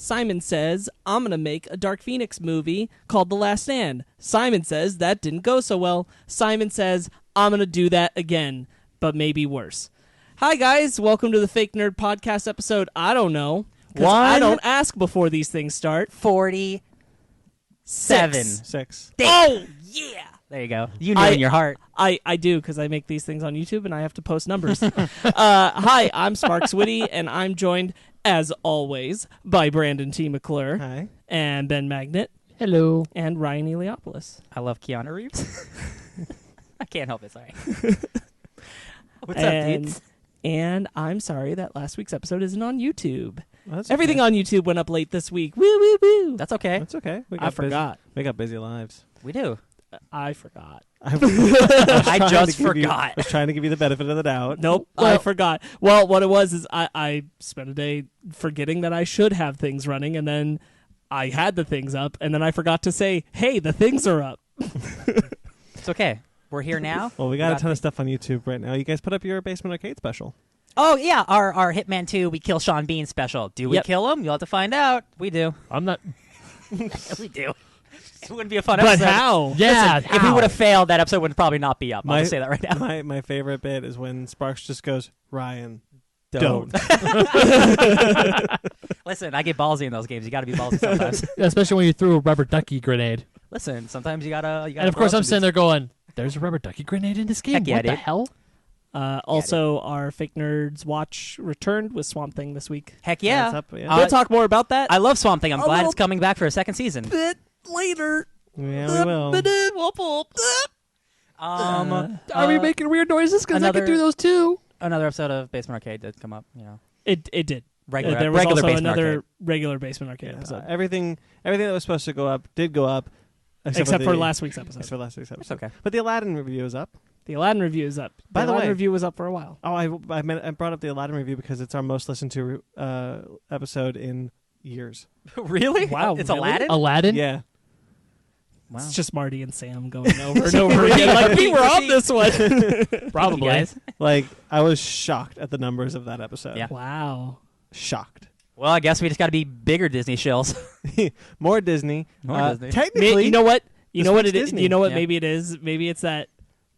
Simon says, I'm going to make a Dark Phoenix movie called The Last Stand. Simon says, that didn't go so well. Simon says, I'm going to do that again, but maybe worse. Hi, guys. Welcome to the Fake Nerd Podcast episode. I don't know. Because I don't ask before these things start. 47. Six. Oh, yeah. There you go. You know in your heart. I do, because I make these things on YouTube, and I have to post numbers. Hi, I'm Sparkz Witty, and I'm joined, as always, by Brandon T. McClure. Hi. And Ben Magnet. Hello. And Ryan Eliopoulos. I love Keanu Reeves. I can't help it, sorry. What's up, dudes? And I'm sorry that last week's episode isn't on YouTube. That's Everything okay. on YouTube went up late this week. Woo, woo, woo. That's okay. That's okay. I forgot. We got busy lives. We do. I forgot. I just forgot. I was trying to give you the benefit of the doubt. Nope, I forgot. Well, what it was is I spent a day forgetting that I should have things running, and then I had the things up, and then I forgot to say, hey, the things are up. It's okay. We're here now. Well, we got a ton of stuff on YouTube right now. You guys put up your Basement Arcade special. Oh, yeah. Our Hitman 2, we kill Sean Bean special. Do we kill him? You'll have to find out. We do. I'm not. We do. It wouldn't be a fun But episode. how? Yeah. Listen, if we would have failed, that episode would probably not be up. I'll just say that right now. My favorite bit is when Sparkz just goes, Ryan, don't. Listen, I get ballsy in those games. You got to be ballsy sometimes. Especially when you threw a rubber ducky grenade. Listen, sometimes you gotta. And of course, I'm sitting there going, "There's a rubber ducky grenade in this game. Heck yeah, what the dude. hell?" Also, our Fake Nerds Watch returned with Swamp Thing this week. Heck yeah. What's up? Yeah. We'll talk more about that I love Swamp Thing. I'm A glad little it's coming back for a second season. bit later. Yeah, we will. Are we making weird noises? Because I another- could do those too. Another episode of Basement Arcade did come up. You know, It did. regular, There was regular also Basement another Arcade. regular Basement Arcade episode. Everything that was supposed to go up did go up. Except for last week's episode. Except for last week's episode. It's okay. But the Aladdin review is up. The Aladdin review is up. By the Aladdin way- review was up for a while. Oh, I brought up the Aladdin review because it's our most listened to episode in years. Really? Wow, It's really? Aladdin? Aladdin. Yeah. Wow. It's just Marty and Sam going over and over again. Like, we were on this one. Probably. Guys. Like, I was shocked at the numbers of that episode. Yeah. Wow. Shocked. Well, I guess we just got to be bigger Disney shills. More Disney. More Disney. Technically, You know what? You This know what week's it is? Disney. You know what Yeah. maybe it is? Maybe it's that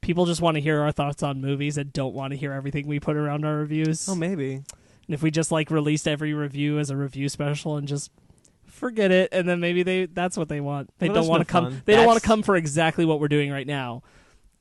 people just want to hear our thoughts on movies and don't want to hear everything we put around our reviews. Oh, maybe. And if we just like released every review as a review special and just forget it, and then maybe that's what they want. They Well, don't that's want no to come. fun. They don't want to That's- come for exactly what we're doing right now.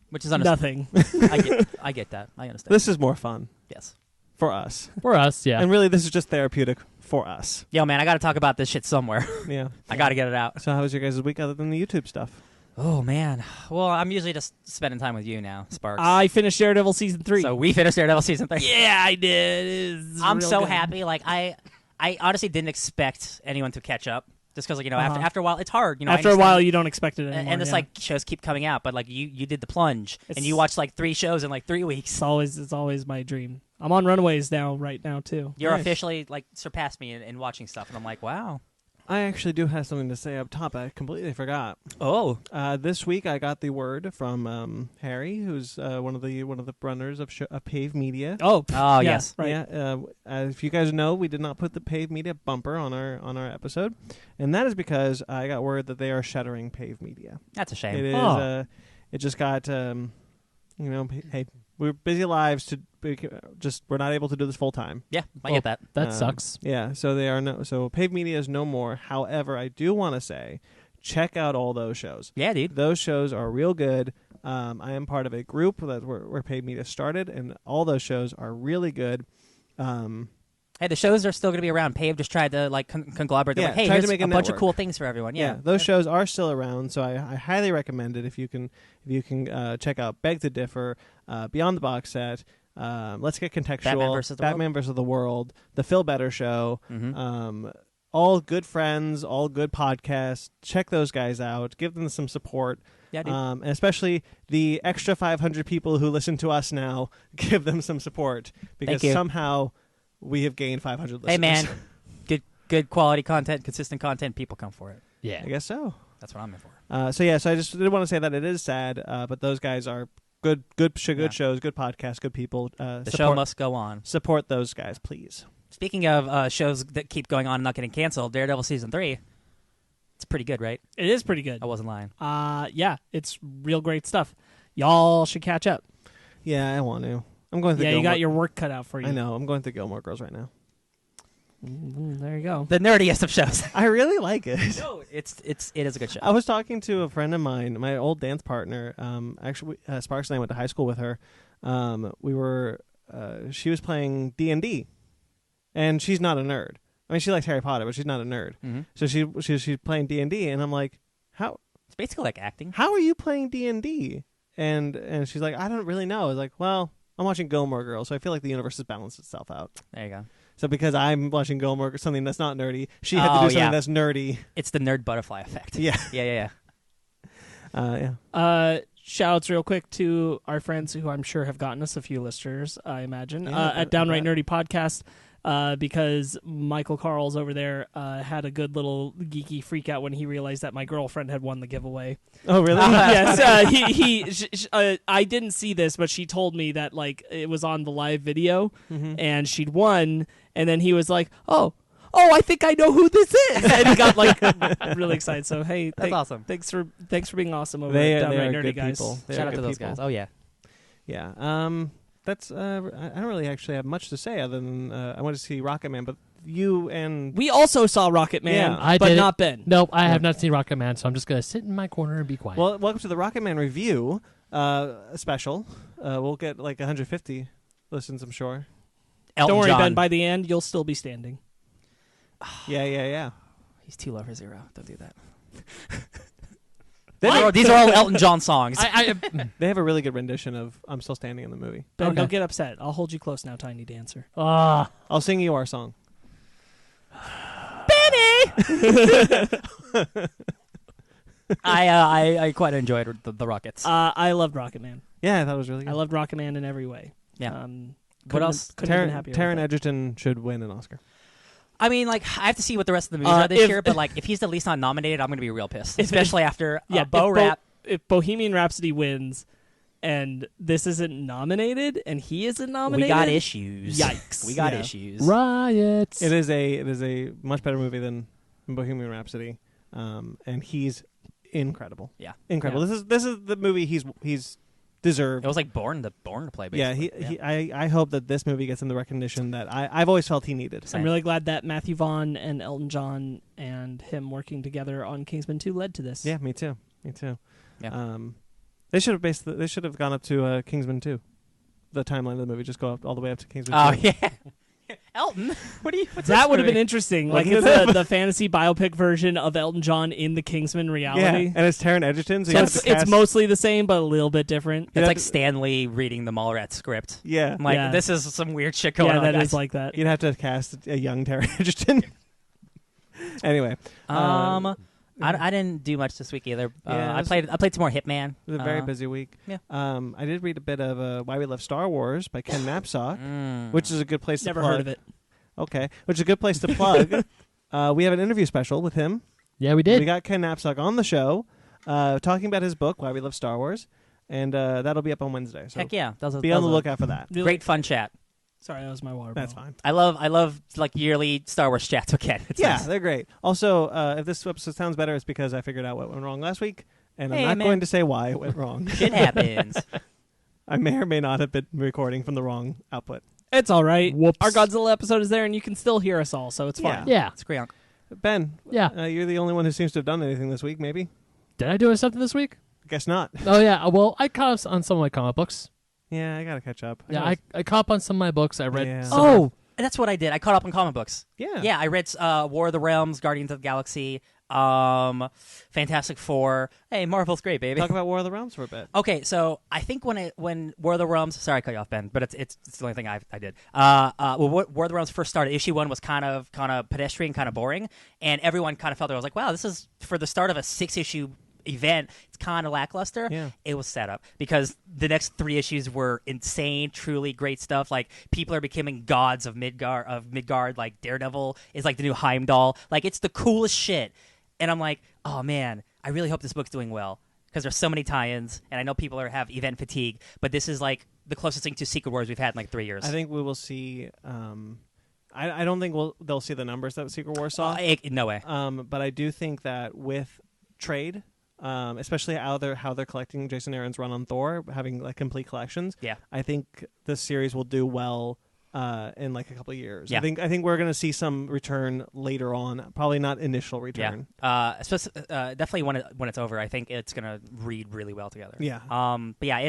Which is understandable. Nothing. I get that. I understand. This is more fun Yes. for us. For us, yeah. And really, this is just therapeutic for us. Yo, man, I got to talk about this shit somewhere. Yeah. I got to get it out. So how was your guys' week other than the YouTube stuff? Oh, man. Well, I'm usually just spending time with you now, Sparkz. I finished Daredevil season 3. So we finished Daredevil season 3. yeah, I did. I'm so happy. Like, I honestly didn't expect anyone to catch up. Just because, like, you know, Uh-huh. after a while, it's hard. You know, I After a understand. while, you don't expect it anymore. And it's yeah. like shows keep coming out, but like you did the plunge and you watched like 3 shows in like 3 weeks. it's always my dream. I'm on Runaways right now too. You're Nice. officially like surpassed me in watching stuff, and I'm like, wow. I actually do have something to say up top. I completely forgot. Oh, This week I got the word from Harry, who's one of the runners of Pave Media. Oh, yeah, yes. right. Yeah, if you guys know, we did not put the Pave Media bumper on our episode, and that is because I got word that they are shuttering Pave Media. that's a shame. It is. Oh. It just got. Hey, we're busy lives we're not able to do this full time. Yeah, I get that. That sucks. Yeah, so they are so Pave Media is no more. However, I do want to say, check out all those shows. Yeah, dude. Those shows are real good. I am part of a group where Pave Media started, and all those shows are really good. Hey, the shows are still going to be around. Pave just tried to like conglomerate. They're Yeah, like, hey, tried to here's make a a bunch of network. cool things for everyone. Yeah, Those shows are still around, so I highly recommend it if you can check out Beg to Differ, Beyond the Box Set, Let's Get Contextual, Batman versus the World, The Phil Better Show, all good friends, all good podcasts. Check those guys out. Give them some support. Yeah, dude. And especially the extra 500 people who listen to us now, give them some support because Thank you. somehow we have gained 500 listeners. Hey, man, good quality content, consistent content. People come for it. Yeah. I guess so. That's what I'm in for. So I just did want to say that it is sad, but those guys are good shows, good podcasts, good people. The show must go on. Support those guys, please. Speaking of shows that keep going on and not getting canceled, Daredevil season 3. It's pretty good, right? It is pretty good. I wasn't lying. Yeah, it's real great stuff. Y'all should catch up. Yeah, I want to. I'm going through. Yeah, Gilmore. you got your work cut out for you. I know. I'm going through Gilmore Girls right now. There you go. The nerdiest of shows. I really like it. No, it is a good show. I was talking to a friend of mine, my old dance partner. Actually, Sparkz and I went to high school with her. We were. She was playing D&D, and she's not a nerd. I mean, she likes Harry Potter, but she's not a nerd. Mm-hmm. So she's playing D&D, and I'm like, how? It's basically like acting. How are you playing D&D? And she's like, I don't really know. I was like, well, I'm watching Gilmore Girls, so I feel like the universe has balanced itself out. There you go. So because I'm watching Gilmore, something that's not nerdy, she had to do something that's nerdy. It's the nerd butterfly effect. Yeah. Yeah. Shout-outs real quick to our friends who I'm sure have gotten us a few listeners, I imagine, at Downright Nerdy Podcast, because Michael Carl's over there had a good little geeky freak out when he realized that my girlfriend had won the giveaway. Oh, really? Yes. I didn't see this, but she told me that like it was on the live video, and she'd won, and then he was like, oh, I think I know who this is, and he got like really excited. So hey, that's awesome. Thanks for being awesome over at Downright Nerdy, guys. Shout out to those guys. Oh yeah. That's I don't really actually have much to say other than I went to see Rocket Man, but you and we also saw Rocket Man, but not Ben. Nope, I have not seen Rocket Man, so I'm just gonna sit in my corner and be quiet. Well, welcome to the Rocket Man review special. We'll get like 150 listens, I'm sure. Elton Don't worry, John. Ben. By the end, you'll still be standing. Yeah. He's too low for 0. Don't do that. They These are all Elton John songs. They have a really good rendition of "I'm Still Standing" in the movie. Ben, don't get upset. I'll hold you close now, Tiny Dancer. I'll sing you our song. Benny. I quite enjoyed the Rockets. I loved Rocket Man. Yeah, I thought it was really good. I loved Rocket Man in every way. Yeah. What else? Taron Egerton should win an Oscar. I mean, like, I have to see what the rest of the movies are this year, but like, if he's at least not nominated, I'm going to be real pissed, especially after if Bohemian Rhapsody wins, and this isn't nominated, and he isn't nominated, we got issues. Yikes! We got issues. Riots. It is a much better movie than Bohemian Rhapsody, and he's incredible. Yeah, incredible. Yeah. This is the movie he's deserved. It was like born to play. Basically. Yeah, I hope that this movie gets him the recognition that I've always felt he needed. I'm really glad that Matthew Vaughn and Elton John and him working together on Kingsman 2 led to this. Yeah, me too. Yeah. They should have gone up to Kingsman 2. The timeline of the movie just go up all the way up to Kingsman 2. Oh yeah. Elton, what's that would have been interesting. Like it's the fantasy biopic version of Elton John in the Kingsman reality. Yeah, and it's Taron Egerton. So it's mostly the same, but a little bit different. It's like Stanley reading the Mallrats script. Yeah. I'm like, this is some weird shit going on. Yeah, that guys. is like that. You'd have to cast a young Taron Egerton. Anyway. I didn't do much this week either. Yeah, I played some more Hitman. It was a very busy week. Yeah. I did read a bit of Why We Love Star Wars by Ken Knapsack, which is a good place to plug. Never heard of it. Okay, which is a good place to plug. We have an interview special with him. Yeah, we did. We got Ken Knapsack on the show talking about his book, Why We Love Star Wars, and that'll be up on Wednesday. So Heck yeah. Be on the lookout for that. Great fun chat. Sorry, that was my water That's bottle. fine. I love like yearly Star Wars chats with Ken. It's nice. They're great. Also, if this episode sounds better, it's because I figured out what went wrong last week, and I'm not going to say why it went wrong. Shit happens. I may or may not have been recording from the wrong output. It's all right. Whoops. Our Godzilla episode is there, and you can still hear us all, so it's fine. Yeah. It's great. Ben, Yeah. you're the only one who seems to have done anything this week, maybe? Did I do something this week? I guess not. Oh, yeah. Well, I caught up on some of my comic books. Yeah, I got to catch up. I caught up on some of my books. I read Yeah. some Oh, that's what I did. I caught up on comic books. Yeah. Yeah, I read War of the Realms, Guardians of the Galaxy, Fantastic Four. Hey, Marvel's great, baby. Talk about War of the Realms for a bit. Okay, so I think when War of the Realms, sorry I cut you off, Ben, but it's the only thing I did. War of the Realms first started, issue 1 was kind of pedestrian, kind of boring, and everyone kind of felt it. I was like, wow, this is for the start of a 6-issue event. It's kind of lackluster. Yeah. It was set up because the next 3 issues were insane, truly great stuff. Like people are becoming gods of Midgard. Like Daredevil is like the new Heimdall. Like it's the coolest shit. And I'm like, oh man, I really hope this book's doing well because there's so many tie-ins, and I know people have event fatigue, but this is like the closest thing to Secret Wars we've had in like 3 years. I think we will see I don't think they'll see the numbers that Secret Wars saw. No way. But I do think that with trade, especially how they're collecting Jason Aaron's run on Thor, having like complete collections. Yeah. I think this series will do well in like a couple of years. Yeah. I think we're going to see some return later on. Probably not initial return. Yeah. Definitely when it's over, I think it's gonna read really well together. Yeah. But yeah,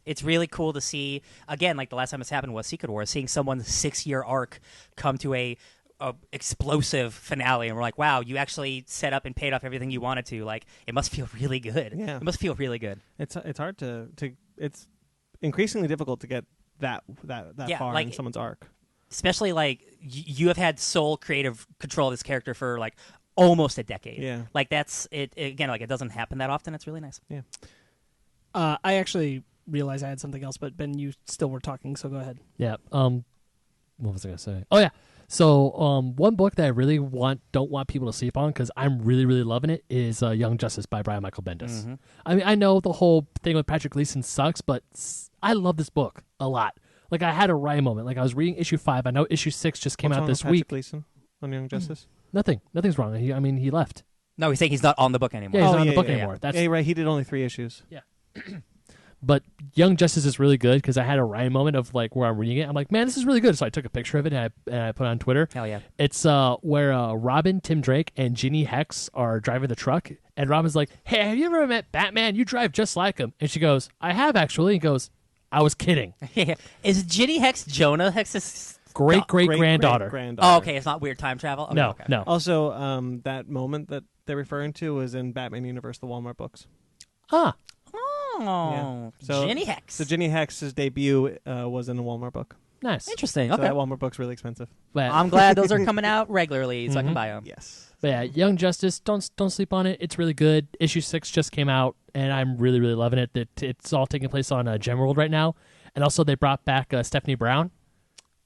it's really cool to see, again, like the last time this happened was Secret Wars, seeing someone's 6-year arc come to a explosive finale, and we're like, wow, you actually set up and paid off everything you wanted to. Like, it must feel really good. Yeah. It must feel really good. It's hard to it's increasingly difficult to get that far like, in someone's arc. Especially like you have had sole creative control of this character for like almost a decade. Yeah. Like that's it again, like it doesn't happen that often. It's really nice. Yeah. I actually realized I had something else, but Ben, you still were talking, so go ahead. Yeah. What was I gonna say? Oh yeah. So one book that I really don't want people to sleep on because I'm really really loving it is Young Justice by Brian Michael Bendis. Mm-hmm. I mean, I know the whole thing with Patrick Gleason sucks, but I love this book a lot. Like I had a Ryan moment. Like I was reading issue 5. I know issue 6 just came What's out wrong this with week. Patrick Gleason on Young Justice? Nothing's wrong. He left. No, he's saying he's not on the book anymore. Yeah, he's not on yeah, the book yeah, anymore. That's Yeah, right. He did only 3 issues. But Young Justice is really good because I had a Ryan moment of like where I'm reading it. I'm like, man, this is really good. So I took a picture of it and I put it on Twitter. Hell yeah. It's where Robin, Tim Drake, and Ginny Hex are driving the truck. And Robin's like, hey, have you ever met Batman? You drive just like him. And she goes, I have actually. And he goes, I was kidding. Is Ginny Hex Jonah Hex's Great-great-granddaughter. Oh, okay. It's not weird time travel? Okay, No, okay. no. Also, that moment that they're referring to was in Batman Universe, the Walmart books. Ah, Oh, Yeah. So- Ginny Hex. So Ginny Hex's debut was in a Walmart book. nice. Interesting. So Okay. that Walmart book's really expensive. But, I'm glad those are coming out regularly so I can buy them. Yes. but yeah, Young Justice, don't sleep on it. It's really good. Issue 6 just came out, and I'm really, really loving it. It's all taking place on Gemworld right now. And also they brought back Stephanie Brown.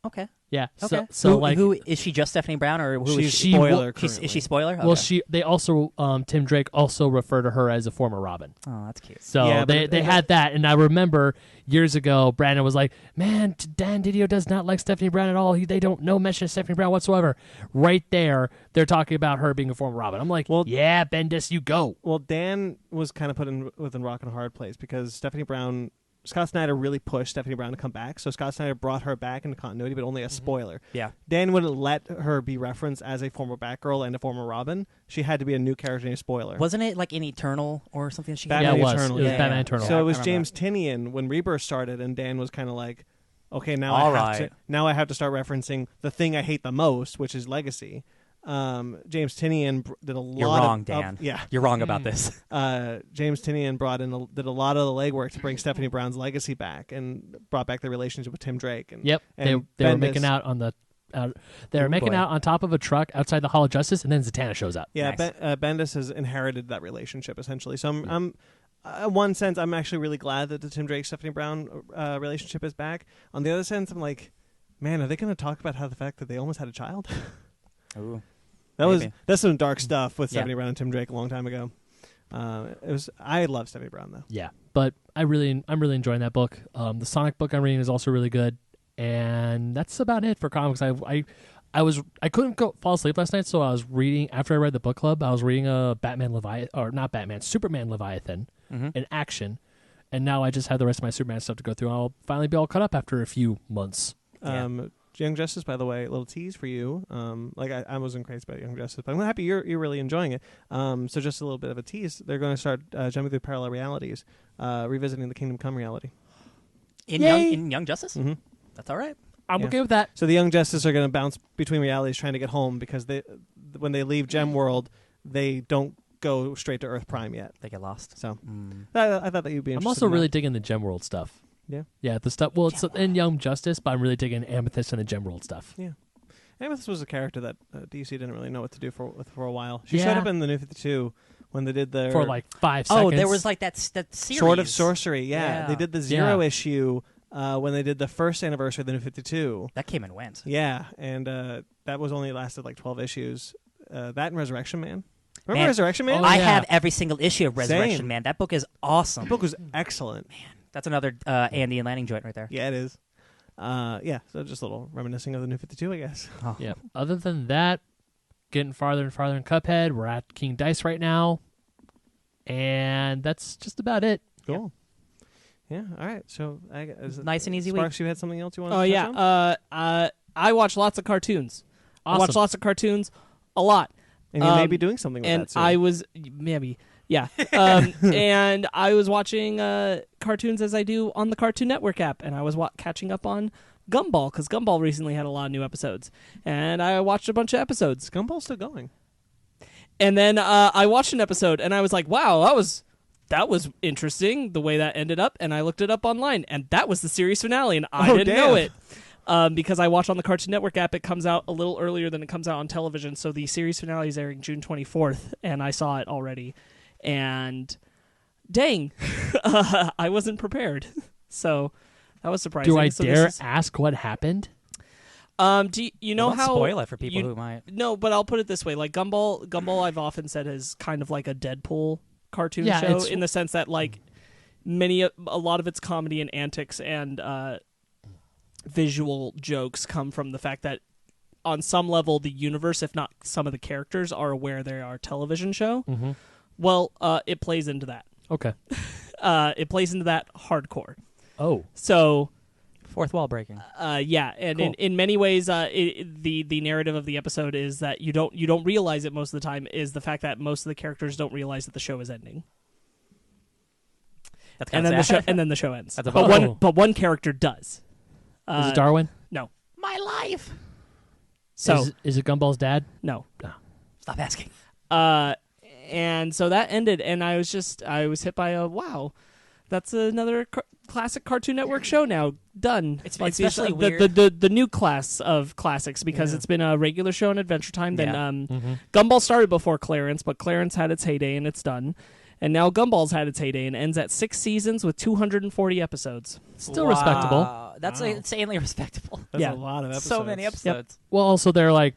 Okay. Yeah. Okay. So who is she? Just Stephanie Brown, or who is She's she? spoiler. Is she spoiler? Okay. Well, they also Tim Drake also refer to her as a former Robin. Oh, that's cute. So Yeah, but they had that, and I remember years ago, Brandon was like, "Man, Dan Didio does not like Stephanie Brown at all. No mention of Stephanie Brown whatsoever." Right there, they're talking about her being a former Robin. I'm like, Well- "Yeah, Bendis, you go." Well, Dan was kind of put in within rock and a hard place because Scott Snyder really pushed Stephanie Brown to come back. So Scott Snyder brought her back into continuity, but only as spoiler. Yeah. Dan wouldn't let her be referenced as a former Batgirl and a former Robin. She had to be a new character named Spoiler. Wasn't it like in Eternal or something? She Batman Yeah, it was. Eternal, It was yeah. Batman Eternal. So it was I remember James Tynion when Rebirth started, and Dan was kind of like, okay, now All I have right. now I have to start referencing the thing I hate the most, which is Legacy. James Tynion did a lot. You're wrong, Dan. yeah. You're wrong about this. James Tynion did a lot of the legwork to bring Stephanie Brown's legacy back and brought back the relationship with Tim Drake. And, Yep, and they were Bendis- making out on the. They were making boy. out on top of a truck outside the Hall of Justice, and then Zatanna shows up. Yeah, Nice. Bendis has inherited that relationship essentially. So I'm in one sense, I'm actually really glad that the Tim Drake Stephanie Brown relationship is back. On the other sense, I'm like, man, are they going to talk about how the fact that they almost had a child? Ooh. That's some dark stuff with Yeah. Stephanie Brown and Tim Drake a long time ago. I love Stephanie Brown though. Yeah, but I'm really enjoying that book. The Sonic book I'm reading is also really good, and that's about it for comics. I couldn't fall asleep last night, so I was reading after I read the book club. I was reading Superman Leviathan in action, and now I just have the rest of my Superman stuff to go through. I'll finally be all caught up after a few months. Young Justice, by the way, a little tease for you. I wasn't crazy about Young Justice, but I'm happy you're really enjoying it. So just a little bit of a tease. They're going to start jumping through parallel realities, revisiting the Kingdom Come reality. In Young Justice? Mm-hmm. That's all right. I'm Yeah. okay with that. So the Young Justice are going to bounce between realities trying to get home because when they leave Gemworld, they don't go straight to Earth Prime yet. They get lost. So I thought that you'd be interested I'm also in really that. digging the Gemworld stuff. Yeah. Yeah, the stuff. Well, it's in Young Justice, but I'm really digging Amethyst and the Gemworld stuff. Yeah. Amethyst was a character that DC didn't really know what to do for a while. She Yeah. showed up in the New 52 when they did their For like 5 seconds. Oh, there was like that series. Sword of Sorcery. Yeah. Yeah. They did the Zero issue when they did the first anniversary of the New 52. That came and went. Yeah, and that was only lasted like 12 issues. That and Resurrection Man. Remember Man. Resurrection Man? Oh, I yeah. have every single issue of Resurrection Same. Man. That book is awesome. The book was excellent. That's another Andy and Lanning joint right there. Yeah, it is. Yeah, so just a little reminiscing of the New 52, I guess. Oh. Yeah. Other than that, getting farther and farther in Cuphead. We're at King Dice right now, and that's just about it. Cool. Yeah. All right. So Nice and easy week. Sparkz, you had something else you wanted Oh to yeah. touch on? I watch lots of cartoons. I Awesome. watch lots of cartoons a lot. And you may be doing something with And that soon. I was maybe yeah. And I was watching cartoons as I do on the Cartoon Network app, and I was catching up on Gumball because Gumball recently had a lot of new episodes, and I watched a bunch of episodes. Gumball's still going. And then I watched an episode, and I was like, "Wow, that was interesting the way that ended up." And I looked it up online, and that was the series finale, and I didn't know it because I watch on the Cartoon Network app. It comes out a little earlier than it comes out on television, so the series finale is airing June 24th, and I saw it already. And dang, I wasn't prepared, so that was surprising. Do I So dare ask what happened? Do you know Don't how spoil it for people who might? No, but I'll put it this way: like Gumball, I've often said is kind of like a Deadpool cartoon Yeah, show it's- in the sense that like a lot of its comedy and antics and visual jokes come from the fact that on some level the universe, if not some of the characters, are aware they are a television show. Mm-hmm. Well, it plays into that. Okay. It plays into that hardcore. Oh. So. Fourth wall breaking. Yeah, and Cool. in many ways, the narrative of the episode is that you don't realize it most of the time is the fact that most of the characters don't realize that the show is ending, That's and kind then of sad. the show ends. That's a but bummer. one character does. Is it Darwin? No. My life. So Is it Gumball's dad? no. Stop asking. And so that ended, and I was hit by a wow. That's another classic Cartoon Network show now done. It's like especially the, the new class of classics because it's been a regular show on Adventure Time. Then Yeah. Gumball started before Clarence, but Clarence had its heyday and it's done. And now Gumball's had its heyday and ends at 6 seasons with 240 episodes. Still respectable. That's insanely respectable. That's Yeah. a lot of episodes. So many episodes. Well, also they're like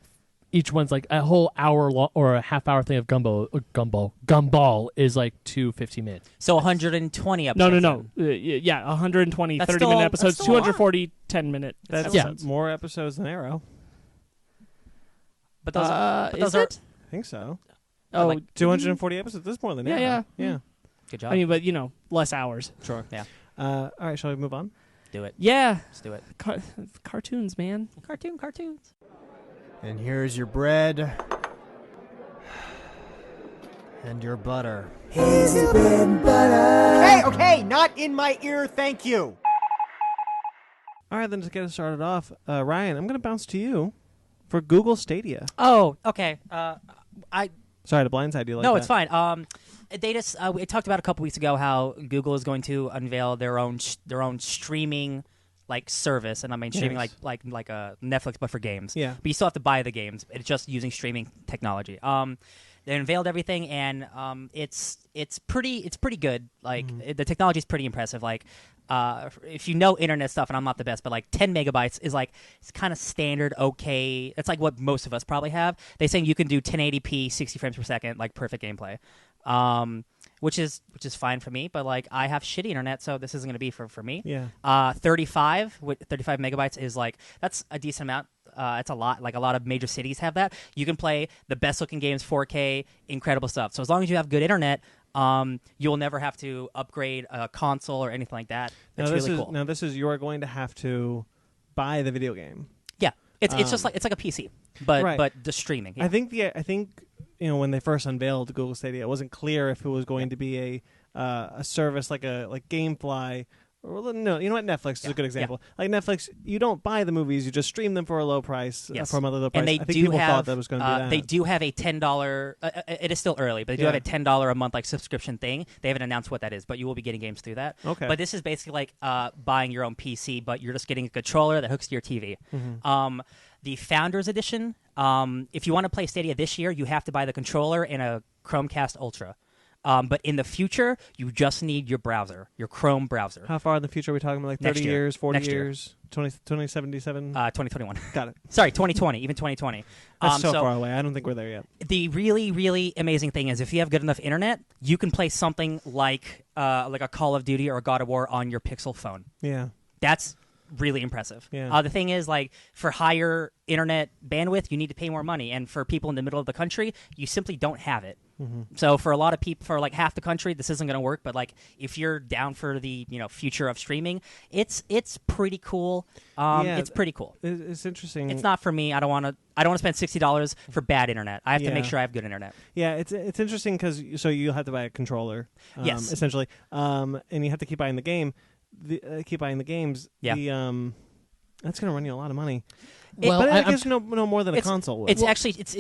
each one's like a whole hour long or a half hour thing of Gumball is like 2 15-minute. So 120 episodes. No. Yeah, 120 That's 30-minute still- episodes, that's still a lot. 240 10-minute That's episodes. more episodes than Arrow. But those, Is it? I think so. Oh, like 240 episodes. That's more than Yeah, Arrow. yeah. Yeah. good job. I mean, but less hours. Sure. Yeah. All right, shall we move on? do it. Yeah, Let's do it. cartoons, man. Cartoons. And here's your bread and your butter. Okay, not in my ear, thank you. All right, then to get us started off, Ryan, I'm going to bounce to you for Google Stadia. Oh, okay. Sorry to blindside you like No, that. it's fine. They just we talked about a couple weeks ago how Google is going to unveil their own streaming like service, and I mean streaming Yes. like a Netflix but for games. Yeah. But you still have to buy the games. It's just using streaming technology. They unveiled everything, and it's pretty good. Like the technology is pretty impressive. Like if you know internet stuff, and I'm not the best, but like 10 megabytes is like it's kind of standard. Okay, it's like what most of us probably have. They're saying you can do 1080p, 60 frames per second, like perfect gameplay. Which is fine for me, but like I have shitty internet, so this isn't going to be for me. Yeah. 35 megabytes is like that's a decent amount. It's a lot. Like a lot of major cities have that. You can play the best looking games, 4K, incredible stuff. So as long as you have good internet, you'll never have to upgrade a console or anything like that. That's really cool. Now this is you are going to have to buy the video game. Yeah, it's just like it's like a PC, but Right. but the streaming. Yeah. I think when they first unveiled Google Stadia, it wasn't clear if it was going to be a service like GameFly. Or, no, you know what? Netflix is a good example. Like Netflix, you don't buy the movies; you just stream them for a low price, Yes. from a low price. And they I think do people have, thought that was going to be that. They do have a $10. It is still early, but they do have a $10 a month like subscription thing. They haven't announced what that is, but you will be getting games through that. Okay. But this is basically like buying your own PC, but you're just getting a controller that hooks to your TV. Mm-hmm. The Founders Edition. If you want to play Stadia this year, you have to buy the controller and a Chromecast Ultra. But in the future, you just need your browser, your Chrome browser. How far in the future are we talking about? Like 30 Next year. years, 40 Next year. years, 2077? 2021. Got it. Sorry, 2020, even 2020. That's so far away. I don't think we're there yet. The really, really amazing thing is if you have good enough internet, you can play something like a Call of Duty or a God of War on your Pixel phone. Yeah. That's really impressive. Yeah. The thing is, like, for higher internet bandwidth, you need to pay more money, and for people in the middle of the country, you simply don't have it. So for a lot of people, for like half the country, this isn't going to work. But like, if you're down for the future of streaming, it's pretty cool. It's pretty cool. It's interesting. It's not for me. I don't want to spend $60 for bad internet. I have to make sure I have good internet. Yeah, it's interesting because you'll have to buy a controller, yes, essentially, and you have to keep buying the game, keep buying the games. Yeah. That's going to run you a lot of money. Well, but I guess no more than a console would. It's actually it's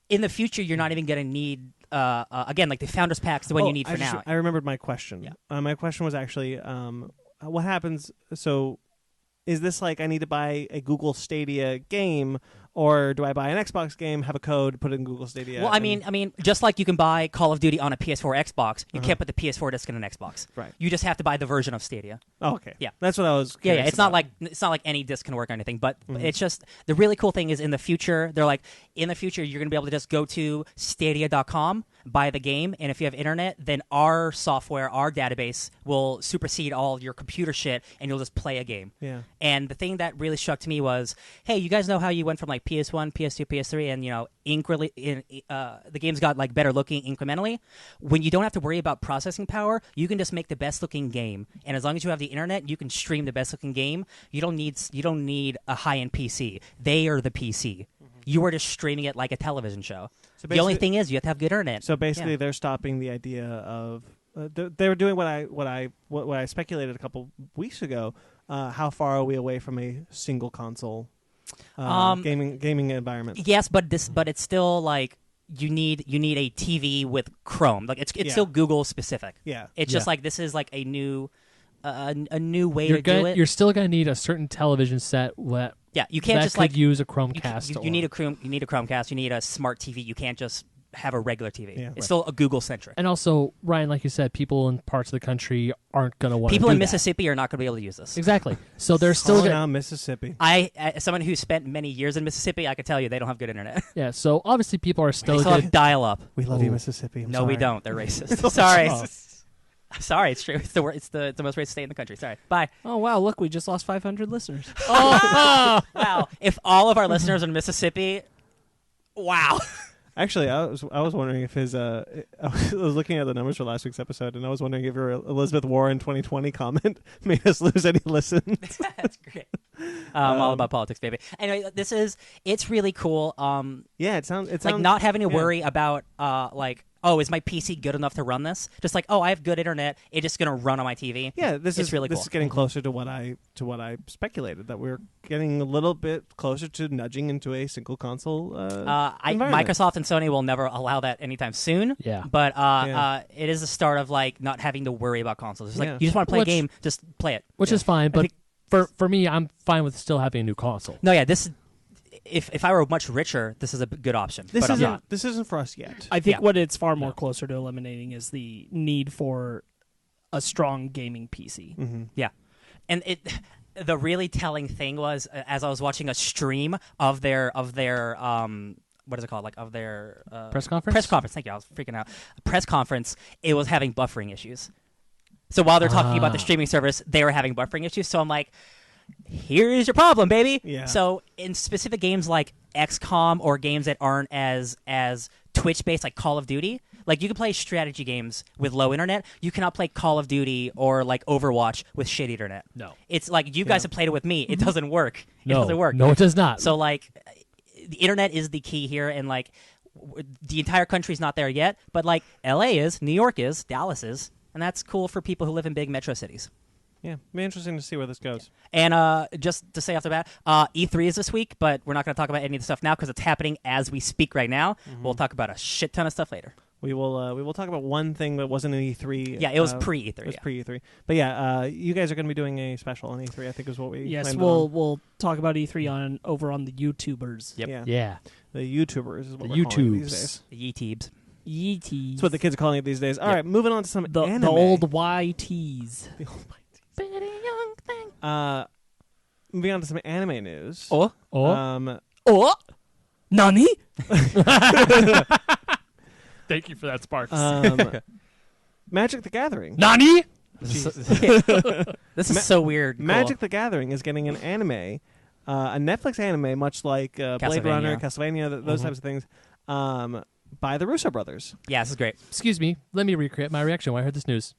in the future. You're not even going to need again, like the Founders Pack's the one you need for now. I remembered my question. Yeah. My question was actually, what happens? So, is this like I need to buy a Google Stadia game, or do I buy an Xbox game, have a code, put it in Google Stadia? Well, I mean, just like you can buy Call of Duty on a PS4 Xbox, you can't put the PS4 disc in an Xbox. Right. You just have to buy the version of Stadia. Oh, okay. Yeah. That's what I was. Yeah. It's about. not like any disc can work or anything, but it's just the really cool thing is in the future, they're like in the future you're gonna be able to just go to Stadia.com, buy the game, and if you have internet, then our software, our database will supersede all your computer shit, and you'll just play a game. Yeah. And the thing that really struck to me was, hey, you guys know how you went from like PS1, PS2, PS3, and the games got like better looking incrementally. When you don't have to worry about processing power, you can just make the best looking game, and as long as you have the internet, you can stream the best looking game. You don't need a high end PC. They are the PC. You are just streaming it like a television show. So the only thing is you have to have good internet. So basically, they're stopping the idea of they were doing what I speculated a couple weeks ago. How far are we away from a single console gaming environment? Yes, but it's still like you need a TV with Chrome. Like it's still Google specific. Yeah, it's just like this is like a new way to do it. You're still gonna need a certain television set. You can't just like use a Chromecast. You need a Chromecast. You need a smart TV. You can't just have a regular TV. Yeah, it's still a Google centric. And also, Ryan, like you said, people in parts of the country aren't going to want to People do in that. Mississippi are not going to be able to use this. Exactly. So they're still going Mississippi. As someone who spent many years in Mississippi, I can tell you they don't have good internet. Yeah. So obviously, people are still They still have dial up. We love you, Mississippi. No, we don't. They're racist. Sorry. I'm sorry. It's true. It's the most racist state in the country. Sorry. Bye. Oh wow! Look, we just lost 500 listeners. Wow. If all of our listeners are in Mississippi, wow. Actually, I was wondering if his I was looking at the numbers for last week's episode, and I was wondering if your Elizabeth Warren 2020 comment made us lose any listens. That's great. All about politics, baby. Anyway, it's really cool. Yeah, it sounds like not having to worry about is my PC good enough to run this? Just like, I have good internet. It's just gonna run on my TV. Yeah, this is really cool. This is getting closer to what I speculated, that we're getting a little bit closer to nudging into a single console. Environment. Microsoft and Sony will never allow that anytime soon. Yeah, but it is the start of like not having to worry about consoles. It's like you just want to play a game, just play it, which is fine. But for me, I'm fine with still having a new console. No, yeah, this. If I were much richer, this is a good option. This isn't for us yet. I think what it's far more closer to eliminating is the need for a strong gaming PC. Mm-hmm. Yeah, and the really telling thing was as I was watching a stream of their what is it called, like of their press conference. Press conference. Thank you. I was freaking out. A press conference. It was having buffering issues. So while they're talking about the streaming service, they were having buffering issues. So I'm like, here's your problem, baby. Yeah. So in specific games like XCOM or games that aren't as Twitch based, like Call of Duty, like you can play strategy games with low internet. You cannot play Call of Duty or like Overwatch with shit internet. No. It's like you guys have played it with me. It doesn't work. It doesn't work. No, it does not. So like the internet is the key here, and like the entire country's not there yet, but like LA is, New York is, Dallas is, and that's cool for people who live in big metro cities. Yeah, it'll be interesting to see where this goes. And just to say off the bat, E3 is this week, but we're not going to talk about any of the stuff now because it's happening as we speak right now. Mm-hmm. We'll talk about a shit ton of stuff later. We will talk about one thing that wasn't an E3. Yeah, it was pre-E3. It was pre-E3. But yeah, you guys are going to be doing a special on E3, I think is what we Yes, planned on. we'll talk about E3 over on the YouTubers. Yep. Yeah. The YouTubers is what we're calling it these days. The Yeteebs. Yeetees. That's what the kids are calling it these days. All right, moving on to some anime. The old YTs. The old YTs. Moving on to some anime news. Nani? Thank you for that, Sparkz. Magic the Gathering. Nani? This is so weird. Magic the Gathering is getting an anime, a Netflix anime, much like Blade Runner, Castlevania, those types of things, by the Russo brothers. Yeah, this is great. Excuse me. Let me recreate my reaction when I heard this news.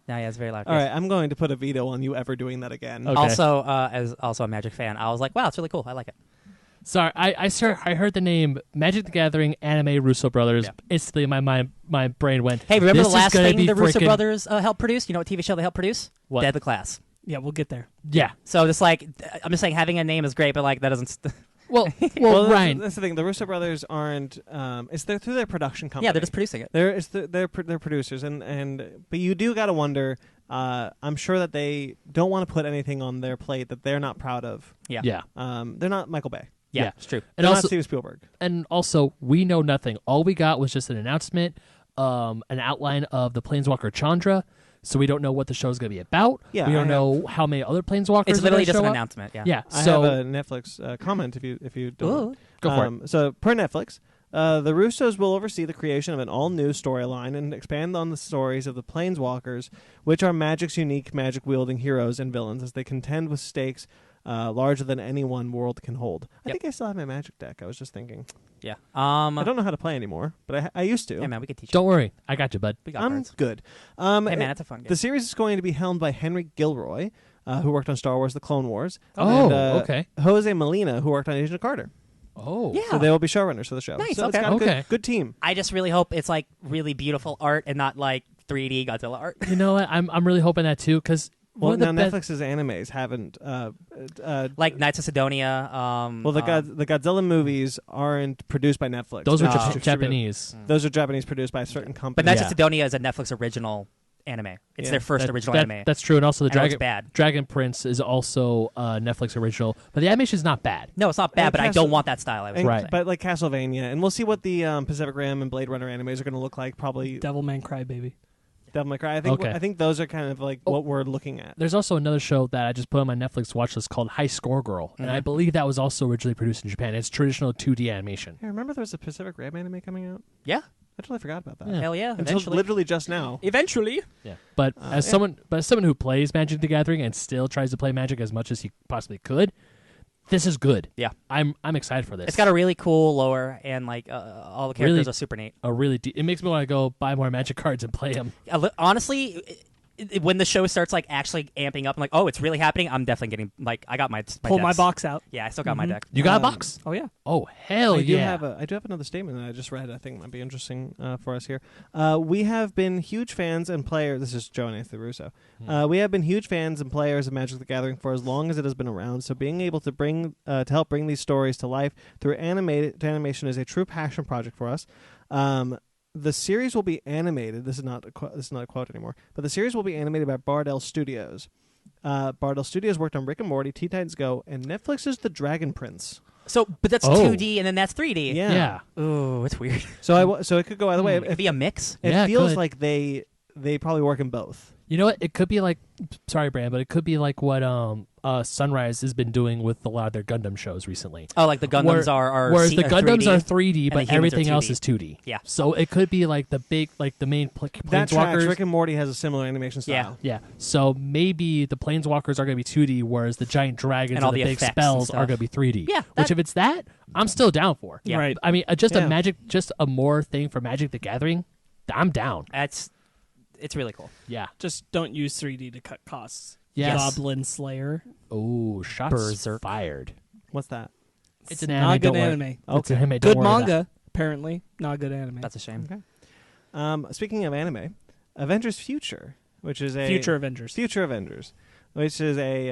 Yeah, it's very loud. All right, I'm going to put a veto on you ever doing that again. Okay. Also, as also a Magic fan, I was like, wow, it's really cool. I like it. Sorry, I heard the name Magic the Gathering anime Russo brothers. Yeah. Instantly, my brain went. Hey, remember this the last is gonna thing be the Russo frickin- brothers helped produce? You know what TV show they helped produce? What? Dead the Class. Yeah, we'll get there. Yeah. So just like, I'm just saying having a name is great, but like that doesn't... Well, Well, Ryan. that's the thing. The Russo brothers aren't. It's through their production company. yeah, they're just producing it. They're producers, but you do gotta wonder. I'm sure that they don't want to put anything on their plate that they're not proud of. Yeah. Yeah. They're not Michael Bay. Yeah, Yeah. it's true. And They're also, not Steven Spielberg. and also, we know nothing. All we got was just an announcement, an outline of the Planeswalker Chandra. So we don't know what the show is going to be about. Yeah, we don't I know how many other Planeswalkers. It's literally are just gonna an show up. announcement. Yeah. Yeah. I So have a Netflix comment if you don't. Ooh. go for it. So per Netflix, the Russos will oversee the creation of an all-new storyline and expand on the stories of the Planeswalkers, which are Magic's unique magic-wielding heroes and villains as they contend with stakes larger than any one world can hold. I Yep. think I still have my Magic deck. I was just thinking. Yeah. I don't know how to play anymore, but I used to. Yeah, man, we could teach Don't worry, I got you, bud. you. We got I'm cards. good. Hey, man, it's a fun game. The series is going to be helmed by Henry Gilroy, who worked on Star Wars: The Clone Wars. Oh, and, okay. Jose Molina, who worked on Agent of Carter. Oh, Yeah. So they will be showrunners for the show. Nice, So it's okay. got a Okay. good team. I just really hope it's like really beautiful art and not like 3D Godzilla art. You know what? I'm really hoping that too, because Well, one of now the best. Netflix's animes haven't. Like Knights of Sidonia. Well, the Godzilla movies aren't produced by Netflix. Those are They're Oh. distributed- Japanese. Those are Japanese, produced by a certain company. But Knights Yeah. of Sidonia is a Netflix original anime. It's Yeah. their first That- original that- anime. That's true, and also the I know it's Dragon bad. Dragon Prince is also a Netflix original, but the animation is not bad. No, it's not bad, And but I Castle- don't want that style. I was And- Right. But like Castlevania, and we'll see what the Pacific Rim and Blade Runner animes are going to look like. Probably Devilman Crybaby. Devil May Cry. I think those are kind of like Oh. what we're looking at. There's also another show that I just put on my Netflix watch list called High Score Girl, and I believe that was also originally produced in Japan. It's traditional 2D animation. Hey, remember there was a Pacific Rim anime coming out? Yeah. I totally forgot about that. Yeah. Hell yeah. Until Eventually. literally just now. Eventually. Yeah, but as yeah. someone who plays Magic the Gathering and still tries to play Magic as much as he possibly could, this is good. Yeah. I'm excited for this. It's got a really cool lore, and like all the characters Really- are super neat. it makes me want to go buy more Magic cards and play them. Honestly, when the show starts like actually amping up, I'm like, oh, it's really happening. I'm definitely getting like I got my Pull my decks. box out. Yeah, I still got my deck. You got a Um, box? Oh, yeah. Oh hell I do yeah! have another statement that I just read. I think might be interesting for us here. We have been huge fans and players. This is Joe and Anthony Russo. We have been huge fans and players of Magic the Gathering for as long as it has been around. So being able to bring to help bring these stories to life through animation is a true passion project for us. The series will be animated. This is not a quote anymore. But the series will be animated by Bardell Studios. Bardell Studios worked on Rick and Morty, Teen Titans Go, and Netflix's The Dragon Prince. So, but that's Oh. 2D and then that's 3D. Yeah. Ooh, it's weird. So it could go either way. It could be a mix. It Yeah, it feels could. like they probably work in both. You know what? It could be like, sorry, Brand, but it could be like what Sunrise has been doing with a lot of their Gundam shows recently. Oh, like the Gundams are whereas the Gundams 3D, are 3D, and but the humans are everything else 2D. is 2D. Yeah. So it could be like the main That tracks. planeswalkers. Rick and Morty has a similar animation style. Yeah. So maybe the planeswalkers are going to be 2D, whereas the giant dragons And all the the big effects and spells are stuff. going to be 3D. Yeah, Which that- if it's that, I'm still down for. Yeah. Right. I mean, Yeah. just a more thing for Magic the Gathering. I'm down. It's really cool. Yeah. Just don't use 3D to cut costs. Yes. Goblin Slayer. Oh, shots Berserk. fired. What's that? It's an not anime. a good Don't worry. anime. It's an anime. Don't Good worry about manga, apparently. Not a good anime. That's a shame. Okay. Speaking of anime, Avengers Future, which is a Future Avengers. Future Avengers, which is a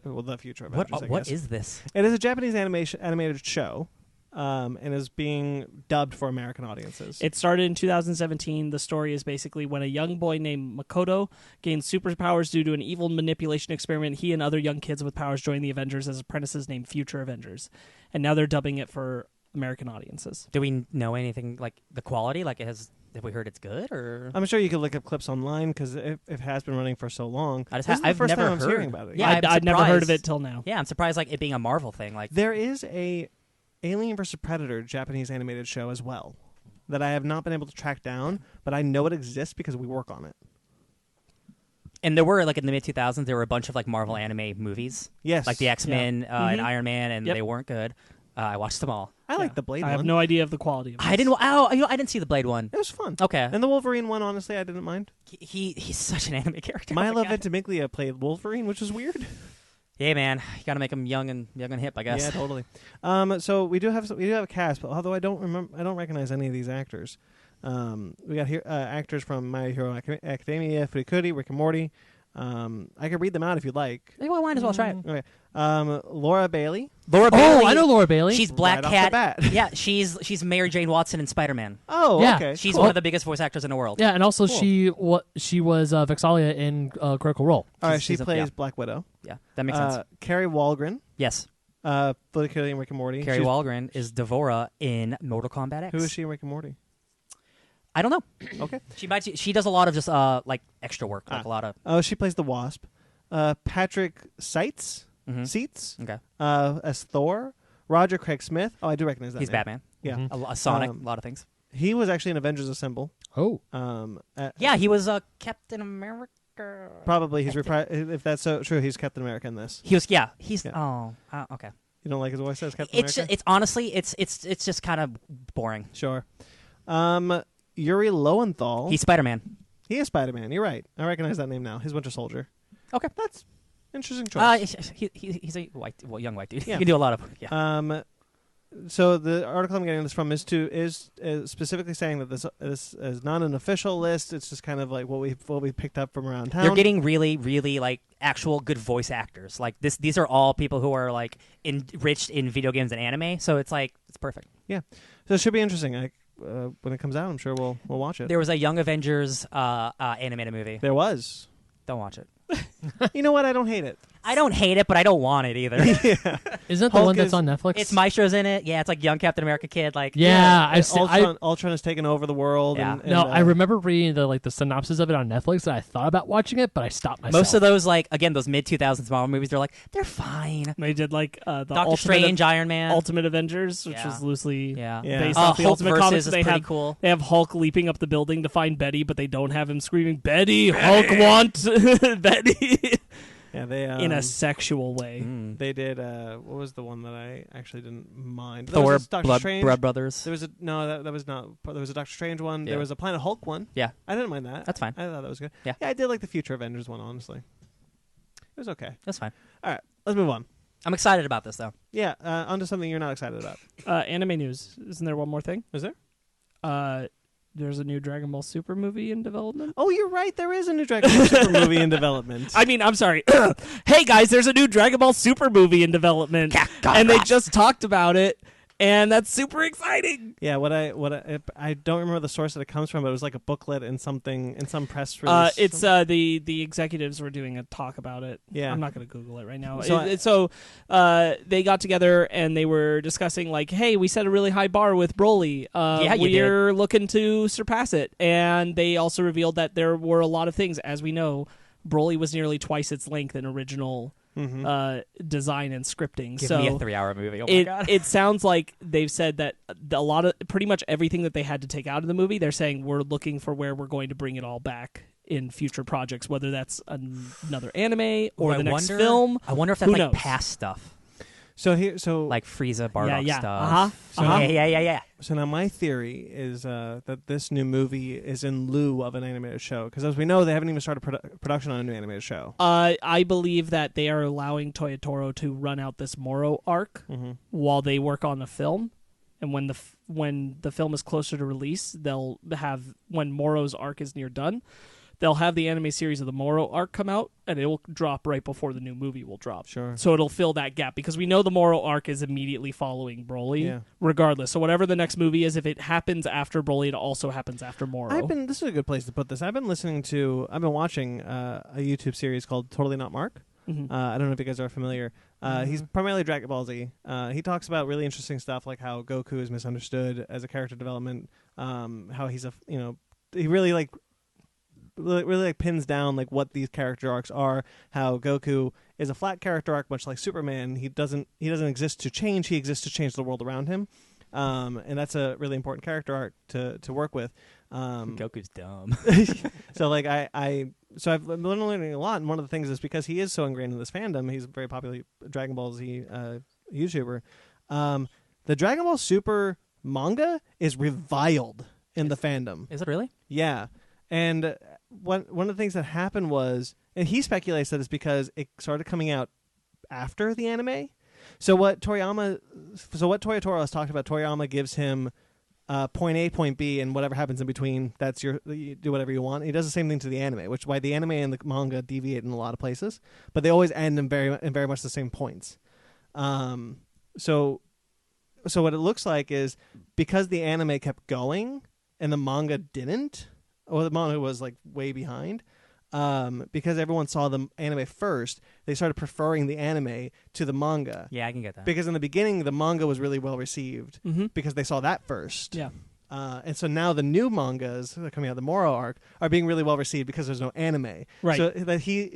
the Future Avengers. I What guess. is this? It is a Japanese animated show, and is being dubbed for American audiences. It started in 2017. The story is basically when a young boy named Makoto gains superpowers due to an evil manipulation experiment, he and other young kids with powers join the Avengers as apprentices named Future Avengers. And now they're dubbing it for American audiences. Do we know anything like the quality? Like have we heard it's good or? I'm sure you could look up clips online because it has been running for so long. I just This is the I've first never time I'm heard. hearing about it. Yeah, I'd never heard of surprised. it till now. Yeah, I'm surprised like it being a Marvel thing. Like There is a Alien vs Predator Japanese animated show as well. that I have not been able to track down, but I know it exists because we work on it. And there were, like, in the mid-2000s, there were a bunch of, like, Marvel anime movies. Yes. Like the X-Men and Mhm. Iron Man, and Yep. they weren't good. I watched them all. I like the Blade I one. have no idea of the quality of it. I didn't. I didn't see the Blade one. It was fun. Okay. And the Wolverine one, honestly, I didn't mind. He's such an anime character. Milo Oh my God. Ventimiglia played Wolverine, which was weird. Yeah, man. You got to make him young and hip, I guess. Yeah, totally. So we do have a cast, but although I don't recognize any of these actors. We got here actors from My Hero Academia, Furikuri, Rick and Morty. I could read them out if you'd like. Maybe I might as well try it. Okay. Laura Bailey. Laura Bailey. Oh, I know Laura Bailey. She's Black Right off the Cat. bat. Yeah, she's Mary Jane Watson in Spider-Man. Oh, Yeah. okay. She's cool. one of the biggest voice actors in the world. yeah, and also Cool. she was Vexalia in Critical Role. All right, she's she a- plays yeah. Black Widow. Yeah, that makes sense. Carrie Walgren. Yes. Furikuri and Rick and Morty. Carrie She's- Walgren is Devora in Mortal Kombat X. Who is she in Rick and Morty? I don't know. Okay. She does a lot of just like extra work, like a lot of. Oh, she plays the Wasp. Patrick Seitz. Mhm. Seats. Okay. As Thor. Roger Craig Smith. Oh, I do recognize that He's name. Batman. Yeah. Mhm. A Sonic, Um, a lot of things. He was actually in Avengers Assemble. Oh, Yeah, he was Captain America. Probably he's if that's so true, he's Captain America in this. He was. Yeah, he's. Yeah. Oh, okay. You don't like his voice as Captain It's America? it's honestly it's just kind of boring. Sure. Yuri Lowenthal. He's Spider-Man. He is Spider-Man. You're right. I recognize that name now. He's Winter Soldier. Okay. That's interesting choice. He's a young white dude. Yeah. He can do a lot of So the article I'm getting this from is specifically saying that this is not an official list. It's just kind of like what we picked up from around town. They're getting really, really like actual good voice actors. Like this, these are all people who are like enriched in video games and anime. So it's like it's perfect. So it should be interesting. When it comes out, I'm sure we'll watch it. There was a Young Avengers animated movie. There was. Don't watch it. You know what? I don't hate it. I don't hate it, but I don't want it either. isn't that the Hulk one that's is- on Netflix? It's Maestro's in it. Yeah, it's like young Captain America kid. Like Yeah, I've seen. Ultron has taken over the world. Yeah. And, No, I remember reading the synopsis of it on Netflix, and I thought about watching it, but I stopped myself. most of those like again those mid 2000s Marvel movies. They're like they're fine. They did like the Doctor Strange, Iron Man. Ultimate Avengers, which Yeah. was loosely Yeah. Yeah. based off the Hulk Ultimate versus Comics. is They pretty have cool. they have Hulk leaping up the building to find Betty, but they don't have him screaming Betty. Hulk want Betty Yeah, they in a sexual way. Mm. they did. What was the one that I actually didn't mind? There Thor, was a Doctor Strange. Blood Brothers. There was that was not. There was a Doctor Strange one. Yeah. There was a Planet Hulk one. Yeah. I didn't mind that. That's fine. I thought that was good. Yeah. I did like the Future Avengers one. Honestly, it was okay. That's fine. All right, let's move on. I'm excited about this though. Yeah, onto something you're not excited about. Anime news. Isn't there one more thing? Is there? There's a new Dragon Ball Super movie in development. Oh, you're right. There is a new Dragon Ball Super movie in development. I mean, I'm sorry. Hey guys, there's a new Dragon Ball Super movie in development, and they just talked about it, and that's super exciting. Yeah, I don't remember the source that it comes from, but it was like a booklet in some press release. It's the executives were doing a talk about it. Yeah. I'm not going to Google it right now. So So they got together and they were discussing like, hey, we set a really high bar with Broly. Yeah, you we're looking to surpass it. And they also revealed that there were a lot of things. As we know, Broly was nearly twice its length in original design and scripting. Give so me a 3-hour movie. Oh my god. it sounds like they've said that a lot of pretty much everything that they had to take out of the movie, they're saying we're looking for where we're going to bring it all back in future projects, whether that's another anime or the next film. I wonder if that's Who like knows? past stuff, so like Frieza, Bardock yeah. stuff. Uh-huh. Yeah. So now my theory is that this new movie is in lieu of an animated show, because as we know, they haven't even started production on a new animated show. I believe that they are allowing Toya Toro to run out this Moro arc while they work on the film, and when the film is closer to release, they'll have, when Moro's arc is near done, they'll have the anime series of the Moro arc come out, and it will drop right before the new movie will drop. Sure. So it'll fill that gap, because we know the Moro arc is immediately following Broly, Yeah. regardless. So whatever the next movie is, if it happens after Broly, it also happens after Moro. This is a good place to put this. I've been watching a YouTube series called Totally Not Marc. I don't know if you guys are familiar. He's primarily Dragon Ball Z. He talks about really interesting stuff, like how Goku is misunderstood as a character development. How he's he really pins down like what these character arcs are. How Goku is a flat character arc, much like Superman. He doesn't exist to change. He exists to change the world around him. And that's a really important character arc to work with. Goku's dumb. So like so I've been learning a lot, and one of the things is because he is so ingrained in this fandom, he's a very popular Dragon Ball Z YouTuber. The Dragon Ball Super manga is reviled in the fandom. Is it really? Yeah, and one of the things that happened was, and he speculates that it's because it started coming out after the anime. So what Toyotaro has talked about, Toriyama gives him point A, point B, and whatever happens in between, you do whatever you want. He does the same thing to the anime, which is why the anime and the manga deviate in a lot of places, but they always end in very much the same points. So what it looks like is because the anime kept going and the manga didn't, or the manga was like way behind, because everyone saw the anime first, they started preferring the anime to the manga. Yeah, I can get that. Because in the beginning, the manga was really well received because they saw that first. Yeah. And so now the new mangas that are coming out, the Moro arc, are being really well received because there's no anime. Right.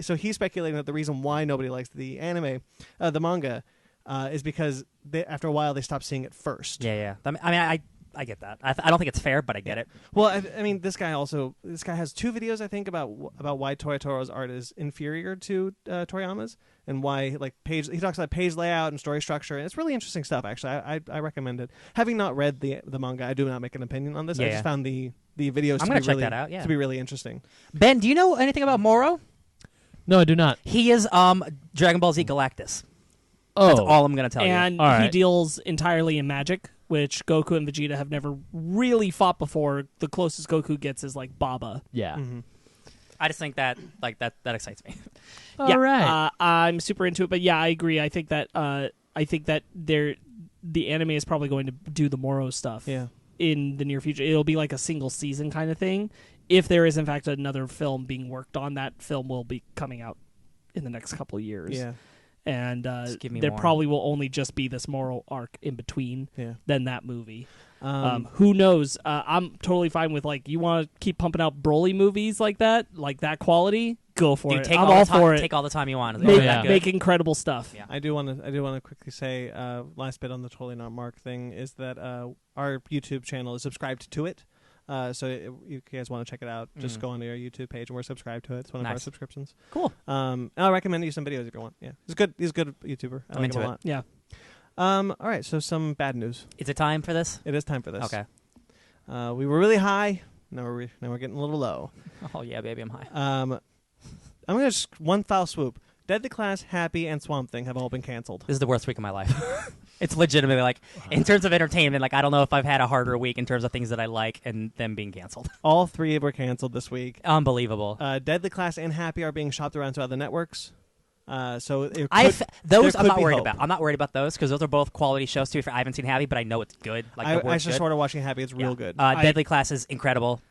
So he's speculating that the reason why nobody likes the anime, the manga, is because after a while they stopped seeing it first. Yeah. I mean, I get that. I don't think it's fair, but I get it. Well, I mean, this guy has 2 videos, I think, about why Toyotaro's art is inferior to Toriyama's, and why he talks about page layout and story structure, and it's really interesting stuff. Actually, I recommend it. Having not read the manga, I do not make an opinion on this. I just found the videos check that out. Yeah. to be really interesting. Ben, do you know anything about Moro? No, I do not. He is Dragon Ball Z Galactus. Oh, That's all I'm going to tell you. And All he right. deals entirely in magic, which Goku and Vegeta have never really fought before. The closest Goku gets is like Baba. Yeah. Mm-hmm. I just think that that excites me. All right. I'm super into it, but yeah, I agree. I think that the anime is probably going to do the Moro stuff. Yeah. In the near future, it'll be like a single season kind of thing. If there is in fact another film being worked on, that film will be coming out in the next couple of years. Yeah. And give me there more. probably will only just be this moral arc in between than that movie. Who Who knows? I'm totally fine with you want to keep pumping out Broly movies like that quality. Go for Dude, it. take I'm all all the time, for it. Take all the time you want. Make, yeah. make incredible stuff. Yeah. I do want to quickly say last bit on the Totally Not Mark thing is that our YouTube channel is subscribed to it. So if you guys want to check it out, just go onto our YouTube page and we're subscribed to it. It's one of our Nice. subscriptions. Cool. And I'll recommend you some videos if you want. Yeah, he's good. He's a good YouTuber. I I'm like into him a it. lot. Yeah. All right. So some bad news. Is it time for this? It is time for this. Okay. We were really high. Now we're getting a little low. Oh yeah, baby, I'm high. I'm gonna just one foul swoop. Deadly Class, Happy, and Swamp Thing have all been canceled. This is the worst week of my life. It's legitimately in terms of entertainment, I don't know if I've had a harder week in terms of things that I like and them being canceled. All 3 were canceled this week. Unbelievable. Deadly Class and Happy are being shopped around to other networks. So it those there I'm could not be worried hope. about. I'm not worried about those because those are both quality shows. To be fair, I haven't seen Happy, but I know it's good. I the word's just good. started watching Happy. It's real good. Deadly Class is incredible.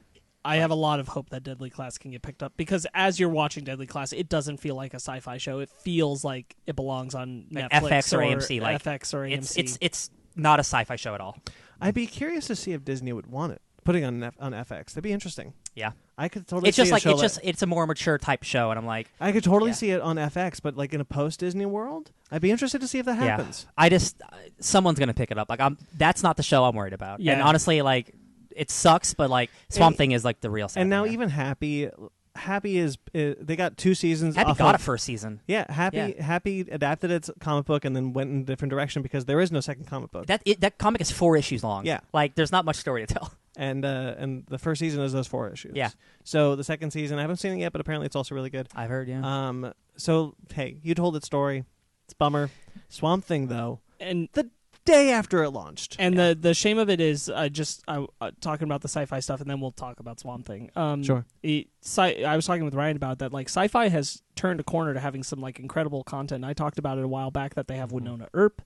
I have a lot of hope that Deadly Class can get picked up because as you're watching Deadly Class, it doesn't feel like a sci-fi show. It feels like it belongs on Like Netflix FX or AMC, FX or AMC. It's not a sci-fi show at all. I'd be curious to see if Disney would want it putting on FX. That'd be interesting. Yeah, I could totally. it's just see a show it's a more mature type show, and I'm like, I could totally Yeah. see it on FX, but in a post Disney world, I'd be interested to see if that happens. I just someone's gonna pick it up. That's not the show I'm worried about. Yeah. And honestly, it sucks, but Swamp Thing is the real. And now thing. even Happy is they got 2 seasons. Happy off got of, it first season. Yeah, Happy Yeah. Happy adapted its comic book and then went in a different direction because there is no second comic book. That comic is 4 issues long. Yeah. There's not much story to tell. And the first season is those 4 issues. Yeah. So the second season, I haven't seen it yet, but apparently it's also really good. I've heard, yeah. So hey, you told its story. It's a bummer. Swamp Thing though, and the day after it launched. And the shame of it is talking about the sci-fi stuff, and then we'll talk about Swamp Thing. Sure. I was talking with Ryan about that. Sci-fi has turned a corner to having some incredible content. I talked about it a while back that they have Winona Earp,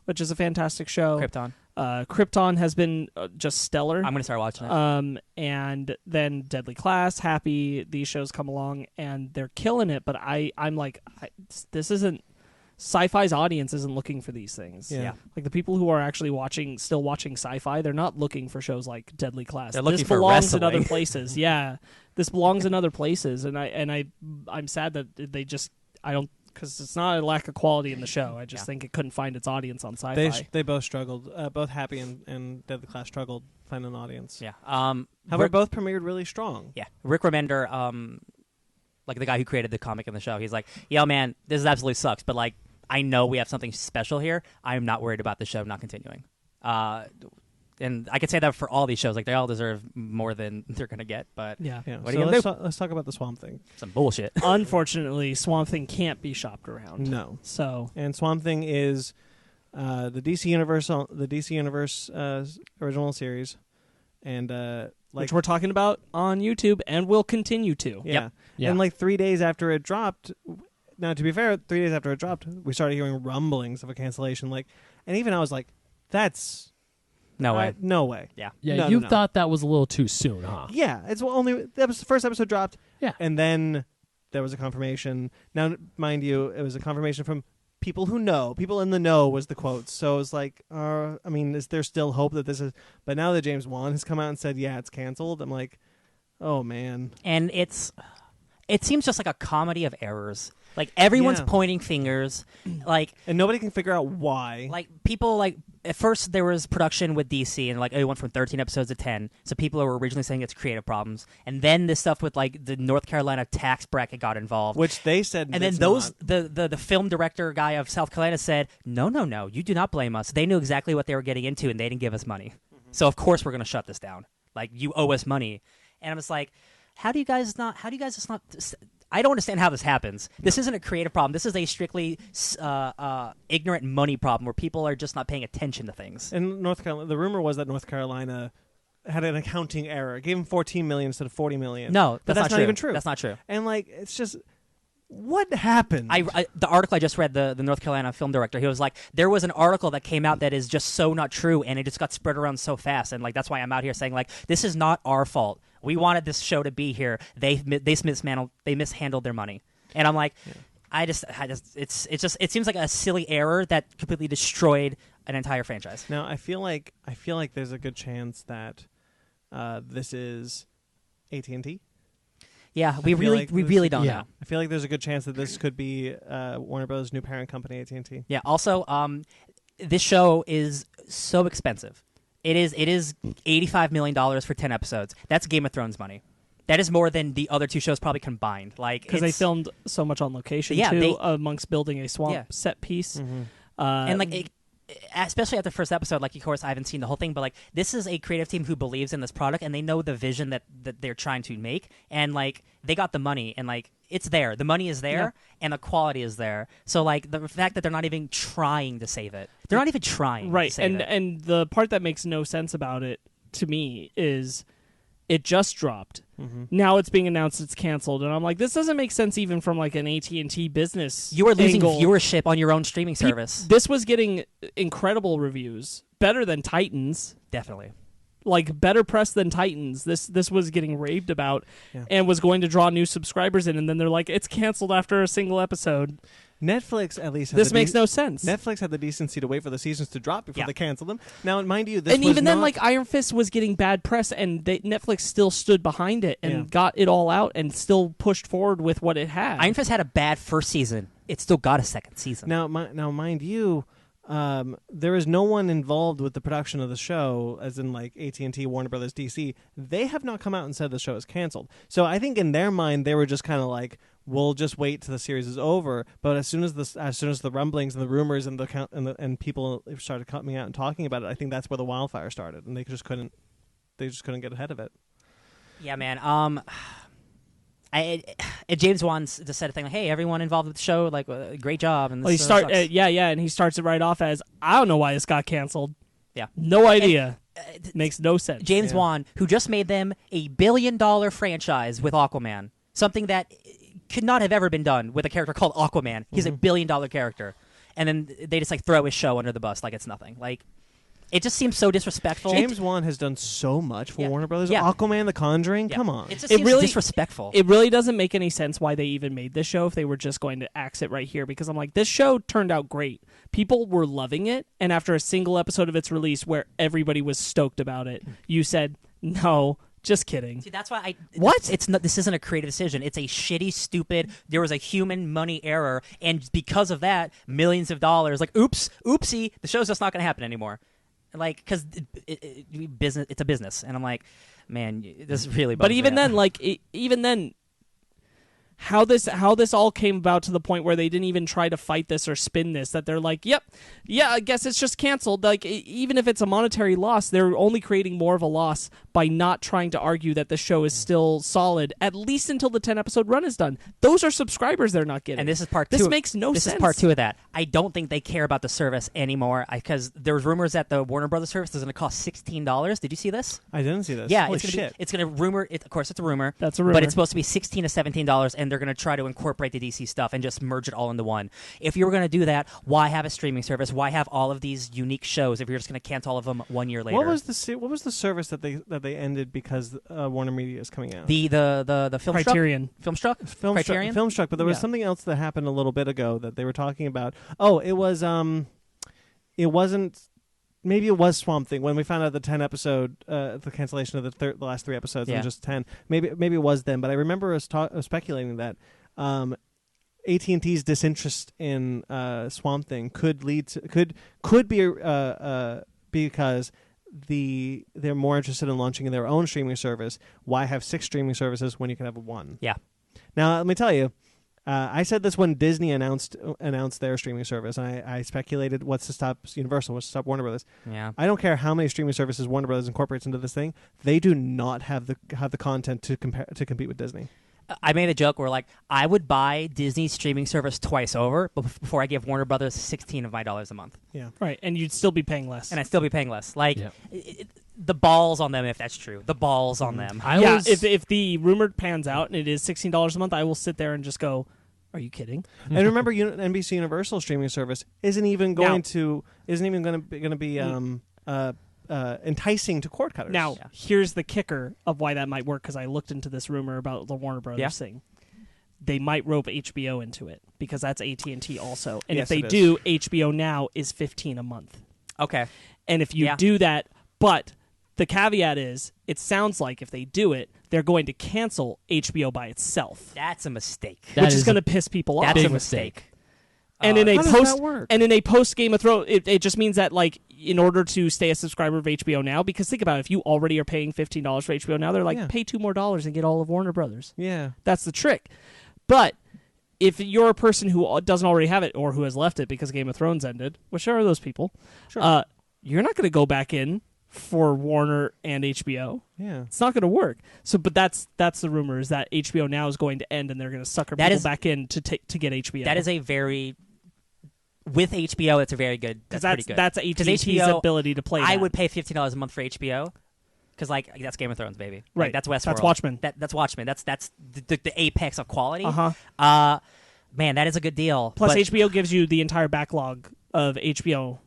which is a fantastic show. Krypton. Krypton has been just stellar. I'm gonna start watching it. And then Deadly Class, Happy, these shows come along and they're killing it. But I'm this isn't. Sci-fi's audience isn't looking for these things. Yeah. The people who are actually still watching sci-fi, they're not looking for shows like Deadly Class. They're looking this for belongs in wrestling. other places. Yeah, this belongs in other places, and I'm sad that they just I don't because it's not a lack of quality in the show. I just think it couldn't find its audience on Sci-Fi. They both struggled. Both Happy and Dead the Class struggled finding an audience. Yeah. However, both premiered really strong. Yeah. Rick Remender, like the guy who created the comic in the show, he's like, yo, man, this absolutely sucks, but like, I know we have something special here. I'm not worried about the show not continuing. And I could say that for all these shows. Like, they all deserve more than they're going to get, but Yeah. what are you going to do? Let's talk about the Swamp Thing. Some bullshit. Unfortunately, Swamp Thing can't be shopped around. No. So And Swamp Thing is the DC Universe original series, and which we're talking about on YouTube and will continue to. yeah. Yep. Yeah. And like 3 days after it dropped. Now, to be fair, 3 days after it dropped, we started hearing rumblings of a cancellation. Like, and even I was like, "That's No way. no way." Yeah. Yeah, No, you no. thought that was a little too soon, huh? Yeah, it's only the first episode dropped. Yeah. And then there was a confirmation. Now, mind you, it was a confirmation from people who know. People in the know was the quotes. So it was like, I mean, is there still hope that this is... But now that James Wan has come out and said, yeah, it's canceled, I'm like, oh, man. And it seems just like a comedy of errors. Like, everyone's Yeah. pointing fingers. Like, And nobody can figure out why. like people, like, at first there was production with DC, and like it went from 13 episodes to 10. So people were originally saying it's creative problems, and then this stuff with like the North Carolina tax bracket got involved. Which they said And then it's those not. the film director guy of South Carolina said, no, you do not blame us. They knew exactly what they were getting into, and they didn't give us money. So of course we're going to shut this down. Like, you owe us money. And I'm just like, how do you guys just not? I don't understand how this happens. This isn't a creative problem. This is a strictly ignorant money problem where people are just not paying attention to things. And North Carolina, the rumor was that North Carolina had an accounting error. It gave him $14 million instead of $40 million. No, but that's not true. even true. That's not true. And like, it's just, what happened? The article I just read, the North Carolina film director, he was like, there was an article that came out that is just so not true, and it just got spread around so fast, and like that's why I'm out here saying like, this is not our fault. We wanted this show to be here. They mishandled their money, and I'm like, it seems like a silly error that completely destroyed an entire franchise. Now I feel like there's a good chance that this is AT&T. Yeah, we feel like really don't know. I feel like there's a good chance that this could be Warner Bros.' new parent company, AT&T. Yeah. Also, this show is so expensive. It is $85 million for 10 episodes. That's Game of Thrones money. That is more than the other two shows probably combined. Like, because they filmed so much on location Yeah, too, they- amongst building a swamp Yeah. set piece. Mm-hmm. And like, especially at the first episode, like, of course, I haven't seen the whole thing, but like, this is a creative team who believes in this product, and they know the vision that they're trying to make, and like, they got the money, and like, it's there. The money is there, and the quality is there. So like, the fact that they're not even trying to save it, they're not even trying, Right, To save it. and the part that makes no sense about it to me is it just dropped. Mm-hmm. Now it's being announced it's canceled, and I'm like, this doesn't make sense even from like an AT&T business. You are losing angle. viewership on your own streaming service. This was getting incredible reviews, better than Titans. Definitely. Like, better press than Titans. This was getting raved about, Yeah. and was going to draw new subscribers in, and then they're like, it's canceled after a single episode. Netflix at least. Had This the makes no sense. Netflix had the decency to wait for the seasons to drop before Yeah. they canceled them. Now, mind you, this And was even then, not- like, Iron Fist was getting bad press, and Netflix still stood behind it and Yeah. got it all out and still pushed forward with what it had. Iron Fist had a bad first season. It still got a second season. now, mind you, there is no one involved with the production of the show, as in like AT&T, Warner Brothers, DC. They have not come out and said the show is canceled. So I think in their mind, they were just kind of like, we'll just wait till the series is over. But as soon as the rumblings and the rumors and people started coming out and talking about it, I think that's where the wildfire started, and they just couldn't get ahead of it. Yeah, man. James Wan just said a thing like, "Hey, everyone involved with the show, like, great job." And this, Well, sucks. and he starts it right off as, I don't know why this got canceled. Yeah. No idea. Makes no sense. James Yeah. Wan, who just made them $1 billion franchise with Aquaman, something that could not have ever been done with a character called Aquaman. He's $1 billion character, and then they just like throw his show under the bus like it's nothing. Like, it just seems so disrespectful. James Wan has done so much for Yeah. Warner Brothers. Yeah. Aquaman, The Conjuring, Yeah. come on. It just It seems really- disrespectful. It really doesn't make any sense why they even made this show if they were just going to axe it right here, because I'm like, this show turned out great. People were loving it, and after a single episode of its release where everybody was stoked about it, you said, no, Just kidding. See, that's why What? It's not. This isn't a creative decision. It's a shitty, stupid. There was a human money error, and because of that, millions of dollars. Like, oopsie, the show's just not going to happen anymore. Like, because business, it's a business, and I'm like, man, this really. But even me out. then, like, even then, how this all came about to the point where they didn't even try to fight this or spin this, that they're like, yep, yeah, I guess it's just canceled. Like, even if it's a monetary loss, they're only creating more of a loss by not trying to argue that the show is still solid, at least until the 10-episode run is done. Those are subscribers they're not getting. And this is part two. This makes no sense. This is part two of that. I don't think they care about the service anymore, because there was rumors that the Warner Brothers service is going to cost $16. Did you see this? I didn't see this. Yeah, Holy it's gonna shit. it's going to rumor. Of course, it's a rumor. That's a rumor. But it's supposed to be $16 to $17, and they're going to try to incorporate the DC stuff and just merge it all into one. If you were going to do that, why have a streaming service? Why have all of these unique shows if you're just going to cancel all of them 1 year later? What was the service that they ended because Warner Media is coming out? The film Criterion. Criterion. Filmstruck, but there was Yeah. something else that happened a little bit ago that they were talking about. Oh, it was it wasn't. Maybe it was Swamp Thing when we found out the 10 episode, the cancellation of the last 3 episodes and just 10. Maybe it was then, but I remember us speculating that AT&T's disinterest in Swamp Thing could lead to could be because they're more interested in launching their own streaming service. Why have 6 streaming services when you can have 1? Yeah. Now let me tell you. I said this when Disney announced their streaming service, and I speculated what's to stop Universal, what's to stop Warner Brothers. Yeah. I don't care how many streaming services Warner Brothers incorporates into this thing; they do not have the content to compete with Disney. I made a joke where, like, I would buy Disney's streaming service twice over before I give Warner Brothers $16 of my dollars a month, Yeah, Right, and you'd still be paying less. and I'd still be paying less. Like, Yeah. the balls on them if that's true. The balls on them. If the rumor pans out and it is $16 a month, I will sit there and just go, are you kidding? and remember, NBC Universal streaming service isn't even going to be enticing to cord cutters. Now, here's the kicker of why that might work, because I looked into this rumor about the Warner Brothers thing. They might rope HBO into it, because that's AT&T also. And Yes, if they it do, HBO Now is $15 a month. Okay. And if you do that, but the caveat is, it sounds like if they do it, they're going to cancel HBO by itself, That's a mistake. which is going to piss people off. That's a Big mistake. And in a how does post that work? and in a post Game of Thrones, it just means that, like, in order to stay a subscriber of HBO Now, because think about it, if you already are paying $15 for HBO Now, they're like, pay $2 more and get all of Warner Brothers. Yeah, That's the trick. But if you're a person who doesn't already have it or who has left it because Game of Thrones ended, which are those people, you're not going to go back in for Warner and HBO. yeah. It's not going to work. So, but that's the rumor, is that HBO Now is going to end and they're going to sucker people back in to get HBO. That is a very... With HBO, it's a very good... That's pretty good. That's 'Cause AT&T's HBO, ability to play I that. would pay $15 a month for HBO, because, like, that's Game of Thrones, baby. Right. Like, that's Westworld. That's Watchmen. That's Watchmen. That's the apex of quality. Uh-huh. Man, that is a good deal. Plus, but HBO gives you the entire backlog of HBO,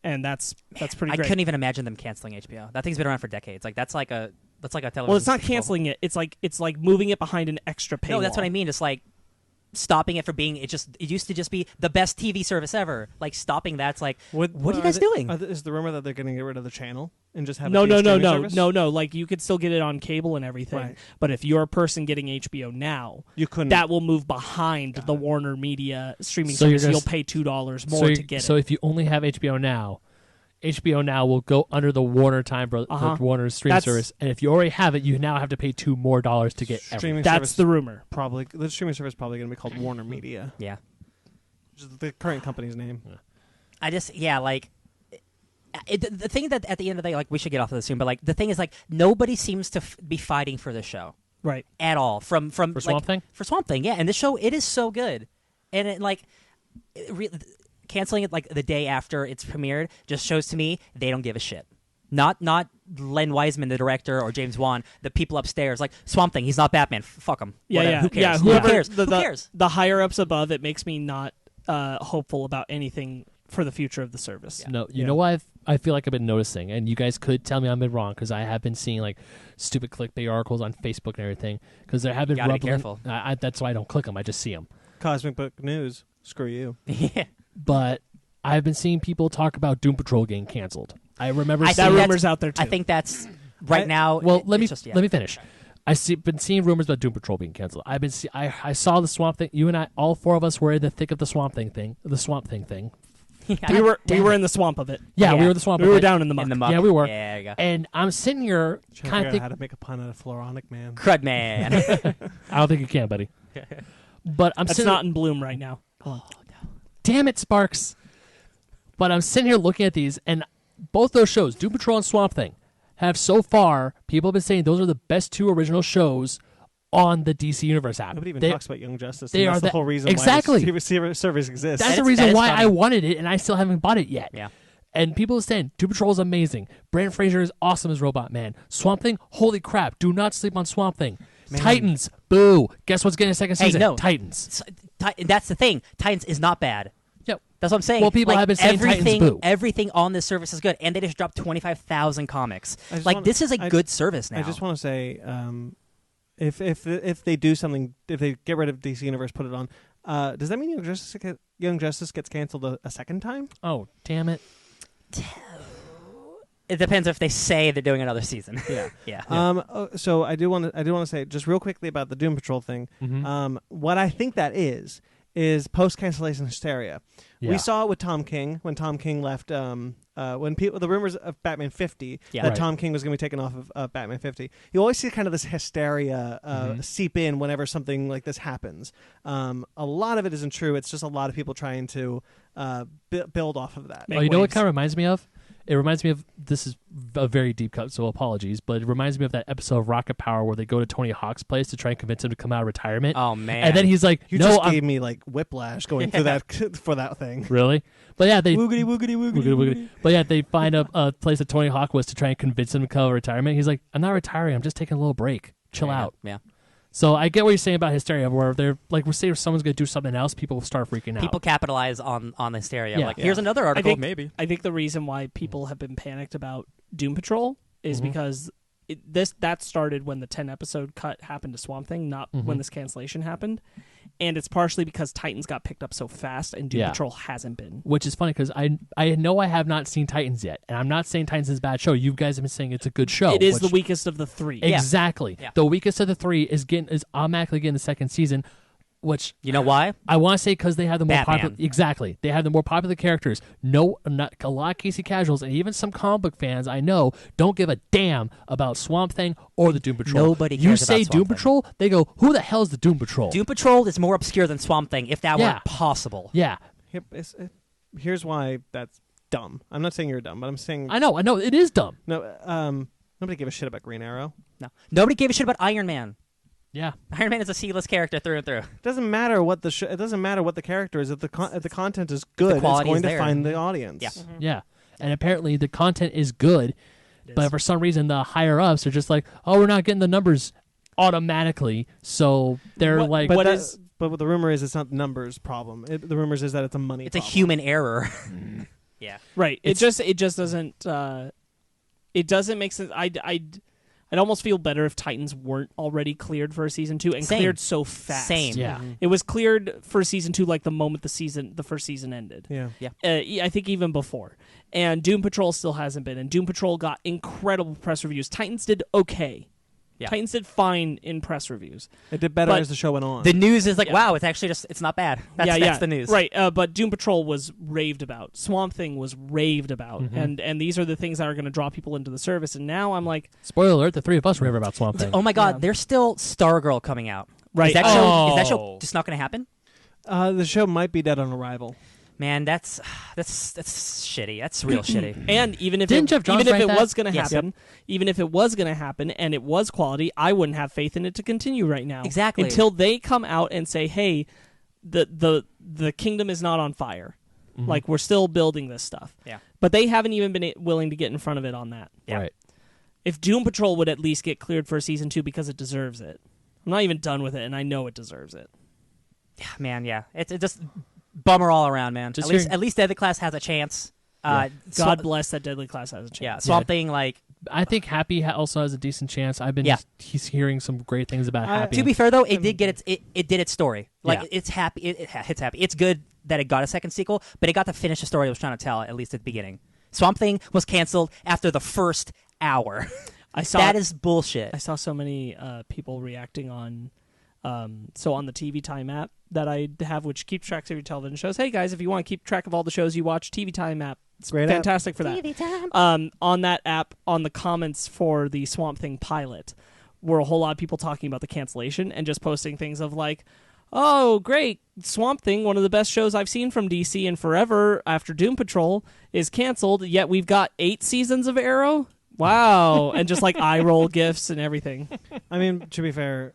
and that's pretty I great. couldn't even imagine them canceling HBO. That thing's been around for decades. Like, that's like a television. Well, it's not staple. canceling it. It's like moving it behind an extra paywall. No, that's what I mean. It's like stopping it from being. It used to just be the best TV service ever. Like, stopping that's like, what are you guys doing? Is the rumor that they're going to get rid of the channel and just have No. service? Like, you could still get it on cable and everything. Right. But if you're a person getting HBO Now, You couldn't. that will move behind the Warner Media streaming So you're service. gonna You'll pay $2 more to get So it. if you only have HBO Now will go under the Warner the Warner streaming service, and if you already have it, you now have to pay $2 more to get everything. streaming That's service the rumor. probably the streaming service is probably going to be called Warner Media, Yeah. which is the current company's name. I just like. The thing that at the end of the day, like, we should get off of this soon, but, like, the thing is, like, nobody seems to be fighting for the show Right. at all. From For like, Swamp Thing? For Swamp Thing, yeah. And this show, it is so good, and it, like, canceling it like the day after it's premiered just shows to me they don't give a shit. Not Len Wiseman, the director, or James Wan, the people upstairs. Like, Swamp Thing, he's not Batman. Fuck him. Yeah. Who cares? Whoever, Who cares? Who Who cares? The higher ups above, it makes me not hopeful about anything for the future of the service. No, you know what I feel like I've been noticing, and you guys could tell me I've been wrong, because I have been seeing, like, stupid clickbait articles on Facebook and everything, because there have been Gotta be rumbling. careful. That's why I don't click them. I just see them. Cosmic Book News. Screw you. Yeah. But I've been seeing people talk about Doom Patrol getting canceled. I remember I That think rumor's out there, too. I think that's right now. Well, let me just, yeah. let me finish. Been seeing rumors about Doom Patrol being canceled. I saw the Swamp Thing. You and I, all four of us, were in the thick of the Swamp Thing thing. We were in the swamp of it. Yeah, Yeah. we were the swamp. We of were it. down in the muck. in the muck. Yeah, we were. Yeah, there you go. And I'm sitting here Trying to kind figure of out how to make a pun out of Floronic Man. Crud man. I don't think you can, buddy. But I'm That's sitting. not in bloom right now. Damn it, Sparkz. But I'm sitting here looking at these, and both those shows, Doom Patrol and Swamp Thing, have so far, people have been saying those are the best two original shows on the DC Universe app. Nobody even They- talks about Young Justice. they And that's are the the- whole reason exactly. why this service exists. That's the That reason is why funny. I wanted it, and I still haven't bought it yet. Yeah. And people are saying Doom Patrol is amazing. Brandon Fraser is awesome as Robot Man. Swamp Thing, holy crap! Do not sleep on Swamp Thing. Titans, boo! Guess what's getting a second Hey, season? no. Titans. That's the thing. Titans is not bad. Yep. That's what I'm saying. Well, people Like, have been saying Titans everything, boo. everything on this service is good, and they just dropped 25,000 comics. I just Like wanna- this is a I- good service now. I just want to say, if they do something, if they get rid of DC Universe, put it on. Does that mean Young Justice gets canceled a second time? Oh, damn it! It depends if they say they're doing another season. Yeah. yeah. So I do want to say just real quickly about the Doom Patrol thing. Mhm. What I think that is post cancellation hysteria. Yeah. We saw it with Tom King when Tom King left. When the rumors of Batman 50 Yeah. that Right. Tom King was going to be taken off of Batman 50. You always see kind of this hysteria seep in whenever something like this happens. A lot of it isn't true. It's just a lot of people trying to build off of that. Make Oh, you know what waves. kind of reminds me of? It reminds me of, this is a very deep cut, so apologies, but it reminds me of that episode of Rocket Power where they go to Tony Hawk's place to try and convince him to come out of retirement. Oh man. And then he's like, You no, just I'm gave me like whiplash going through that for that thing. really? But yeah, they Woogity woogity woogity. Woogity. But yeah, they find a place that Tony Hawk was to try and convince him to come out of retirement. He's like, I'm not retiring, I'm just taking a little break. Chill out. Yeah. So I get what you're saying about hysteria, where they're like, we're saying if someone's going to do something else, people will start freaking out. People capitalize on the hysteria. Yeah. Like, here's another article. Maybe. I think the reason why people have been panicked about Doom Patrol is because that started when the 10 episode cut happened to Swamp Thing, not when this cancellation happened, and it's partially because Titans got picked up so fast and Doom Yeah. Patrol hasn't been. Which is funny because I know I have not seen Titans yet, and I'm not saying Titans is a bad show. You guys have been saying it's a good show. It is which- the weakest of the three. Exactly. Yeah. The weakest of the three is automatically getting the second season, which You know why? I want to say because they have the more Batman. popular. Exactly, they have the more popular characters. No, not a lot of Casey casuals, and even some comic book fans I know don't give a damn about Swamp Thing or the Doom Patrol. Nobody You cares about say Swamp Doom Thing. Patrol, they go, "Who the hell is the Doom Patrol?" Doom Patrol is more obscure than Swamp Thing, if that Yeah. were possible. Yeah, Yep, here's why that's dumb. I'm not saying you're dumb, but I'm saying I know, it is dumb. no. Nobody gave a shit about Green Arrow. No. Nobody gave a shit about Iron Man. Yeah, Iron Man is a C-list character through and through. It doesn't matter what it doesn't matter what the character is. If the content is good, it's quality going is to there. find the audience. Yeah. yeah, and apparently the content is good, It but is. for some reason the higher ups are just like, "Oh, we're not getting the numbers automatically," so they're What- like, But What is- but the rumor is it's not the numbers problem. The rumors is that it's a money. It's a problem. human error. Yeah. Right. It just doesn't it doesn't make sense. I'd almost feel better if Titans weren't already cleared for season 2 and Same. cleared so fast. Same. yeah. It was cleared for season 2 like the moment the first season ended. Yeah. I think even before. And Doom Patrol still hasn't been. And Doom Patrol got incredible press reviews. Titans did okay. Yeah. Titans did fine in press reviews. It did better But as the show went on. The news is like, Yeah. wow, it's actually it's not bad. That's the news. Right, but Doom Patrol was raved about. Swamp Thing was raved about. And these are the things that are going to draw people into the service. And now I'm like, Spoiler alert: the three of us remember about Swamp Thing. Oh my God, Yeah. there's still Stargirl coming out. right. Is that show Oh. just not going to happen? the show might be dead on arrival. Man, that's shitty. That's real shitty. And even if Didn't Jeff Johns even if write it that? was going to Yes. happen, even if it was going to happen and it was quality, I wouldn't have faith in it to continue right now. Exactly. Until they come out and say, "Hey, the kingdom is not on fire. Like we're still building this stuff." Yeah. But they haven't even been willing to get in front of it on that. Yeah. Right. If Doom Patrol would at least get cleared for season 2 because it deserves it. I'm not even done with it and I know it deserves it. Man, yeah. It's just bummer all around, man. Just At least Deadly Class has a chance. God bless that Deadly Class has a chance. Yeah, Swamp Thing, like, I think Happy also has a decent chance. I've been he's hearing some great things about Happy. to be fair though, it did get it did its story. Like, Yeah. it's happy. It's happy. It's good that it got a second sequel, but it got to finish the story it was trying to tell, at least at the beginning. Swamp Thing was canceled after the first hour. That is bullshit. I saw so many people reacting on on the TV Time app that I have, which keeps track of your television shows. Hey guys, if you want to keep track of all the shows you watch, TV Time app. It's Great fantastic app. for that. TV Time. On that app, on the comments for the Swamp Thing pilot, were a whole lot of people talking about the cancellation and just posting things of like, oh, great, Swamp Thing, one of the best shows I've seen from DC in forever after Doom Patrol, is canceled, yet we've got 8 seasons of Arrow? Wow. And just like eye roll gifs and everything. I mean, to be fair,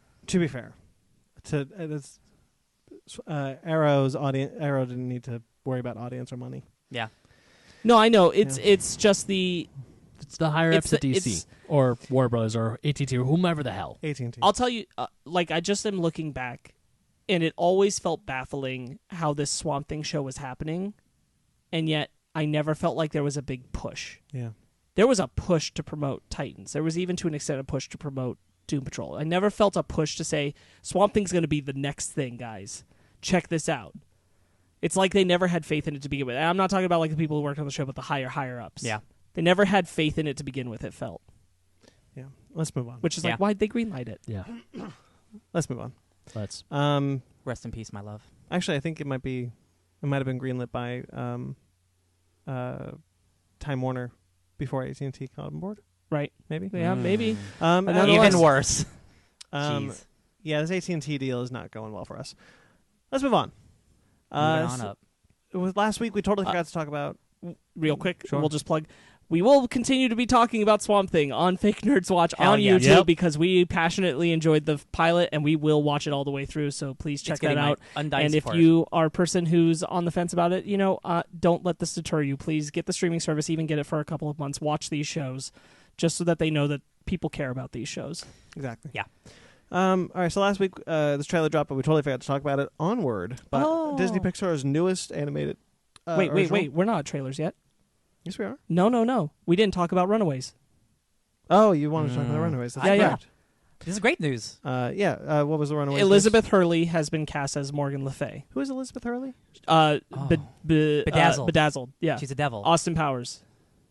Arrow's audience. Arrow didn't need to worry about audience or money. Yeah. No, I know. It's just the... It's the higher ups at DC it's- or Warner Bros. Or AT&T or whomever the hell. AT&T. I'll tell you, I just am looking back, and it always felt baffling how this Swamp Thing show was happening, and yet I never felt like there was a big push. Yeah. There was a push to promote Titans. There was even to an extent a push to promote Doom Patrol. I never felt a push to say, Swamp Thing's going to be the next thing, guys. Check this out. It's like they never had faith in it to begin with. And I'm not talking about like the people who worked on the show, but the higher ups. Yeah. They never had faith in it to begin with, it felt. Yeah. Let's move on. Which is Yeah. like, why'd they greenlight it? Yeah. Let's move on. Let's. Rest in peace, my love. Actually, I think it might have been greenlit by Time Warner before AT&T got on board. Right. Maybe. Yeah, maybe. Nonetheless, Even worse. Jeez. Yeah, this AT&T deal is not going well for us. Let's move on. Moving on up. With last week, we totally forgot to talk about. Real quick, Sure. we'll just plug. We will continue to be talking about Swamp Thing on Fake Nerds Watch Hell on yeah. YouTube Yep. because we passionately enjoyed the pilot and we will watch it all the way through. So please check It's that getting my out. undying And if support. you are a person who's on the fence about it, don't let this deter you. Please get the streaming service, even get it for a couple of months. Watch these shows just so that they know that people care about these shows. Exactly. Yeah. All right, so last week, this trailer dropped, but we totally forgot to talk about it. Onward, but Disney Pixar's newest animated. Wait. original. We're not at trailers yet. Yes, we are. No. We didn't talk about Runaways. Oh, you wanted to talk about the Runaways? That's Yeah, yeah. correct. This is great news. What was the Runaways? Elizabeth Hurley has been cast as Morgan Le Fay. Who is Elizabeth Hurley? Bedazzled. Bedazzled. Yeah. She's a devil. Austin Powers.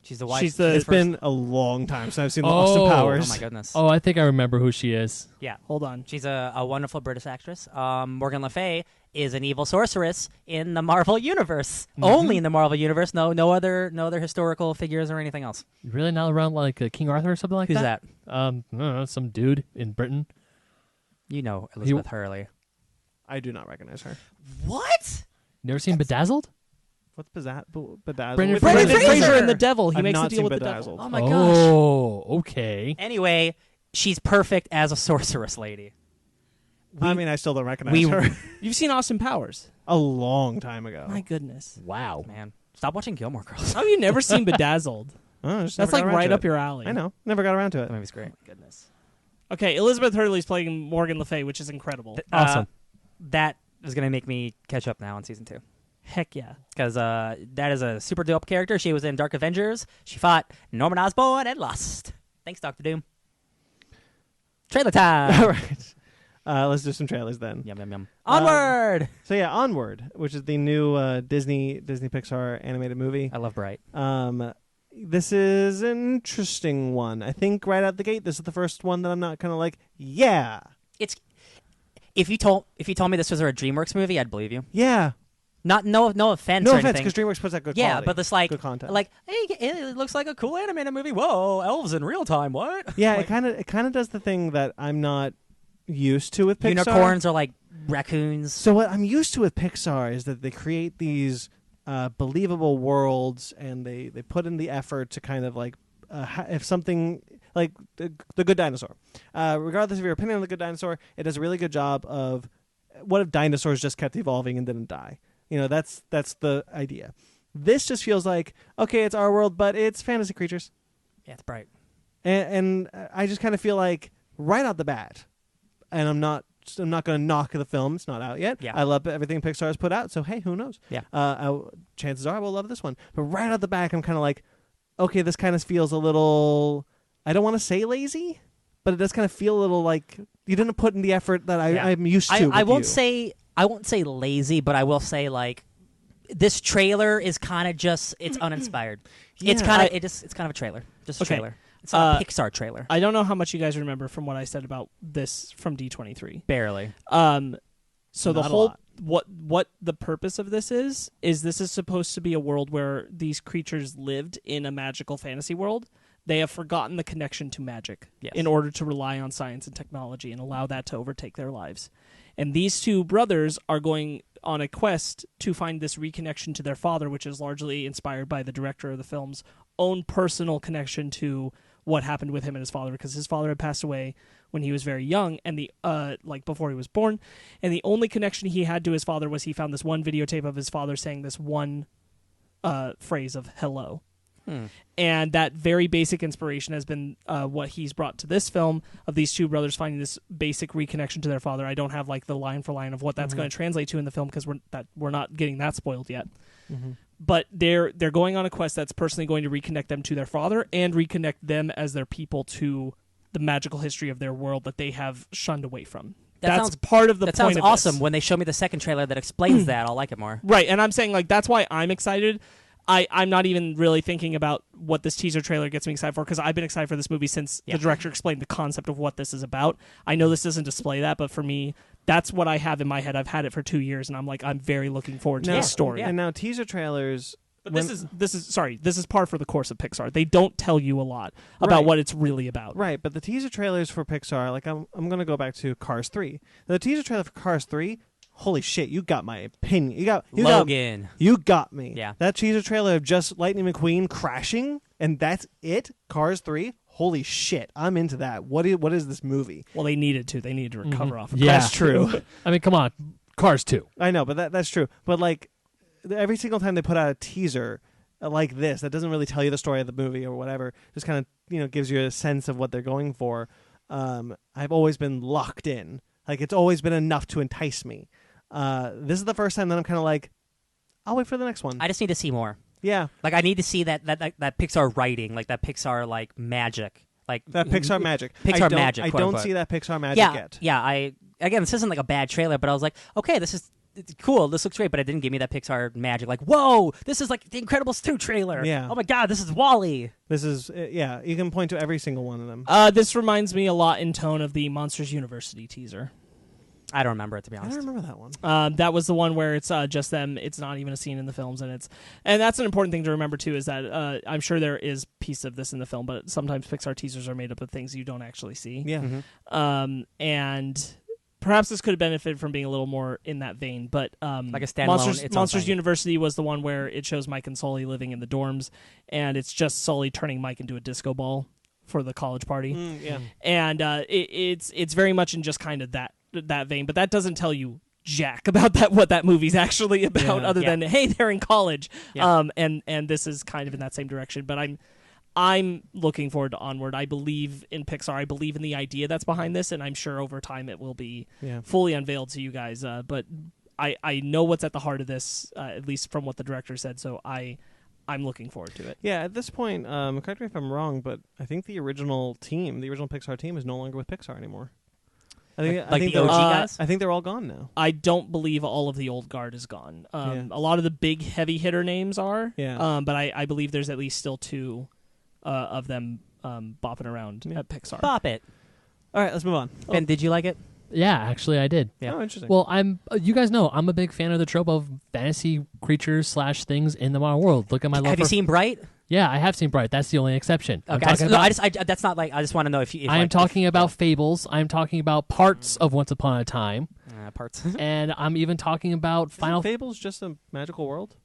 She's the wife. she's the- It's first- been a long time since I've seen Oh. Austin Oh Powers. my goodness. Oh, I think I remember who she is. Yeah. Hold on. She's a wonderful British actress. Morgan Le Fay is an evil sorceress in the Marvel universe. Only in the Marvel universe. No other historical figures or anything else. Really not around like King Arthur or something like Who's that? that? I don't know, some dude in Britain. You know Elizabeth Hurley. I do not recognize her. What? Never seen Bedazzled? What's Bedazzled? Brendan Brendan Fraser. Fraser and the Devil. He I've makes not the deal seen with the Bedazzled. devil. Oh my gosh. Oh, okay. Anyway, she's perfect as a sorceress lady. I mean, I still don't recognize her. You've seen Austin Powers. A long time ago. My goodness. Wow. Man, stop watching Gilmore Girls. How have you never seen Bedazzled? Oh, just That's never like got around right to up it. your alley. I know. Never got around to That it. movie's great. Goodness. Okay, Elizabeth Hurley's playing Morgan Le Fay, which is incredible. Awesome. That is going to make me catch up now on season 2. Heck yeah. Because that is a super dope character. She was in Dark Avengers. She fought Norman Osborn and lost. Thanks, Dr. Doom. Trailer time. All right. Let's do some trailers then. Yum, yum, yum. Onward! So yeah, Onward, which is the new Disney Pixar animated movie. I love Bright. This is an interesting one. I think right out the gate, this is the first one that I'm not kind of like, yeah, It's if you told me this was a DreamWorks movie, I'd believe you. yeah. No offense. No or offense, anything. because DreamWorks puts out good Yeah, quality. but it's like good content. hey, it looks like a cool animated movie. Whoa, elves in real time. What? Yeah, Like, it kind of does the thing that I'm not used to with Pixar. unicorns are like raccoons. So what I'm used to with Pixar is that they create these believable worlds, and they put in the effort to kind of like if something like the Good Dinosaur. Regardless of your opinion on the Good Dinosaur, it does a really good job of what if dinosaurs just kept evolving and didn't die. You know, that's the idea. This just feels like, okay, it's our world, but it's fantasy creatures. Yeah, it's Bright. And I just kind of feel like right out the bat, and I'm not going to knock the film. It's not out yet. Yeah. I love everything Pixar has put out, so hey, who knows? Yeah. Chances are I will love this one. But right out the back, I'm kind of like, okay, this kind of feels a little, I don't want to say lazy, but it does kind of feel a little like you didn't put in the effort that Yeah. I'm used to. I with won't you. say lazy, but I will say like this trailer is kind of just it's uninspired. It's Yeah, kind of it's kind of a trailer, just a Okay. trailer. It's not a Pixar trailer. I don't know how much you guys remember from what I said about this from D23. Barely. So the Not a whole lot. what the purpose of this is this is supposed to be a world where these creatures lived in a magical fantasy world. They have forgotten the connection to magic in order to rely on science and technology and allow that to overtake their lives. And these two brothers are going on a quest to find this reconnection to their father, which is largely inspired by the director of the film's own personal connection to what happened with him and his father, because his father had passed away when he was very young, and before he was born, and the only connection he had to his father was he found this one videotape of his father saying this one phrase of hello. And that very basic inspiration has been what he's brought to this film of these two brothers finding this basic reconnection to their father. I don't have like the line for line of what that's going to translate to in the film because we're not getting that spoiled yet. But they're going on a quest that's personally going to reconnect them to their father and reconnect them as their people to the magical history of their world that they have shunned away from. That's part of the point of this. That sounds awesome. When they show me the second trailer that explains that, I'll like it more. Right, and I'm saying like that's why I'm excited. I'm not even really thinking about what this teaser trailer gets me excited for, because I've been excited for this movie since the director explained the concept of what this is about. I know this doesn't display that, but for me, that's what I have in my head. I've had it for 2 years, and I'm very looking forward to this story. And now teaser trailers... But this is par for the course of Pixar. They don't tell you a lot about what it's really about. Right, but the teaser trailers for Pixar, like I'm going to go back to Cars 3. The teaser trailer for Cars 3... Holy shit, you got my opinion. Logan. You got me. Yeah. That teaser trailer of just Lightning McQueen crashing, and that's it? Cars 3? Holy shit, I'm into that. What is this movie? Well, they needed to. They needed to recover off of Yeah. That's true. I mean, come on. Cars 2. I know, but that's true. But, like, every single time they put out a teaser like this, that doesn't really tell you the story of the movie or whatever, just kind of, gives you a sense of what they're going for. I've always been locked in. Like, it's always been enough to entice me. This is the first time that I'm kind of like, I'll wait for the next one. I just need to see more. Yeah. Like, I need to see that Pixar writing, like that Pixar, like, magic. Like that Pixar magic. Magic, I don't quote-unquote. see that Pixar magic yet. Yeah, again, this isn't like a bad trailer, but I was like, okay, it's cool, this looks great, but it didn't give me that Pixar magic. Like, whoa, this is like the Incredibles 2 trailer. Yeah. Oh my god, this is WALL-E. This is, you can point to every single one of them. This reminds me a lot in tone of the Monsters University teaser. I don't remember it, to be I honest. don't remember that one. That was the one where it's just them. It's not even a scene in the films, and that's an important thing to remember too. Is that I'm sure there is piece of this in the film, but sometimes Pixar teasers are made up of things you don't actually see. Yeah. And perhaps this could have benefited from being a little more in that vein. But like a standalone. Monsters University was the one where it shows Mike and Sully living in the dorms, and it's just Sully turning Mike into a disco ball for the college party. Yeah. And it's very much in just kind of that vein, but that doesn't tell you jack about what that movie's actually about, other than hey, they're in college. And this is kind of in that same direction. But I'm looking forward to Onward. I believe in Pixar. I believe in the idea that's behind this, and I'm sure over time it will be fully unveiled to you guys. But I know what's at the heart of this, at least from what the director said. So I'm looking forward to it. Yeah, at this point, correct me if I'm wrong, but I think the original Pixar team, is no longer with Pixar anymore. I think the OG guys? I think they're all gone now. I don't believe all of the old guard is gone. A lot of the big heavy hitter names are. Yeah. But I believe there's at least still two of them bopping around at Pixar. Bop it. All right, let's move on. Ben, did you like it? Yeah, actually, I did. Yeah. Oh, interesting. Well, you guys know I'm a big fan of the trope of fantasy creatures / things in the modern world. Look at my love. Have you seen Bright? Yeah, I have seen Bright. That's the only exception. Okay, that's not like. I just want to know if you. I am talking about Fables. I'm talking about parts of Once Upon a Time. Parts. And I'm even talking about Final. Fables just a magical world?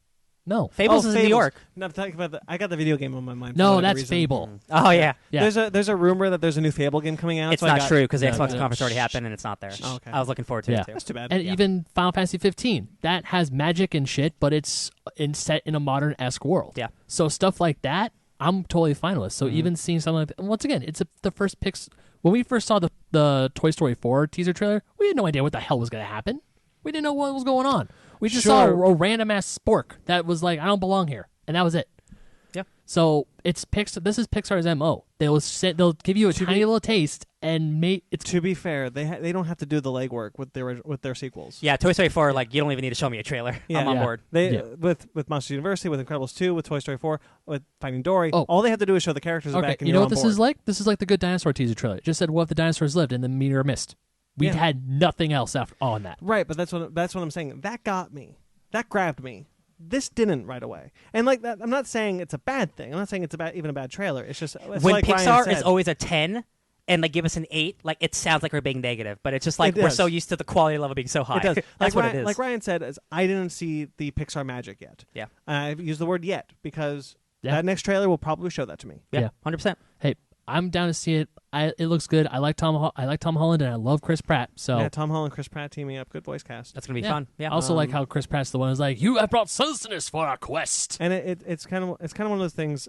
No, Fables is in New York. No, I'm talking about I got the video game on my mind. No, that's reason. Fable. Oh yeah. There's a rumor that there's a new Fable game coming out. It's not true because the Xbox conference already happened and it's not there. Oh, okay. I was looking forward to it too. That's too bad. And even Final Fantasy 15 that has magic and shit, but it's set in a modern-esque world. Yeah. So stuff like that, I'm totally fine with. So even seeing something like that, once again, it's the first Pixar. When we first saw the Toy Story 4 teaser trailer, we had no idea what the hell was going to happen. We didn't know what was going on. We just saw a random ass spork that was like, I don't belong here, and that was it. Yeah. So it's Pixar. This is Pixar's MO. They'll give you a tiny little taste, and it's To be fair, they don't have to do the legwork with their sequels. Yeah, Toy Story 4, like, you don't even need to show me a trailer. Yeah. I'm on Yeah. board. They with Monsters University, with Incredibles 2, with Toy Story 4, with Finding Dory. Oh. All they have to do is show the characters are okay. back, and You know you're what this on is board. like? This is like the Good Dinosaur teaser trailer. It just said, "What if the dinosaurs lived?" and the meteor missed. We Yeah. had nothing else on that. Right, but that's what I'm saying. That got me. That grabbed me. This didn't right away. And like that, I'm not saying it's a bad thing. I'm not saying it's even a bad trailer. It's just it's When like Ryan Pixar said. is always a 10 and like give us an 8, like it sounds like we're being negative, but it's just like It we're does. so used to the quality level being so high. It does. That's like what Ryan, it is. Like Ryan said, is I didn't see the Pixar magic yet. Yeah. I've used the word yet because Yeah. that next trailer will probably show that to me. yeah, Yeah. 100%. Hey, I'm down to see it. It looks good. I like Tom Holland, and I love Chris Pratt. So Yeah, Tom Holland, Chris Pratt teaming up, good voice cast. That's gonna be yeah. fun. Yeah. I also like how Chris Pratt's the one who's like, "You have brought sustenance for our quest." And it's kind of one of those things.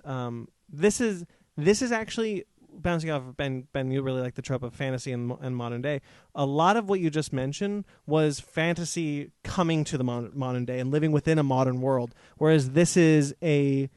This is actually bouncing off of Ben. You really like the trope of fantasy and modern day. A lot of what you just mentioned was fantasy coming to the modern day and living within a modern world, whereas this is a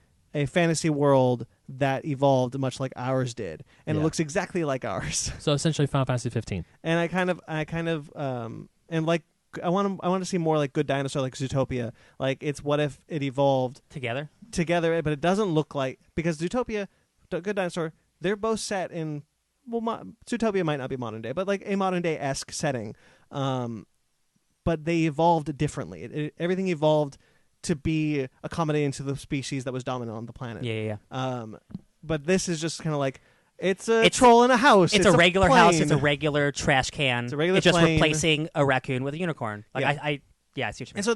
fantasy world that evolved much like ours did, and it Yeah. looks exactly like ours. So essentially, Final Fantasy 15. And I kind of and like I want to see more like Good Dinosaur, like Zootopia. Like it's what if it evolved together. together, but it doesn't look like, because Zootopia, Good Dinosaur, they're both set in, well, Zootopia might not be modern day, but like a modern day-esque setting. But they evolved differently. Everything evolved to be accommodating to the species that was dominant on the planet. Yeah. But this is just kind of like, it's a troll in a house. It's a regular house. plane. It's a regular trash can. It's a regular It's just plane. replacing a raccoon with a unicorn. Like Yeah. I see what you mean. And so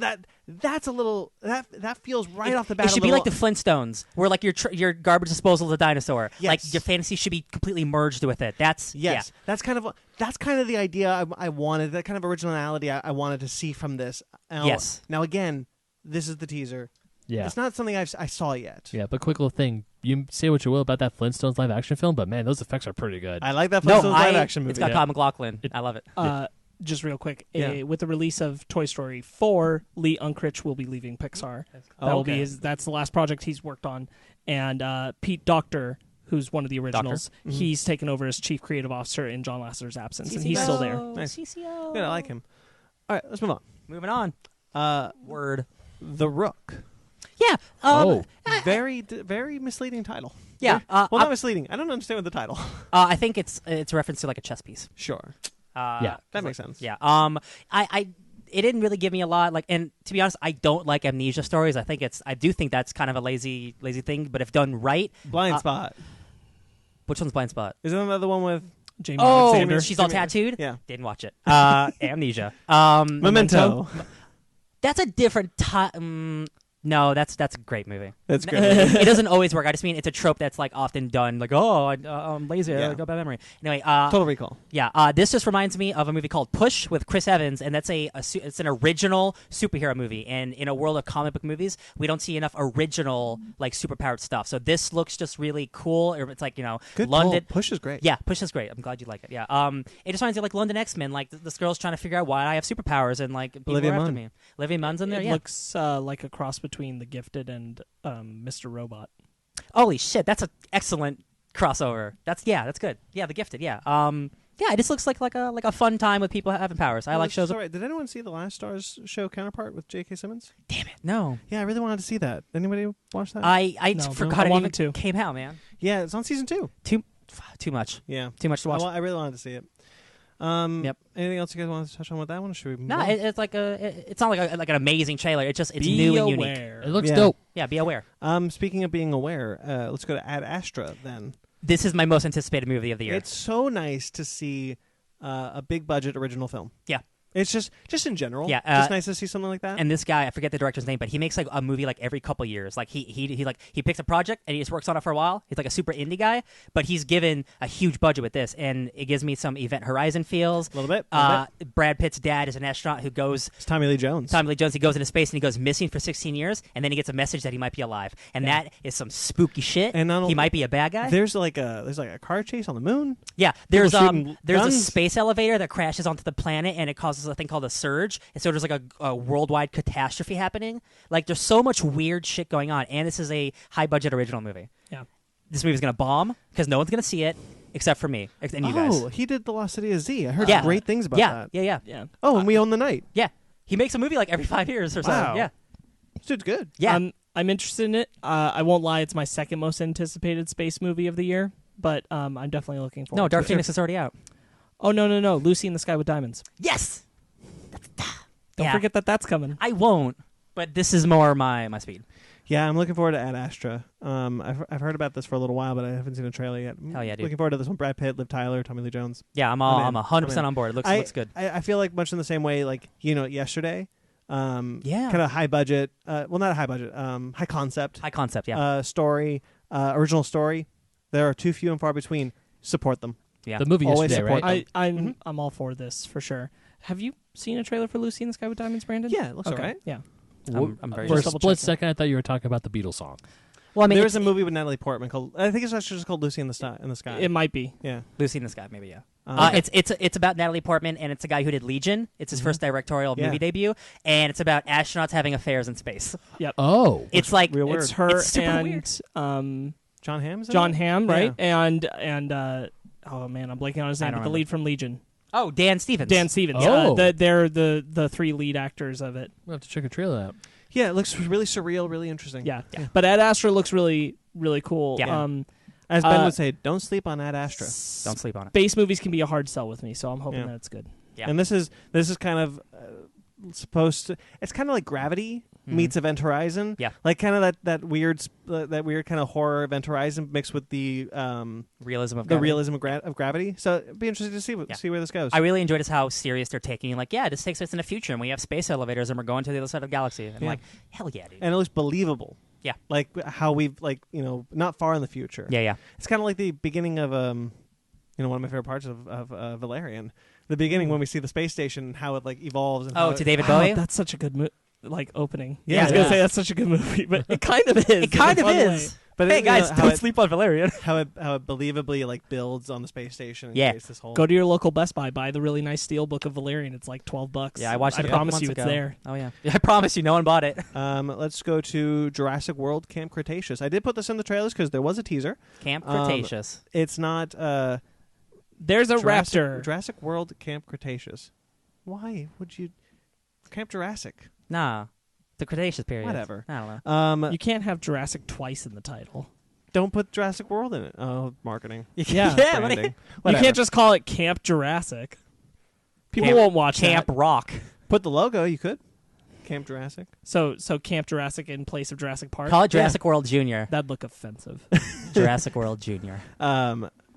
that's a little, that feels right off the bat. It should be like the Flintstones, where like your garbage disposal is a dinosaur. Yes. Like your fantasy should be completely merged with it. That's Yes, that's kind of the idea I wanted. That kind of originality I wanted to see from this. Yes. Now again, this is the teaser. Yeah. It's not something I saw yet. Yeah, but quick little thing. You say what you will about that Flintstones live action film, but man, those effects are pretty good. I like that No, Flintstones live action movie. It's got Kyle MacLachlan. I love it. Just real quick, Yeah. with the release of Toy Story 4, Lee Unkrich will be leaving Pixar. That will be that's the last project he's worked on. And Pete Docter, who's one of the originals, he's taken over as chief creative officer in John Lasseter's absence, and he's still there. Nice. CCO. Good, I like him. All right, let's move on. Moving on. Word. The Rook. Yeah. Very misleading title. Yeah. Not misleading. I don't understand what the title. I think it's a reference to like a chess piece. Sure. Yeah. That makes sense. Yeah. It didn't really give me a lot. Like, and to be honest, I don't like amnesia stories. I do think that's kind of a lazy thing. But if done right, Blind Spot. which one's Blind Spot? Isn't that the one with Jamie Oh, Alexander. she's all tattooed. Yeah. Didn't watch it. Amnesia. Memento? That's a different time. No, that's a great movie. That's great. It doesn't always work. I just mean it's a trope that's like often done. Like, I'm lazy. Yeah. I got bad memory. Anyway, Total Recall. yeah. This just reminds me of a movie called Push with Chris Evans, and that's it's an original superhero movie. And in a world of comic book movies, we don't see enough original like superpowered stuff. So this looks just really cool. It's like Good London. pull. Push is great. Yeah, Push is great. I'm glad you like it. Yeah. It just reminds me of like London X-Men. Like this girl's trying to figure out why I have superpowers, and like people Olivia are after Munn. me. Olivia Munn's in there. It Yeah. looks like a cross between The Gifted and Mr. Robot. Holy shit, that's an excellent crossover. That's good. Yeah, The Gifted. Yeah. Yeah, it just looks like a fun time with people having powers. I like shows. Sorry, did anyone see the Last Stars show counterpart with J.K. Simmons? Damn it, no. Yeah, I really wanted to see that. Anybody watch that? I No, forgot I it wanted even to. came out, man. Yeah, it's on season 2. Too much. Yeah, Too much to watch. I really wanted to see it. Yep. Anything else you guys want to touch on with that one? Or should we move No, on? it's like it's not like an amazing trailer. It's Be new and unique. aware. It looks Yeah. dope. Yeah, be aware. Speaking of being aware, let's go to Ad Astra then. This is my most anticipated movie of the year. It's so nice to see a big budget original film. Yeah. It's just in general. Yeah, just nice to see something like that. And this guy, I forget the director's name, but he makes like a movie like every couple years. Like he picks a project and he just works on it for a while. He's like a super indie guy, but he's given a huge budget with this, and it gives me some Event Horizon feels. A little bit. Brad Pitt's dad is an astronaut who goes. It's Tommy Lee Jones. Tommy Lee Jones. He goes into space and he goes missing for 16 years, and then he gets a message that he might be alive, and that is some spooky shit. And not he only- might be a bad guy. There's like a car chase on the moon. Yeah, there's shooting there's a guns. space elevator that crashes onto the planet, and it causes a thing called a surge. And so there's like a worldwide catastrophe happening. Like there's so much weird shit going on, and this is a high budget original movie. Yeah. This movie's gonna bomb because no one's gonna see it, except for me and you guys. Oh, he did The Lost City of Z. I heard Yeah. great things about Yeah, that. yeah. Yeah. Oh, and We Own the Night. Yeah. He makes a movie like every 5 years or so. Wow. Yeah. This dude's good. Yeah. I'm interested in it. I won't lie, it's my second most anticipated space movie of the year, but I'm definitely looking forward No, to Dark it. Phoenix is already out. Oh, no. Lucy in the Sky with Diamonds. Yes. Don't Yeah. forget that that's coming. I won't, but this is more my speed. Yeah, I'm looking forward to Ad Astra. I've heard about this for a little while, but I haven't seen a trailer yet. Hell yeah, dude. Looking forward to this one. Brad Pitt, Liv Tyler, Tommy Lee Jones. Yeah, I'm in. 100% I'm in. on board. It looks good. I feel like much in the same way, like Yesterday. Yeah. Kind of high budget. Well, not a high budget. High concept. High concept, yeah. Story. Original story. There are too few and far between. Support them. Yeah. The movie Always yesterday, support right? them. I'm all for this for sure. Have you seen a trailer for Lucy in the Sky with Diamonds, Brandon? Yeah, it looks okay. alright. Yeah. I'm very For a Just double split check second, I thought you were talking about the Beatles song. Well, I mean, There it's was a movie with Natalie Portman called. I think it's actually just called Lucy in the Sky. It might be. Yeah. Lucy in the Sky, maybe, yeah. Okay. It's about Natalie Portman, and it's a guy who did Legion. It's his first directorial Yeah. movie debut, and it's about astronauts having affairs in space. Oh. It's like real weird. It's her It's super and weird. John Hamm. Is in John it? Hamm, right? Yeah. And oh man, I'm blanking on his I name. don't But the lead from Legion, oh, Dan Stevens. Dan Stevens. Oh. They're the three lead actors of it. We'll have to check a trailer out. Yeah, it looks really surreal, really interesting. Yeah. Yeah. But Ad Astra looks really cool. Yeah. As Ben Uh, would say, don't sleep on Ad Astra. Don't sleep on it. Space movies can be a hard sell with me, so I'm hoping Yeah. that it's good. Yeah. And this is kind of supposed to. It's kind of like Gravity meets Event Horizon. Yeah. Like kind of that weird kind of horror Event Horizon mixed with the Realism of the gravity. realism of Gravity. So it'd be interesting to see where this goes. I really enjoyed how serious they're taking. Like, yeah, this takes us in the future, and we have space elevators, and we're going to the other side of the galaxy. And I'm Yeah. like, hell yeah, dude. and it looks believable. Yeah. Like how we've not far in the future. Yeah. It's kind of like the beginning of one of my favorite parts of Valerian. The beginning when we see the space station, how it like evolves. And Oh, how to it, David Wow, Bowie? that's such a good opening. Yeah. I was gonna Yeah. say that's such a good movie, but it kind of is. It kind in of a fun is. way. But Hey, it, you know, guys, how don't it, sleep on Valerian. how it believably like builds on the space station. And Yeah. creates this whole. Go to your local Best Buy, buy the really nice steel book of Valerian. It's like $12. Yeah, I watched it I a couple promise months you, ago. it's there. Oh, yeah. I promise you, no one bought it. Let's go to Jurassic World Camp Cretaceous. I did put this in the trailers because there was a teaser. Camp Cretaceous. It's not. There's a raptor. Jurassic World Camp Cretaceous. Why would you? Camp Jurassic. Nah. The Cretaceous period. Whatever. I don't know. You can't have Jurassic twice in the title. Don't put Jurassic World in it. Oh, marketing. Yeah, Yeah, Branding. You Whatever. can't just call it Camp Jurassic. People Camp- won't watch Camp that. Rock. Put the logo. You could. Camp Jurassic. So Camp Jurassic in place of Jurassic Park. Call it Jurassic World Jr. That'd look offensive. Jurassic World Jr.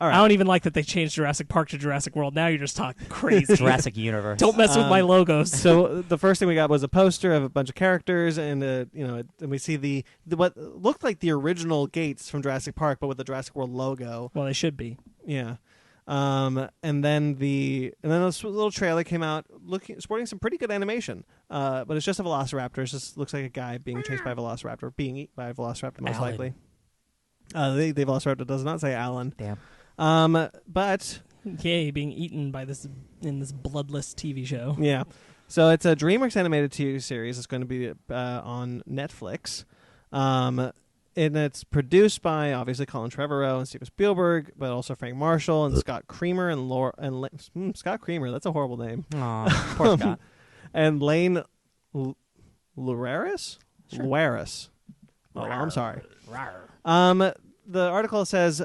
All right. I don't even like that they changed Jurassic Park to Jurassic World. Now you're just talking crazy. Jurassic Universe. Don't mess with my logos. So the first thing we got was a poster of a bunch of characters, and and we see the what looked like the original gates from Jurassic Park, but with the Jurassic World logo. Well, they should be. Yeah. And then this little trailer came out, sporting some pretty good animation. But it's just a Velociraptor. It just looks like a guy being chased by a Velociraptor, being eaten by a Velociraptor, most Alan. likely. The Velociraptor does not say Alan. Damn. But Yay, being eaten by this in this bloodless TV show. yeah. So it's a DreamWorks animated TV series. It's going to be on Netflix. And it's produced by, obviously, Colin Trevorrow and Steven Spielberg, but also Frank Marshall and Scott Creamer and Scott Creamer. That's a horrible name. Aw, poor Scott. And Lane Luaris? Sure. Luaris. Oh, I'm sorry. Rawr. The article says,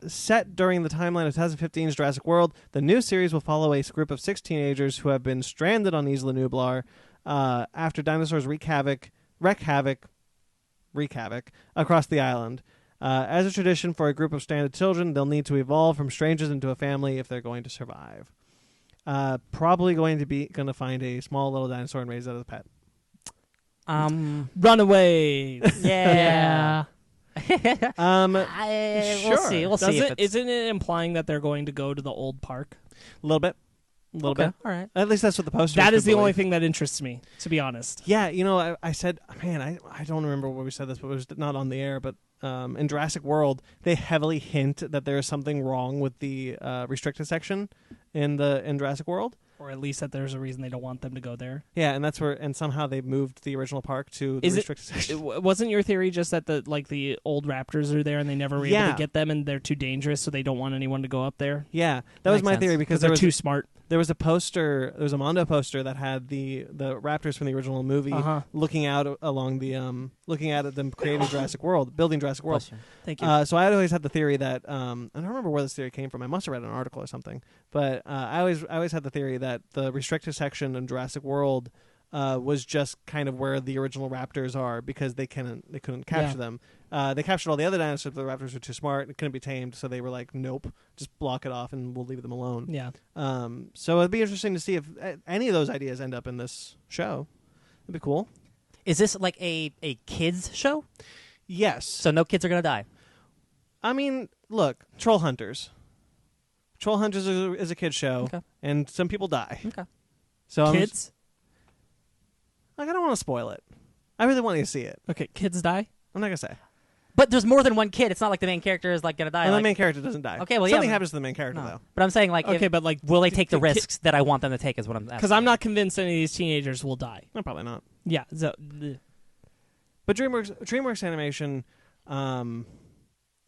set during the timeline of 2015's Jurassic World, the new series will follow a group of 6 teenagers who have been stranded on Isla Nublar after dinosaurs wreak havoc across the island. As a tradition for a group of stranded children, they'll need to evolve from strangers into a family if they're going to survive. Probably going to find a small little dinosaur and raise it as a pet. Runaways. Yeah. Sure. We'll see. We'll see. If it's... Isn't it implying that they're going to go to the old park? A little bit. All right. At least that's what the poster That is is the only thing that interests me, to be honest. Yeah, I said, man, I don't remember where we said this, but it was not on the air, but in Jurassic World, they heavily hint that there is something wrong with the restricted section in Jurassic World. Or at least that there's a reason they don't want them to go there. Yeah, and that's where, and somehow they moved the original park to the restricted section. Wasn't your theory just that the old raptors are there and they never were able to get them and they're too dangerous, so they don't want anyone to go up there? Yeah, that was my theory because they're too smart. There was a poster, there was a Mondo poster that had the raptors from the original movie looking out along the looking at them creating Jurassic World, building Jurassic World. Thank you. So I always had the theory that I don't remember where this theory came from. I must have read an article or something, but I always had the theory that the restricted section in Jurassic World was just kind of where the original raptors are because they couldn't capture them. They captured all the other dinosaurs, but the raptors were too smart and couldn't be tamed, so they were like, nope, just block it off and we'll leave them alone. Yeah. So it'd be interesting to see if any of those ideas end up in this show. It'd be cool. Is this like a kids show? Yes. So no kids are gonna die. I mean, look, Troll Hunters. Troll Hunters is a kid's show, and some people die. Okay. So kids? I don't want to spoil it. I really want you to see it. Okay, kids die? I'm not going to say. But there's more than one kid. It's not like the main character is like gonna die. And the main character doesn't die. Okay, well, something yeah, happens to the main character, no. though. But I'm saying, like, will they take the risks that I want them to take? Is what I'm asking. Because I'm not convinced any of these teenagers will die. No, probably not. Yeah. So, but DreamWorks Animation,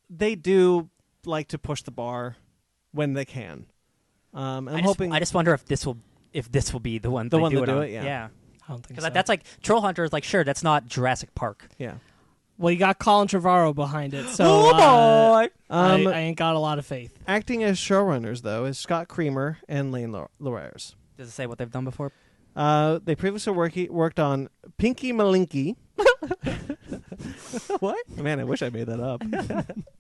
they do like to push the bar when they can. I'm hoping. I just wonder if this will be the one. The one do to do it. it. Yeah. I don't think Because so. that's like Troll Hunter is like, sure, that's not Jurassic Park. Yeah. Well, you got Colin Trevorrow behind it, so Oh boy! I ain't got a lot of faith. Acting as showrunners, though, is Scott Creamer and Lane Laurares. Does it say what they've done before? They previously worked on Pinky Malinky. What? Man, I wish I made that up.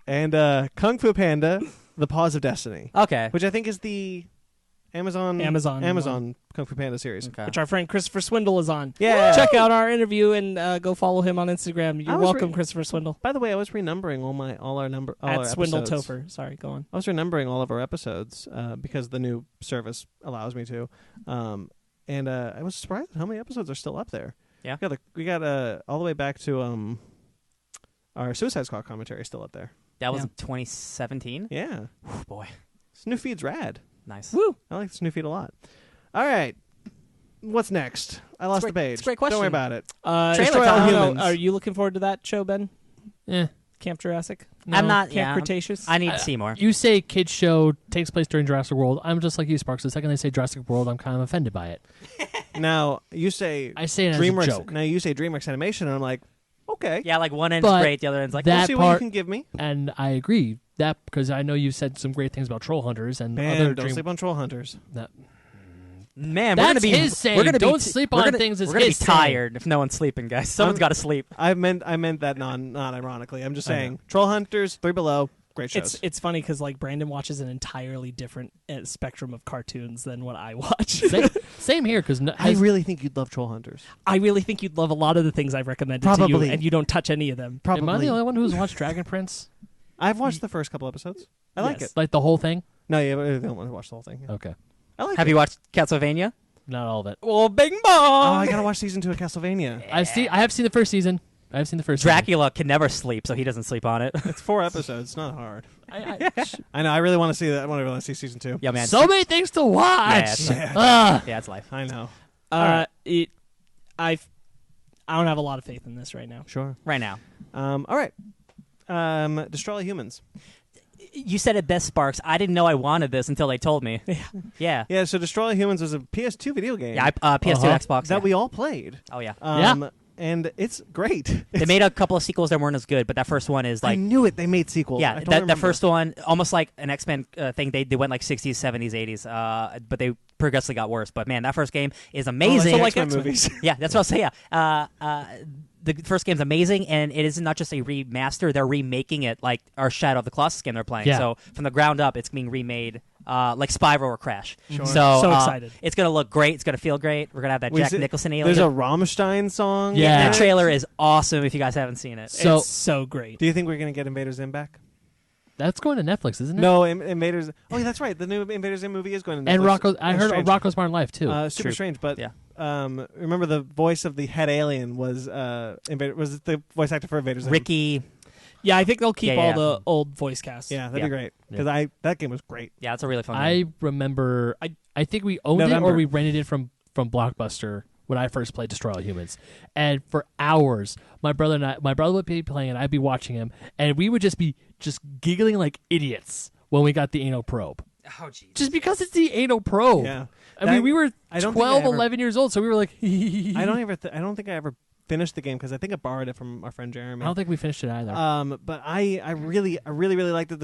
And Kung Fu Panda, The Paws of Destiny. Okay. Which I think is the Amazon Kung Fu Panda series. Okay. Which our friend Christopher Swindle is on. Yeah. Check out our interview and go follow him on Instagram. You're welcome, Christopher Swindle. By the way, I was renumbering all our At Swindle episodes. Topher. Sorry, go on. I was renumbering all of our episodes because the new service allows me to. And I was surprised at how many episodes are still up there. Yeah. We got all the way back to our Suicide Squad commentary still up there. That was 2017? Yeah. Oh, boy. This new feed's rad. Nice. Woo! I like this new feed a lot. All right. What's next? I lost the page. It's a great question. Don't worry about it. Destroy All time. Humans. Are you looking forward to that show, Ben? Camp Jurassic? No. I'm not. Camp Cretaceous? I need to see more. You say kids show takes place during Jurassic World. I'm just like you, Sparkz. The second they say Jurassic World, I'm kind of offended by it. Now, you say I say it as DreamWorks. a joke. Now, you say DreamWorks Animation, and I'm like, okay. Yeah, like one end's But great, the other end's like, that We'll see what you part- can give me. And I agree that because I know you said some great things about Troll Hunters and Man, other don't sleep on Troll Hunters. man, That's we're gonna be his saying. We're gonna Don't be, sleep we're on gonna, things is We're gonna his be saying. tired if no one's sleeping, guys. Someone's got to sleep. I meant that not ironically. I'm just I saying. Troll Hunters, Three Below, great shows. It's funny because like Brandon watches an entirely different spectrum of cartoons than what I watch. Same here because I really think you'd love Troll Hunters. I really think you'd love a lot of the things I've recommended to Probably. you, and you don't touch any of them. Probably. Am I the only one who's watched Dragon Prince? I've watched the first couple episodes. I like Yes. it. Like the whole thing? No, yeah, but I don't want to watch the whole thing. Yeah. Okay, I like Have it. you watched Castlevania? not all of it. Well, bing bong! Oh, I gotta watch season 2 of Castlevania. I have seen the first season. I've seen the first. Dracula can never sleep, so he doesn't sleep on it. It's 4 episodes. It's not hard. Season. I know. I really want to see that. I want to really see season 2. Yeah, man. So many things to watch. Yeah, it's life. I know. I don't have a lot of faith in this right now. Sure. Right now. All right. Destroy All Humans. You said it best, Sparkz. I didn't know I wanted this until they told me. Yeah. Yeah. So Destroy All Humans was a PS2 video game. Yeah, PS2, Xbox. that yeah. we all played. Oh, yeah. And it's great. They made a couple of sequels that weren't as good, but that first one is I like... knew it. They made sequels. Yeah, that first one, almost like an X-Men thing. They went like 60s, 70s, 80s, but they progressively got worse. But man, that first game is amazing. I like X-Men movies. Yeah, that's what I'll say. Yeah, the first game's amazing, and it is not just a remaster; they're remaking it like our Shadow of the Colossus game they're playing. Yeah. So from the ground up, it's being remade, like Spyro or Crash. Sure. So excited! It's gonna look great. It's gonna feel great. We're gonna have that Jack Nicholson alien. There's a Rammstein song. Yeah. The trailer is awesome. If you guys haven't seen it, So- It's so great. Do you think we're gonna get Invaders Zim back? That's going to Netflix, isn't it? No, Invaders. Oh, yeah, that's right. The new Invaders Zim movie is going to Netflix. And Rocco. I heard Strange. Rocco's Modern Life too. Super True. strange, but Yeah. remember the voice of the head alien was the voice actor for Invaders Zim. Ricky. Yeah, I think they'll keep Yeah, all yeah. the old voice casts. Yeah, that'd Yeah. be great because that game was great. Yeah, it's a really fun I game. remember. I think we owned November. it or we rented it from Blockbuster when I first played Destroy All Humans. And for hours, my brother would be playing and I'd be watching him, and we would just be giggling like idiots when we got the anal probe. Oh, jeez. Just because it's the anal probe. Yeah. I mean, we were I don't 12, think I ever- 11 years old, so we were like, I don't think I ever finished the game because I think I borrowed it from our friend Jeremy. I don't think we finished it either. But I really liked that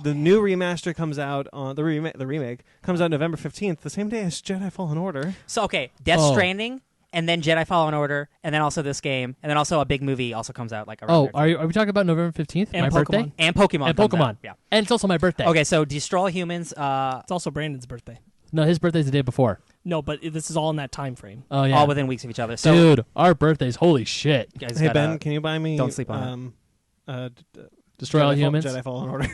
the new remaster comes out on the remake comes out November 15th, the same day as Jedi Fallen Order. So, okay, Death Stranding, and then Jedi Fallen Order, and then also this game, and then also a big movie also comes out like around there. Are we talking about November 15th? And my Pokemon. birthday? And Pokemon. And comes Pokemon. out, yeah. And it's also my birthday. Okay, so Destroy All Humans. It's also Brandon's birthday. No, his birthday's the day before. No, but this is all in that time frame. Oh, yeah. all within weeks of each other. So, Dude, our birthdays, holy shit. you guys Hey gotta- Ben, can you buy me? don't sleep on Destroy All Humans? Jedi Fallen Order.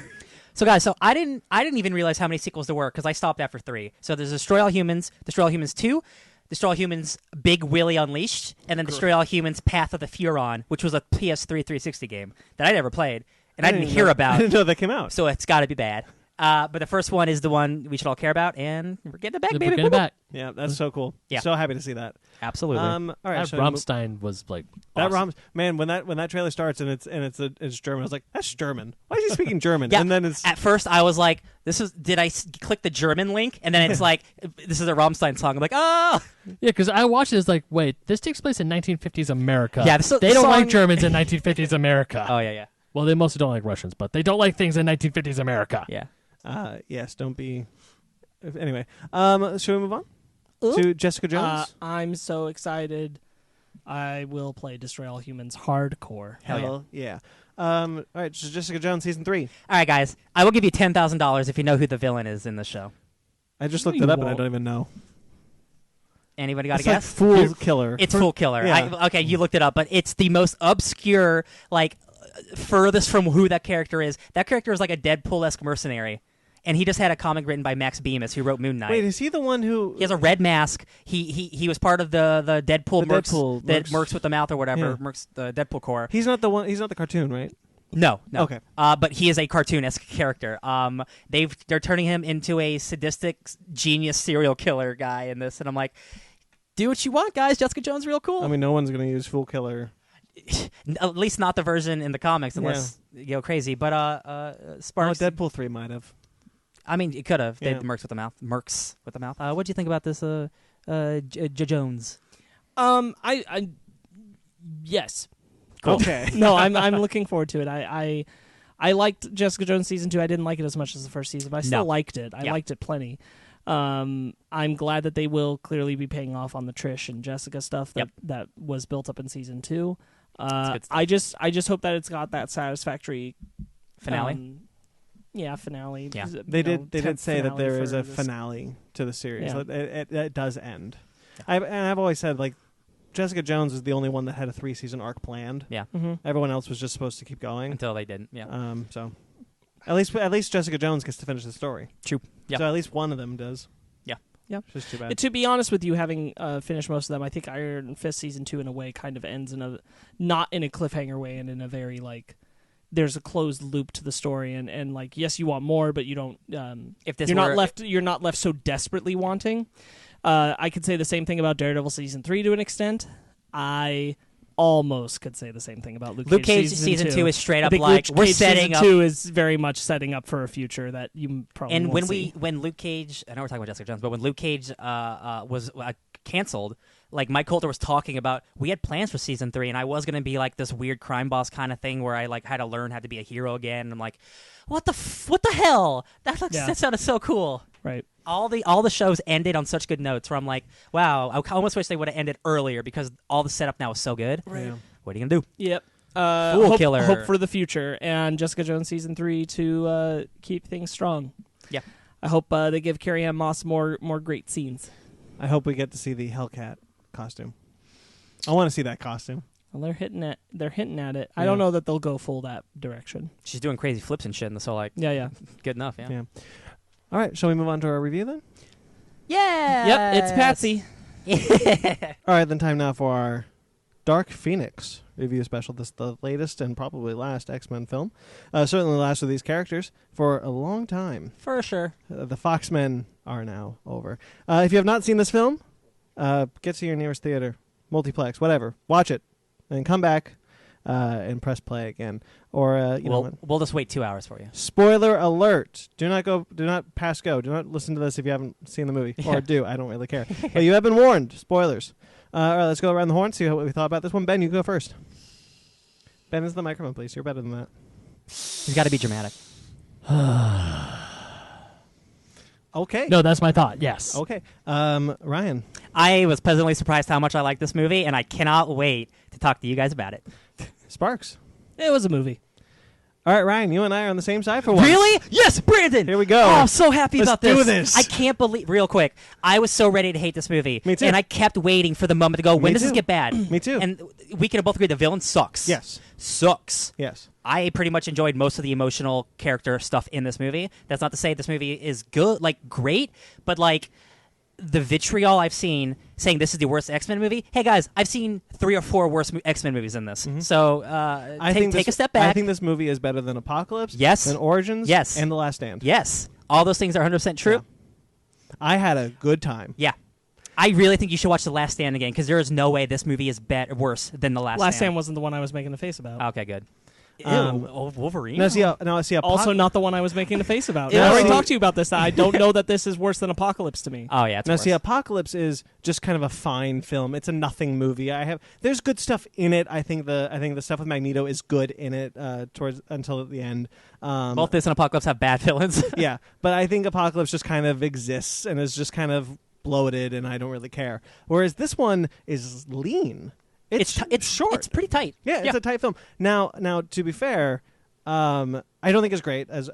So guys, I didn't even realize how many sequels there were because I stopped after 3. So there's Destroy All Humans, Destroy All Humans 2, Destroy All Humans Big Willy Unleashed, and then Destroy All Humans Path of the Furon, which was a PS3 360 game that I never played and I didn't hear I about. didn't know that came out. So it's got to be bad. But the first one is the one we should all care about, and we're getting it back, We're baby. getting it back. Yeah, that's so cool. Yeah. So happy to see that. Absolutely. All right, That so Rammstein was like that awesome. man, when that trailer starts and it's German, I was like, that's German. Why is he speaking German? Yeah, And then it's at first I was like, did I click the German link? And then it's like, this is a Rammstein song. I'm like, oh! Yeah, because I watched it, it's like, wait, this takes place in 1950s America. Yeah, they don't like song- Germans in 1950s America. Oh, yeah. Well, they mostly don't like Russians, but they don't like things in 1950s America. Yeah. yes, don't be. Anyway, should we move on to Jessica Jones? I'm so excited. I will play Destroy All Humans hardcore. Hell yeah. All right, so Jessica Jones season 3. All right, guys. I will give you $10,000 if you know who the villain is in the show. I just looked You it up and I won't. don't even know. Anybody got a It's like guess? Fool Killer. It's Fool Killer. Yeah. Okay, you looked it up, but it's the most obscure, like, furthest from who that character is. That character is like a Deadpool-esque mercenary, and he just had a comic written by Max Bemis, who wrote Moon Knight. Wait, is he the one who? He has a red mask. He was part of the Deadpool The Mercs, Deadpool that Mercs. Mercs with the mouth or whatever. Yeah. Mercs, the Deadpool Corps. He's not the one. He's not the cartoon, right? No. Okay. But he is a cartoon-esque character. They're turning him into a sadistic genius serial killer guy in this, and I'm like, do what you want, guys. Jessica Jones, real cool. I mean, no one's gonna use Fool Killer. At least not the version in the comics, unless you go crazy. But Sparkz. Oh, Deadpool 3 might have. I mean, it could have. They Yeah. did Mercs with the mouth. Mercs with the mouth. What do you think about this, Jones? I yes. Cool. Okay. No, I'm looking forward to it. I liked Jessica Jones season 2. I didn't like it as much as the first season, but I still No. liked it. I Yeah. liked it plenty. I'm glad that they will clearly be paying off on the Trish and Jessica stuff that was built up in season 2. good stuff. I just hope that it's got that satisfactory Finale. finale. Yeah. They did say that there is a this. finale to the series. Yeah. It does end. I've always said, like, Jessica Jones is the only one that had a 3-season arc planned. Yeah. Mm-hmm. Everyone else was just supposed to keep going. Until they didn't. Yeah. So at least Jessica Jones gets to finish the story. True. Yeah. So at least one of them does. Yeah. Yeah. It's just too bad. To be honest with you, having finished most of them, I think Iron Fist season 2 in a way kind of ends in a not in a cliffhanger way, and in a very like there's a closed loop to the story, and like yes, you want more, but you don't. If this you're were, not left so desperately wanting. I could say the same thing about Daredevil season 3 to an extent. I almost could say the same thing about Luke Cage season 2 is straight I up think like Luke we're Cage setting season up. 2 is very much setting up for a future that you probably And won't see. when Luke Cage, I know we're talking about Jessica Jones, but when Luke Cage was canceled, like Mike Coulter was talking about, we had plans for season 3, and I was gonna be like this weird crime boss kind of thing where I like had to learn how to be a hero again. And I'm like, what the hell? That sounded so cool. right. All the shows ended on such good notes where I'm like, wow, I almost wish they would have ended earlier because all the setup now is so good. Yeah. What are you gonna do? Yep. Fool Killer. Hope for the future, and Jessica Jones season 3 to keep things strong. Yeah. I hope they give Carrie-Anne Moss more great scenes. I hope we get to see the Hellcat costume. I want to see that costume. Well, they're hinting at it. I Yeah. don't know that they'll go full that direction. She's doing crazy flips and shit, and so like, Yeah. good enough. Yeah. Yeah. All right, shall we move on to our review then? Yeah. Yep. It's Patsy. All right, then time now for our Dark Phoenix review special. This is the latest and probably last X-Men film. Certainly the last of these characters for a long time. For sure. The Foxmen are now over. If you have not seen this film, get to your nearest theater, multiplex, whatever. Watch it, and come back and press play again. Or we'll just wait 2 hours for you. Spoiler alert! Do not pass go. Do not listen to this if you haven't seen the movie, or do. I don't really care. But you have been warned. Spoilers. All right, let's go around the horn. See what we thought about this one. Ben, you go first. Ben, is the microphone, please. You're better than that. He's got to be dramatic. Okay. No, that's my thought. Yes. Okay. Ryan. I was pleasantly surprised how much I like this movie, and I cannot wait to talk to you guys about it. Sparkz. It was a movie. All right, Ryan, you and I are on the same side for once. Really? Yes, Brandon! Here we go. Oh, I'm so happy Let's about this. do this. I can't believe... Real quick, I was so ready to hate this movie. Me too. And I kept waiting for the moment to go, when does this too. get bad? Me too. And we can both agree the villain sucks. Yes. Sucks. Yes. I pretty much enjoyed most of the emotional character stuff in this movie. That's not to say this movie is good, like, great, but, like... the vitriol I've seen saying this is the worst X-Men movie. Hey guys, I've seen 3 or 4 worse X-Men movies than this. Mm-hmm. So take a step back. I think this movie is better than Apocalypse. Yes. Than Origins. Yes. And The Last Stand. Yes, all those things are 100% true. Yeah. I had a good time. Yeah. I really think you should watch The Last Stand again because there is no way this movie is worse than The Last Last Stand wasn't the one I was making a face about. Okay, good. Wolverine? No, see, Also not the one I was making a face about. Ew. I already talked to you about this. I don't know that this is worse than Apocalypse to me. Oh, yeah, it's Now, worse. see, Apocalypse is just kind of a fine film. It's a nothing movie. There's good stuff in it. I think the stuff with Magneto is good in it until at the end. Both this and Apocalypse have bad villains. Yeah, but I think Apocalypse just kind of exists and is just kind of bloated, and I don't really care. Whereas this one is lean. It's short. It's pretty tight. Yeah, it's a tight film. Now, to be fair, I don't think it's great as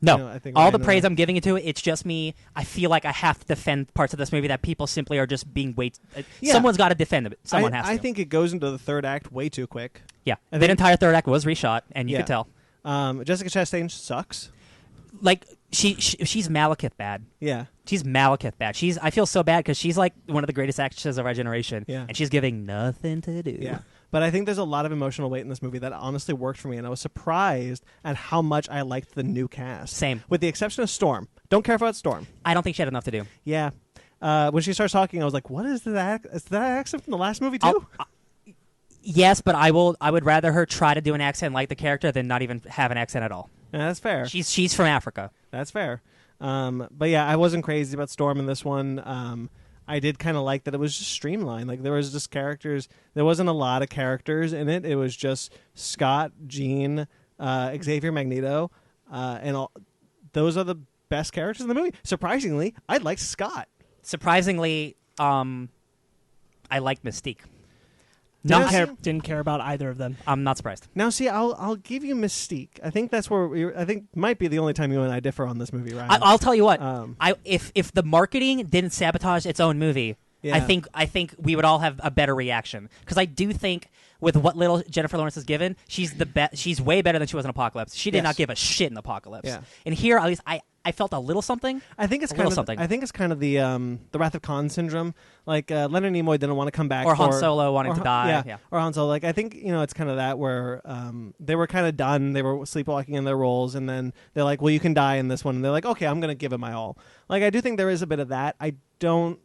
no. you know, I think all Ryan the and praise I- I'm giving it to it, it's just me. I feel like I have to defend parts of this movie that people simply are just being Yeah. Someone's got to defend it. Someone has to. I think it goes into the third act way too quick. Yeah, I that think- entire third act was reshot, and you Yeah. could tell. Jessica Chastain sucks. Like she's Malekith bad. Yeah. She's Malekith bad. I feel so bad because she's like one of the greatest actresses of our generation, Yeah. and she's giving nothing to do. Yeah. But I think there's a lot of emotional weight in this movie that honestly worked for me, and I was surprised at how much I liked the new cast. Same. With the exception of Storm. Don't care about Storm. I don't think she had enough to do. Yeah. When she starts talking, I was like, what is that? Is that accent from the last movie, too? Yes, but I would rather her try to do an accent like the character than not even have an accent at all. Yeah, that's fair. She's from Africa. That's fair. But yeah, I wasn't crazy about Storm in this one. I did kind of like that it was just streamlined. Like there was just characters. There wasn't a lot of characters in it. It was just Scott, Jean, Xavier, Magneto, and all. Those are the best characters in the movie. Surprisingly, I liked Scott. Surprisingly, I liked Mystique. Didn't care about either of them. I'm not surprised. Now, see, I'll give you Mystique. I think that's where I think might be the only time you and I differ on this movie, Ryan. I'll tell you what. Um, If the marketing didn't sabotage its own movie, Yeah. I think we would all have a better reaction because I do think with what little Jennifer Lawrence is given, she's the best. She's way better than she was in Apocalypse. She did Yes. not give a shit in Apocalypse. Yeah. And here, at least, I felt a little something. I think it's A kind little of something. I think it's kind of the Wrath of Khan syndrome. Like Leonard Nimoy didn't want to come back, Or Han Solo wanting or to Han- die. Yeah, or Han Solo. Like I think it's kind of that where they were kind of done. They were sleepwalking in their roles, and then they're like, "Well, you can die in this one." And they're like, "Okay, I'm going to give it my all." Like I do think there is a bit of that. I don't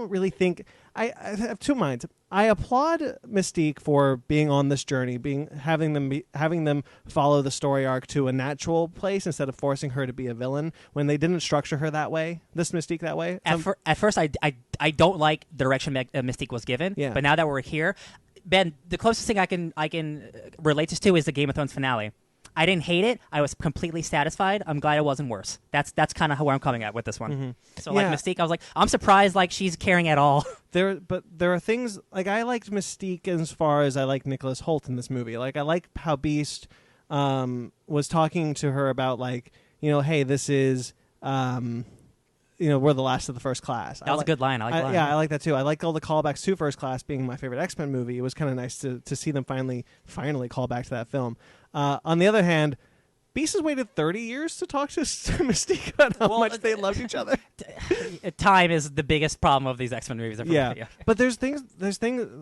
really think I have two minds. I applaud Mystique for being on this journey, having them follow the story arc to a natural place instead of forcing her to be a villain when they didn't structure her that way. This Mystique that way. At first, I don't like the direction Mystique was given. Yeah. But now that we're here, Ben, the closest thing I can relate this to is the Game of Thrones finale. I didn't hate it. I was completely satisfied. I'm glad it wasn't worse. That's kind of where I'm coming at with this one. Mm-hmm. So Yeah. like Mystique, I was like, I'm surprised like she's caring at all. There are things like I liked Mystique as far as I like Nicholas Hoult in this movie. Like I like how Beast was talking to her about like hey, this is we're the last of the first class. That was a good line. I like the line. Yeah, I like that too. I like all the callbacks to First Class being my favorite X-Men movie. It was kind of nice to see them finally call back to that film. On the other hand, Beast has waited 30 years to talk to Mystique about how much they loved each other. Time is the biggest problem of these X-Men movies. Yeah, but there's things.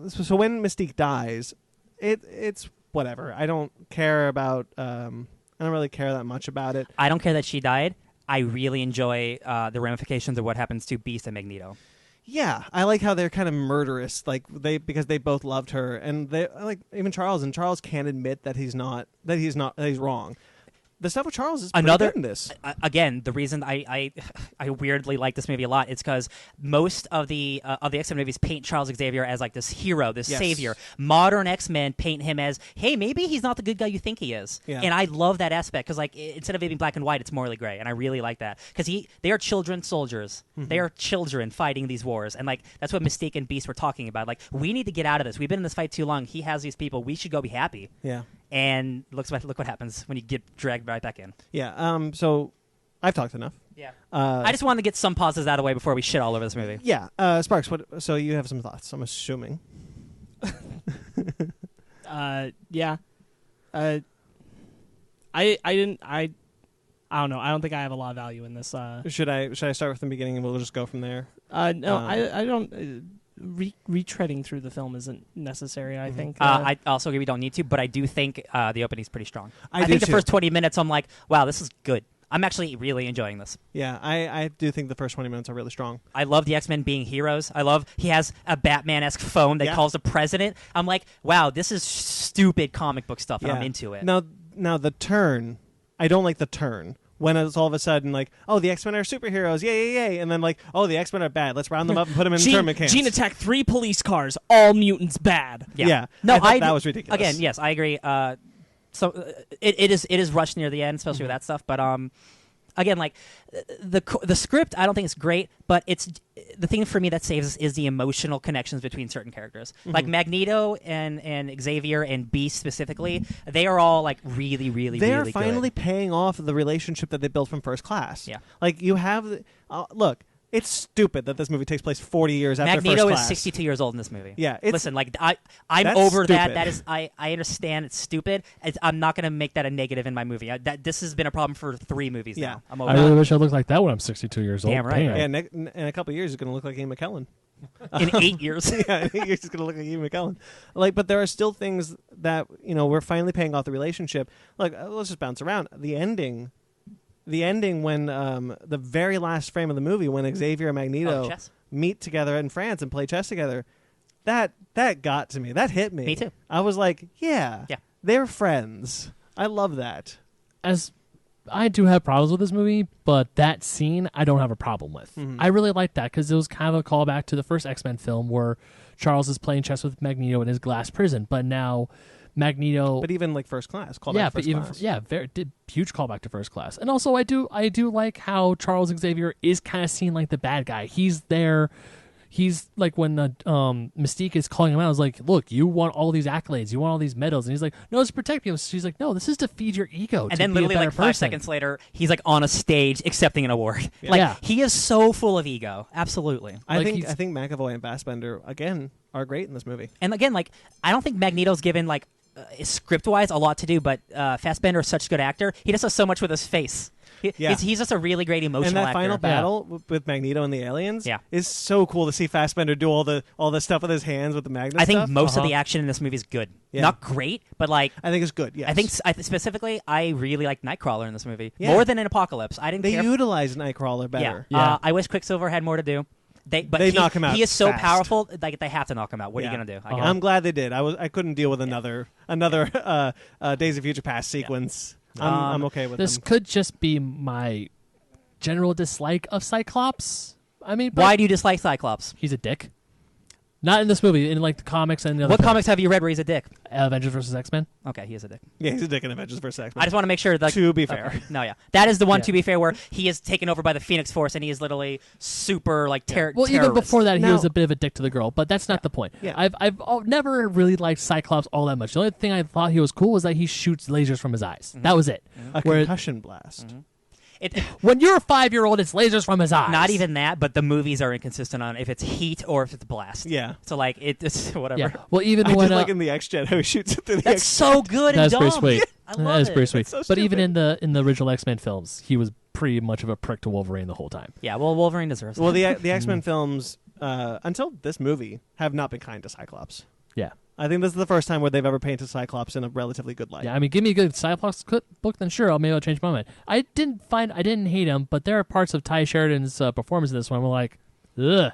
So when Mystique dies, it's whatever. I don't care about. I don't really care that much about it. I don't care that she died. I really enjoy the ramifications of what happens to Beast and Magneto. Yeah, I like how they're kind of murderous, because they both loved her, and they like even Charles, and Charles can't admit that he's wrong. The stuff with Charles is pretty good in this. Again, the reason I weirdly like this movie a lot is because most of the X-Men movies paint Charles Xavier as like this hero, this savior. Modern X-Men paint him as, hey, maybe he's not the good guy you think he is. Yeah. And I love that aspect because like instead of it being black and white, it's morally gray, and I really like that because they are children soldiers. Mm-hmm. They are children fighting these wars, and like that's what Mystique and Beast were talking about. Like we need to get out of this. We've been in this fight too long. He has these people. We should go be happy. Yeah. And look what happens when you get dragged right back in. Yeah. So I've talked enough. Yeah. I just wanted to get some pauses out of the way before we shit all over this movie. Yeah. Sparkz, so you have some thoughts, I'm assuming. Yeah. I don't know. I don't think I have a lot of value in this. Should I start with the beginning and we'll just go from there? No, I don't. Retreading through the film isn't necessary, I think. I also agree we don't need to, but I do think the opening's pretty strong. I think the first 20 minutes, I'm like, wow, this is good. I'm actually really enjoying this. Yeah, I do think the first 20 minutes are really strong. I love the X-Men being heroes. I love he has a Batman-esque phone that calls the president. I'm like, wow, this is stupid comic book stuff, and I'm into it. Now the turn, I don't like the turn. When it's all of a sudden like, oh, the X-Men are superheroes, yay, and then like, oh, the X-Men are bad. Let's round them up and put them in internment camps. Gene attacked 3 police cars, all mutants bad. Yeah. No, I thought that was ridiculous. Again, yes, I agree. So it is rushed near the end, especially with that stuff. But again, like the script, I don't think it's great, but it's the thing for me that saves us is the emotional connections between certain characters. Mm-hmm. Like Magneto and Xavier and Beast specifically, they are all like really, really, they really are finally good. Paying off the relationship that they built from First Class. Yeah, like you have look. It's stupid that this movie takes place 40 years after Magneto First Class. is 62 years old in this movie. Yeah, listen, like I'm over stupid. That. That is, I understand it's stupid. I'm not going to make that a negative in my movie. This has been a problem for 3 movies now. I'm over I really wish I looked like that when I'm 62 years old. Damn right. Yeah, in a couple of years, he's going to look like Ian McKellen. In 8 years, yeah, in 8 years he's going to look like Ian McKellen. Like, but there are still things that we're finally paying off the relationship. Like, let's just bounce around. The ending when the very last frame of the movie when Xavier and Magneto meet together in France and play chess together, that got to me. That hit me. Me too. I was like, yeah, they're friends. I love that. As I do have problems with this movie, but that scene I don't have a problem with. Mm-hmm. I really like that because it was kind of a callback to the first X-Men film where Charles is playing chess with Magneto in his glass prison, but now Magneto, but even like First Class, callback to First Class. Very huge callback to First Class, and also I do like how Charles Xavier is kind of seen like the bad guy. He's there. He's like when Mystique is calling him out, I was like, look, you want all these accolades, you want all these medals, and he's like, no, it's to protect me. She's like, no, this is to feed your ego. And then literally like 5 seconds later, he's like on a stage accepting an award. Yeah. Like he is so full of ego. Absolutely. I think McAvoy and Fassbender again are great in this movie. And again, like I don't think Magneto's given like script-wise a lot to do, but Fassbender is such a good actor. He just does so much with his face. He's just a really great emotional actor. And that final battle with Magneto and the aliens is so cool to see Fassbender do all the stuff with his hands with the magnet. I think most of the action in this movie is good. Yeah. Not great, but like I think it's good. Yes. I think specifically, I really like Nightcrawler in this movie more than in Apocalypse. I didn't. They utilize Nightcrawler better. Yeah. I wish Quicksilver had more to do. They knock him out. He is so powerful. Like they have to knock him out. What are you gonna do? I'm glad they did. I couldn't deal with another Days of Future Past sequence. I'm okay with this. Could just be my general dislike of Cyclops. I mean, why do you dislike Cyclops? He's a dick. Not in this movie, in like the comics and the other What comics have you read where he's a dick? Avengers vs. X-Men. Okay, he is a dick. Yeah, he's a dick in Avengers vs. X-Men. I just want to make sure that... To be fair. Okay. No, yeah. That is the one, to be fair, where he is taken over by the Phoenix Force and he is literally super, like, terrorist. Well, even before that, he was a bit of a dick to the girl, but that's not the point. Yeah. I've never really liked Cyclops all that much. The only thing I thought he was cool was that he shoots lasers from his eyes. Mm-hmm. That was it. A concussion blast. Mm-hmm. When you're a 5-year-old, it's lasers from his eyes. Not even that, but the movies are inconsistent on if it's heat or if it's blast. Yeah. So like it's whatever. Yeah. Well, even I when did like in the X-Jet how he shoots it through the That's so good and that's dumb. pretty sweet. I That love is it. pretty sweet. so But even stupid. in the original X-Men films, he was pretty much of a prick to Wolverine the whole time. Yeah, well, Wolverine deserves it. Well, the X-Men films until this movie have not been kind to Cyclops. Yeah. I think this is the first time where they've ever painted Cyclops in a relatively good light. Yeah, I mean, give me a good Cyclops book, then sure, maybe I'll change my mind. I didn't hate him, but there are parts of Ty Sheridan's performance in this one where I'm like, ugh,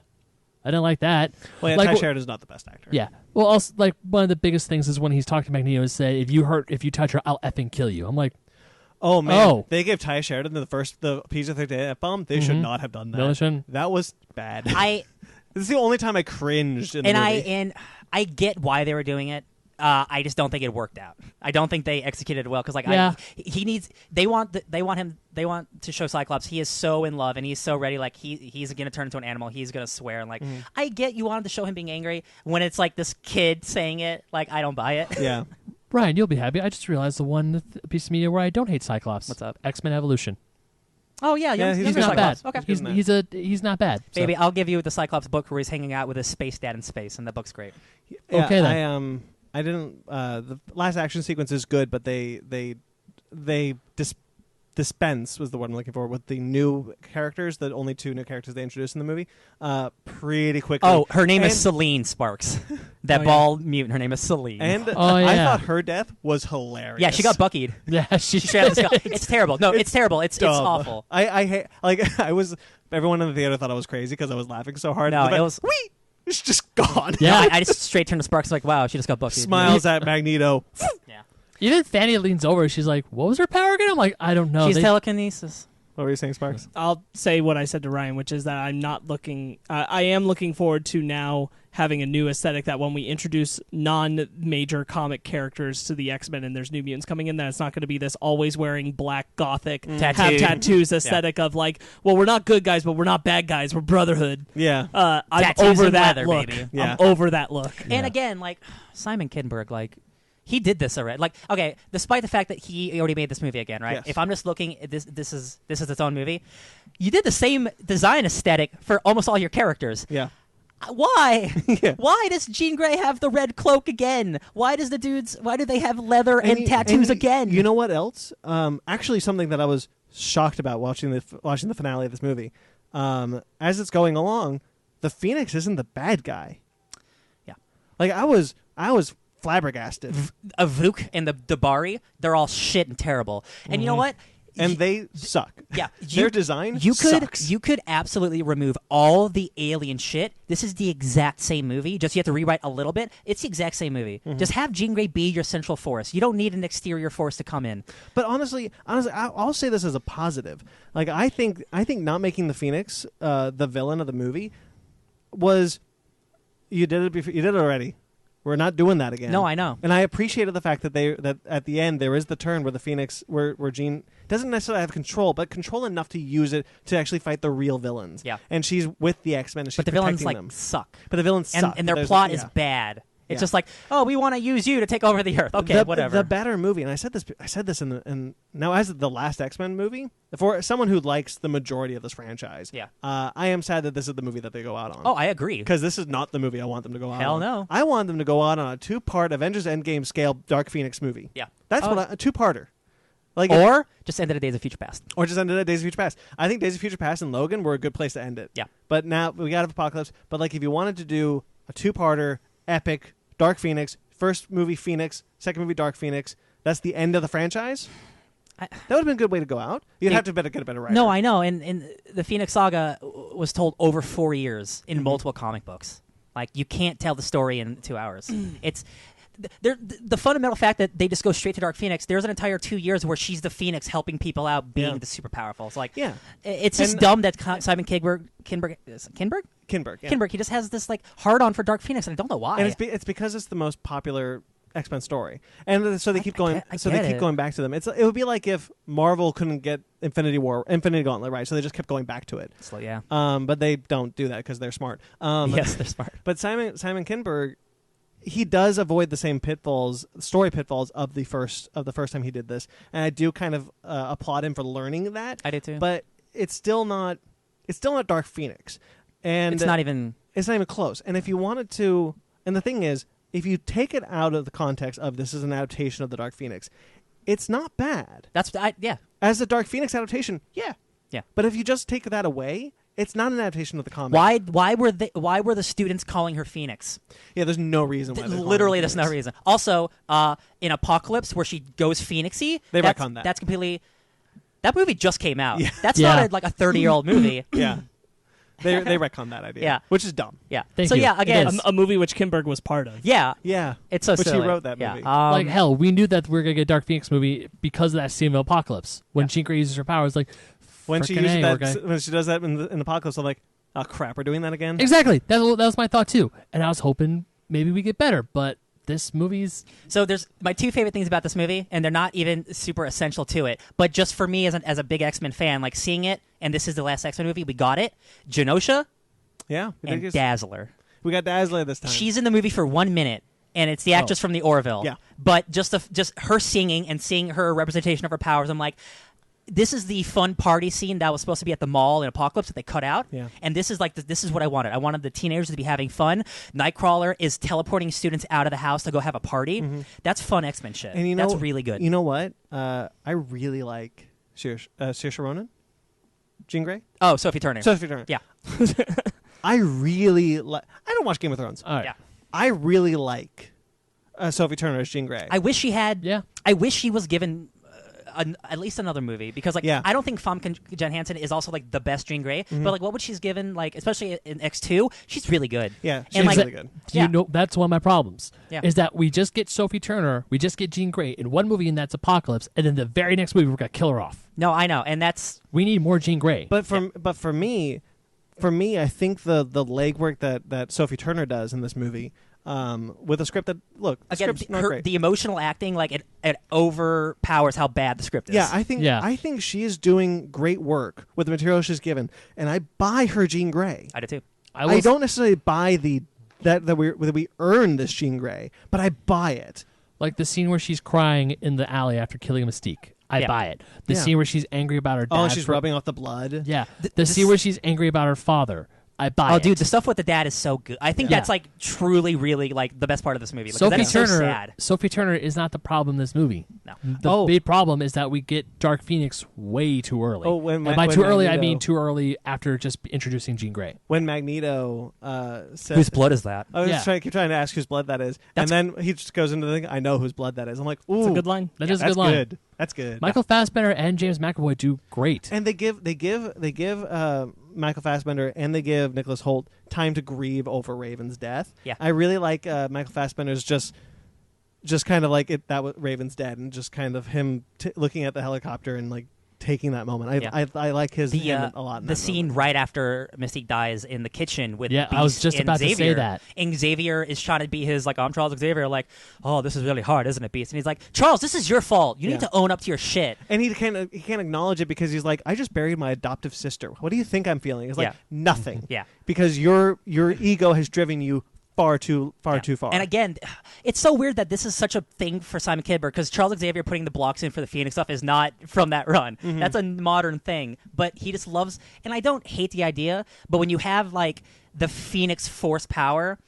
I didn't like that. Well, yeah, like, Ty Sheridan's not the best actor. Yeah. Well, also, like, one of the biggest things is when he's talking to Magneto and say, if you touch her, I'll effing kill you. I'm like, Oh man, Oh. they gave Ty Sheridan the PG-13 F-bomb. They should not have done that. No, they shouldn't. That was bad. I This is the only time I cringed in the movie. I get why they were doing it. I just don't think it worked out. I don't think they executed it well because, like, Yeah. he needs. They want to show Cyclops. He is so in love and he's so ready. Like he's going to turn into an animal. He's going to swear and like. I get you wanted to show him being angry when it's like this kid saying it. Like I don't buy it. Yeah. Ryan, you'll be happy. I just realized the one piece of media where I don't hate Cyclops. What's up? X-Men Evolution. Oh yeah, Yeah, younger he's He's not bad. Cyclops. Okay, He's not bad. So. baby, I'll give you the Cyclops book where he's hanging out with his space dad in space, and that book's great. Yeah, Okay, then. I didn't. The last action sequence is good, but they dispense was the word I'm looking for with the new characters. The only 2 new characters they introduced in the movie. Pretty quickly. Oh, her name is And- Selene Sparkz. That Oh, yeah. bald mutant. Her name is Selene. And Oh, I yeah. thought her death was hilarious. yeah, she got buckied. Yeah, she Straight out of the skull. It's terrible. No, it's terrible. It's Dumb. awful. I hate like I was. Everyone in the theater thought I was crazy because I was laughing so hard. No, But it was. wait, it's just gone. Yeah. I just straight turned to Sparks like, wow, she just got buckied. Smiles at Magneto. Yeah. Even Fanny leans over. She's like, "What was her power again?" I'm like, "I don't know." She's They- telekinesis. What were you saying, Sparkz? I'll say what I said to Ryan, which is that I'm not looking. I am looking forward to now having a new aesthetic. That when we introduce non-major comic characters to the X-Men and there's New Mutants coming in, that it's not going to be this always wearing black gothic have Tattooed. tattoos aesthetic of like, well, we're not good guys, but we're not bad guys. We're brotherhood. Yeah. I'm Tattoos over and that leather, look. baby. Yeah. I'm over that look. And again, like Simon Kinberg, like he did this already. Like, okay, despite the fact that he already made this movie again, right? Yes. If I'm just looking at this is its own movie. You did the same design aesthetic for almost all your characters. Yeah. Why? Yeah. Why does Jean Grey have the red cloak again? Why do they have leather and tattoos again? You know what else? Actually, something that I was shocked about watching the finale of this movie. As it's going along, the Phoenix isn't the bad guy. Yeah. Like I was flabbergasted, Avuk and the Dabari, they're all shit and terrible. And you know what? and they suck. Yeah, Their design you could sucks. you could absolutely remove all the alien shit. This is the exact same movie. Just you have to rewrite a little bit. It's the exact same movie. Just have Jean Grey be your central force. You don't need an exterior force to come in. But honestly, I'll say this as a positive. Like I think not making the Phoenix the villain of the movie was you did it before, you did it already. We're not doing that again. No, I know. And I appreciated the fact that at the end there is the turn where the Phoenix where Jean doesn't necessarily have control, but control enough to use it to actually fight the real villains. Yeah. And she's with the X-Men and she's But the villains protecting like them. suck. But the villains suck. And their There's- plot yeah. is bad. It's Yeah. just like, oh, we want to use you to take over the Earth. Okay, whatever. The better movie, and I said this in now as the last X-Men movie, for someone who likes the majority of this franchise, Yeah. I am sad that this is the movie that they go out on. Oh, I agree. Because this is not the movie I want them to go out Hell on. no. I want them to go out on a 2-part Avengers Endgame scale Dark Phoenix movie. Yeah. That's Oh. a 2-parter. Like Or just end it at Days of Future Past. or just ended at Days of Future Past. I think Days of Future Past and Logan were a good place to end it. Yeah. But now we got Apocalypse. But like if you wanted to do a 2-parter, epic, Dark Phoenix, first movie Phoenix, second movie Dark Phoenix, that's the end of the franchise. That would have been a good way to go out. You'd have to get a better writer. No, I know. And the Phoenix Saga was told over 4 years in multiple comic books. Like, you can't tell the story in 2 hours. It's the fundamental fact that they just go straight to Dark Phoenix. There's an entire 2 years where she's the Phoenix helping people out, being Yeah. the super powerful. It's like, Yeah. it's just And- dumb that Simon Kinberg, Kinberg. Yeah. Kinberg, he just has this like hard on for Dark Phoenix, and I don't know why. And it's because it's the most popular X-Men story, and so they keep going. I So they get keep it. going back to them. It would be like if Marvel couldn't get Infinity Gauntlet right, so they just kept going back to it. So, yeah. But they don't do that because they're smart. Yes, they're smart. But Simon Kinberg, he does avoid the same story pitfalls of the first time he did this, and I do kind of applaud him for learning that. I do too. But it's still not Dark Phoenix, and It's not even close. And if you wanted to, and the thing is, if you take it out of the context of this is an adaptation of the Dark Phoenix, it's not bad. Yeah. As a Dark Phoenix adaptation, yeah. Yeah. But if you just take that away, it's not an adaptation of the comic. Why were the students calling her Phoenix? Yeah, there's no reason why. Literally, there's no reason. Also, in Apocalypse, where she goes Phoenixy, they retcon that. That's completely. That movie just came out. Yeah. That's not like a 30-year-old movie. Yeah. They retcon that idea. Yeah. Which is dumb. Yeah. Thank so you. yeah, again, A movie which Kinberg was part of. yeah, Yeah. it's so But silly. she wrote that Yeah. movie. Like hell, we knew that we were gonna get a Dark Phoenix movie because of that scene of Apocalypse when Jean Grey uses her powers. Like when she frickin' uses A, that, we're gonna- when she does that in Apocalypse, I'm like, oh crap, we're doing that again. Exactly. That was my thought too, and I was hoping maybe we get better, but this movie's So there's my two favorite things about this movie, and they're not even super essential to it, but just for me as a big X-Men fan, like seeing it, and this is the last X-Men movie, we got it. Genosha Yeah. and Dazzler. We got Dazzler this time. She's in the movie for 1 minute, and it's the actress from the Orville. Yeah. But just her singing and seeing her representation of her powers, I'm like, this is the fun party scene that was supposed to be at the mall in Apocalypse that they cut out. Yeah. And this is like this is what I wanted. I wanted the teenagers to be having fun. Nightcrawler is teleporting students out of the house to go have a party. That's fun X-Men shit. and you know, that's really good. You know what? I really like Saoirse Ronan, Jean Grey. Oh, Sophie Turner. Sophie Turner. Yeah. I really like. I don't watch Game of Thrones. all right. Yeah. I really like Sophie Turner as Jean Grey. I wish she had. Yeah. I wish she was given at least another movie because, like, Yeah. I don't think Famke Janssen is also like the best Jean Grey, but like, what would she's given? Like, especially in X2, she's really good. Yeah, she's and like, really good. Yeah. You know, that's one of my problems. Yeah. Is that we just get Sophie Turner, we just get Jean Grey in one movie, and that's Apocalypse, and then the very next movie we're gonna kill her off. No, I know, and that's We need more Jean Grey. But for me, I think the legwork that Sophie Turner does in this movie, with a script that the again script's not great. the emotional acting, like it overpowers how bad the script is. Yeah, I think she is doing great work with the material she's given, and I buy her Jean Grey. I do too. I don't necessarily buy that we earn this Jean Grey, but I buy it. Like the scene where she's crying in the alley after killing Mystique. I Yeah. buy it. The Yeah. scene where she's angry about her dad. Oh, she's rubbing off the blood. Yeah. The scene where she's angry about her father. I buy Oh, it. dude, the stuff with the dad is so good. I think Yeah. that's like truly, really like the best part of this movie. Because Sophie that is Turner. so sad. Sophie Turner is not the problem in this movie. No. The big problem is that we get Dark Phoenix way too early. Oh, when and by when too early, I Magneto- mean too early after just introducing Jean Grey. When Magneto says, Whose blood is that? I was Yeah. keep trying to ask whose blood that is, and then he just goes into the thing. I know whose blood that is. I'm like, ooh, It's a good line. That is a that's good line. good. That's good. Michael Fassbender and James McAvoy do great. And they give Michael Fassbender and they give Nicholas Hoult time to grieve over Raven's death. Yeah. I really like Michael Fassbender's just kind of like it that was Raven's dead, and just kind of him looking at the helicopter and like taking that moment. I like him a lot. In The that scene moment. right after Mystique dies in the kitchen with Yeah, Beast I was just and about to say Xavier. that. And Xavier is trying to be his like, I'm Charles Xavier. Like, oh, this is really hard, isn't it, Beast? And he's like, Charles, this is your fault. You need to own up to your shit. And he can't acknowledge it because he's like, I just buried my adoptive sister. What do you think I'm feeling? It's like Yeah. nothing. Yeah. Because your ego has driven you far too far. And again, it's so weird that this is such a thing for Simon Kinberg because Charles Xavier putting the blocks in for the Phoenix stuff is not from that run. Mm-hmm. That's a modern thing. But he just loves, and I don't hate the idea, but when you have like the Phoenix Force power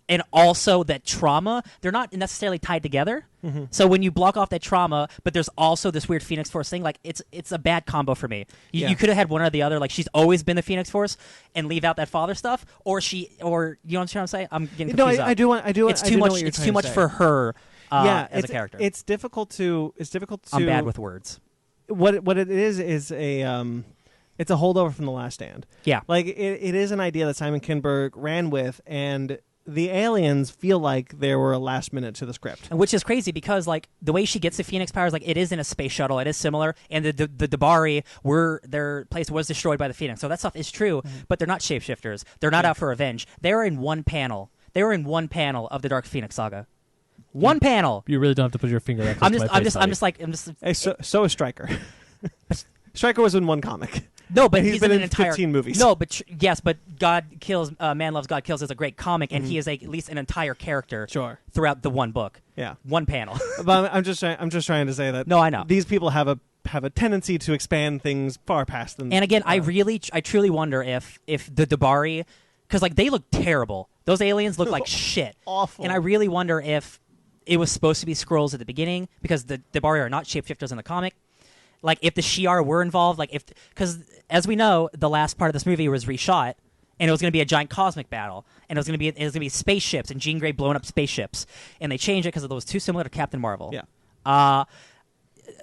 and also that trauma, they're not necessarily tied together. Mm-hmm. So when you block off that trauma, but there's also this weird Phoenix Force thing, like it's a bad combo for me. You could have had one or the other. Like she's always been the Phoenix Force and leave out that father stuff, or you know what I'm trying to say? I'm getting no, confused. I do want. It's too much. It's too much for her. As a character. It's difficult to. I'm bad with words. What it is a it's a holdover from The Last Stand. Yeah. Like it is an idea that Simon Kinberg ran with, and the aliens feel like there were a last minute to the script. And which is crazy because like the way she gets the Phoenix powers, like it is in a space shuttle. It is similar, and the Dabari their place was destroyed by the Phoenix. So that stuff is true, but they're not shapeshifters. They're not out for revenge. They were in one panel. They were in one panel of the Dark Phoenix saga. One panel. You really don't have to put your finger that close to my face, buddy. I'm just Hey, so is Stryker. Stryker was in one comic. No, but he's he's been in in an entire 15 movies. No, but yes, but God Kills, Man Loves, God Kills is a great comic, and he is at least an entire character Sure. throughout the one book, Yeah. one panel. But I'm just trying to say that. No, I know. These people have a tendency to expand things far past them. And again, I truly wonder if the Dabari, because like they look terrible. Those aliens look like shit. Awful. And I really wonder if it was supposed to be Skrulls at the beginning, because the Dabari are not shapeshifters in the comic. Like if the Shi'ar were involved, like because as we know, the last part of this movie was reshot, and it was going to be a giant cosmic battle, and it was going to be spaceships and Jean Grey blowing up spaceships, and they changed it because it was too similar to Captain Marvel. Yeah.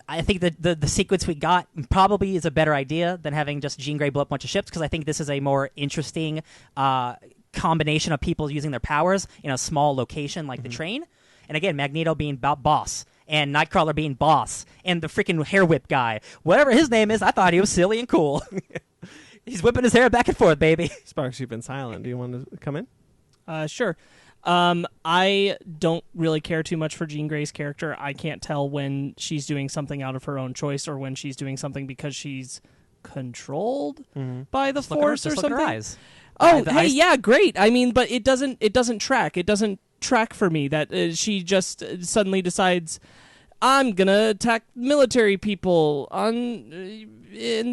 I think the sequence we got probably is a better idea than having just Jean Grey blow up a bunch of ships, because I think this is a more interesting combination of people using their powers in a small location like the train. And again, Magneto being boss, and Nightcrawler being boss, and the freaking hair whip guy, whatever his name is, I thought he was silly and cool. He's whipping his hair back and forth, baby. Sparkz, you've been silent. Do you want to come in? Sure. I don't really care too much for Jean Grey's character. I can't tell when she's doing something out of her own choice or when she's doing something because she's controlled by the Force or Look at something. her eyes. Oh, The hey, eyes- yeah, great. I mean, but it doesn't track. It doesn't track for me that she just suddenly decides I'm gonna attack military people and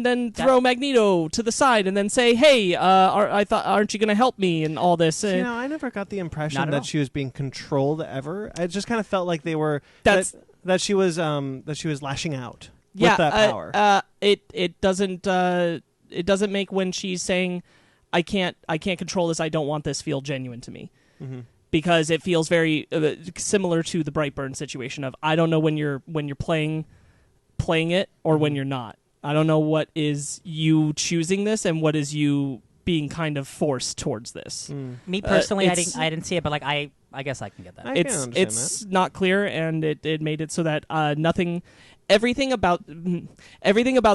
then throw Magneto to the side and then say, "Hey, aren't you gonna help me?" and all this. I never got the impression Not at that all. she was being controlled ever. I just kind of felt like they were That's- that she was lashing out yeah, with that power. It doesn't make when she's saying, I can't control this. I don't want this. Feel genuine to me." Because it feels very similar to the Brightburn situation of I don't know when you're playing it or when you're not. I don't know what is you choosing this and what is you being kind of forced towards this. Me personally, I it's- didn't see it, but like I guess I can get that. I can understand It's not clear, and it made it so that everything about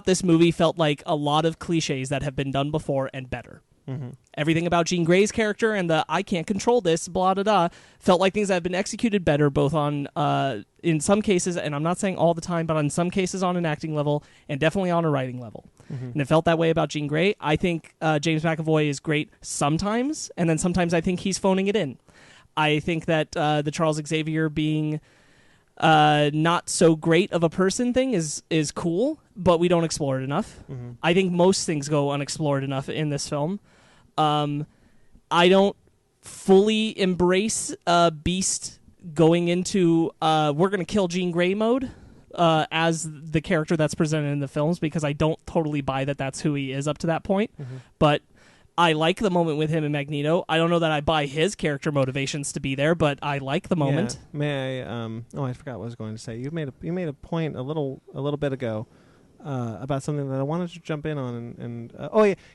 this movie felt like a lot of cliches that have been done before and better. Everything about Jean Grey's character and the I can't control this, blah, blah, blah, felt like things that have been executed better, both on, in some cases, and I'm not saying all the time, but in some cases on an acting level and definitely on a writing level. And it felt that way about Jean Grey. I think James McAvoy is great sometimes, and then sometimes I think he's phoning it in. I think that the Charles Xavier being not so great of a person thing is cool, but we don't explore it enough. I think most things go unexplored enough in this film. I don't fully embrace Beast going into we're going to kill Jean Grey mode as the character that's presented in the films, because I don't totally buy that that's who he is up to that point. But I like the moment with him and Magneto. I don't know that I buy his character motivations to be there, but I like the moment. Yeah. May I? I forgot what I was going to say. You made a point a little bit ago about something that I wanted to jump in on.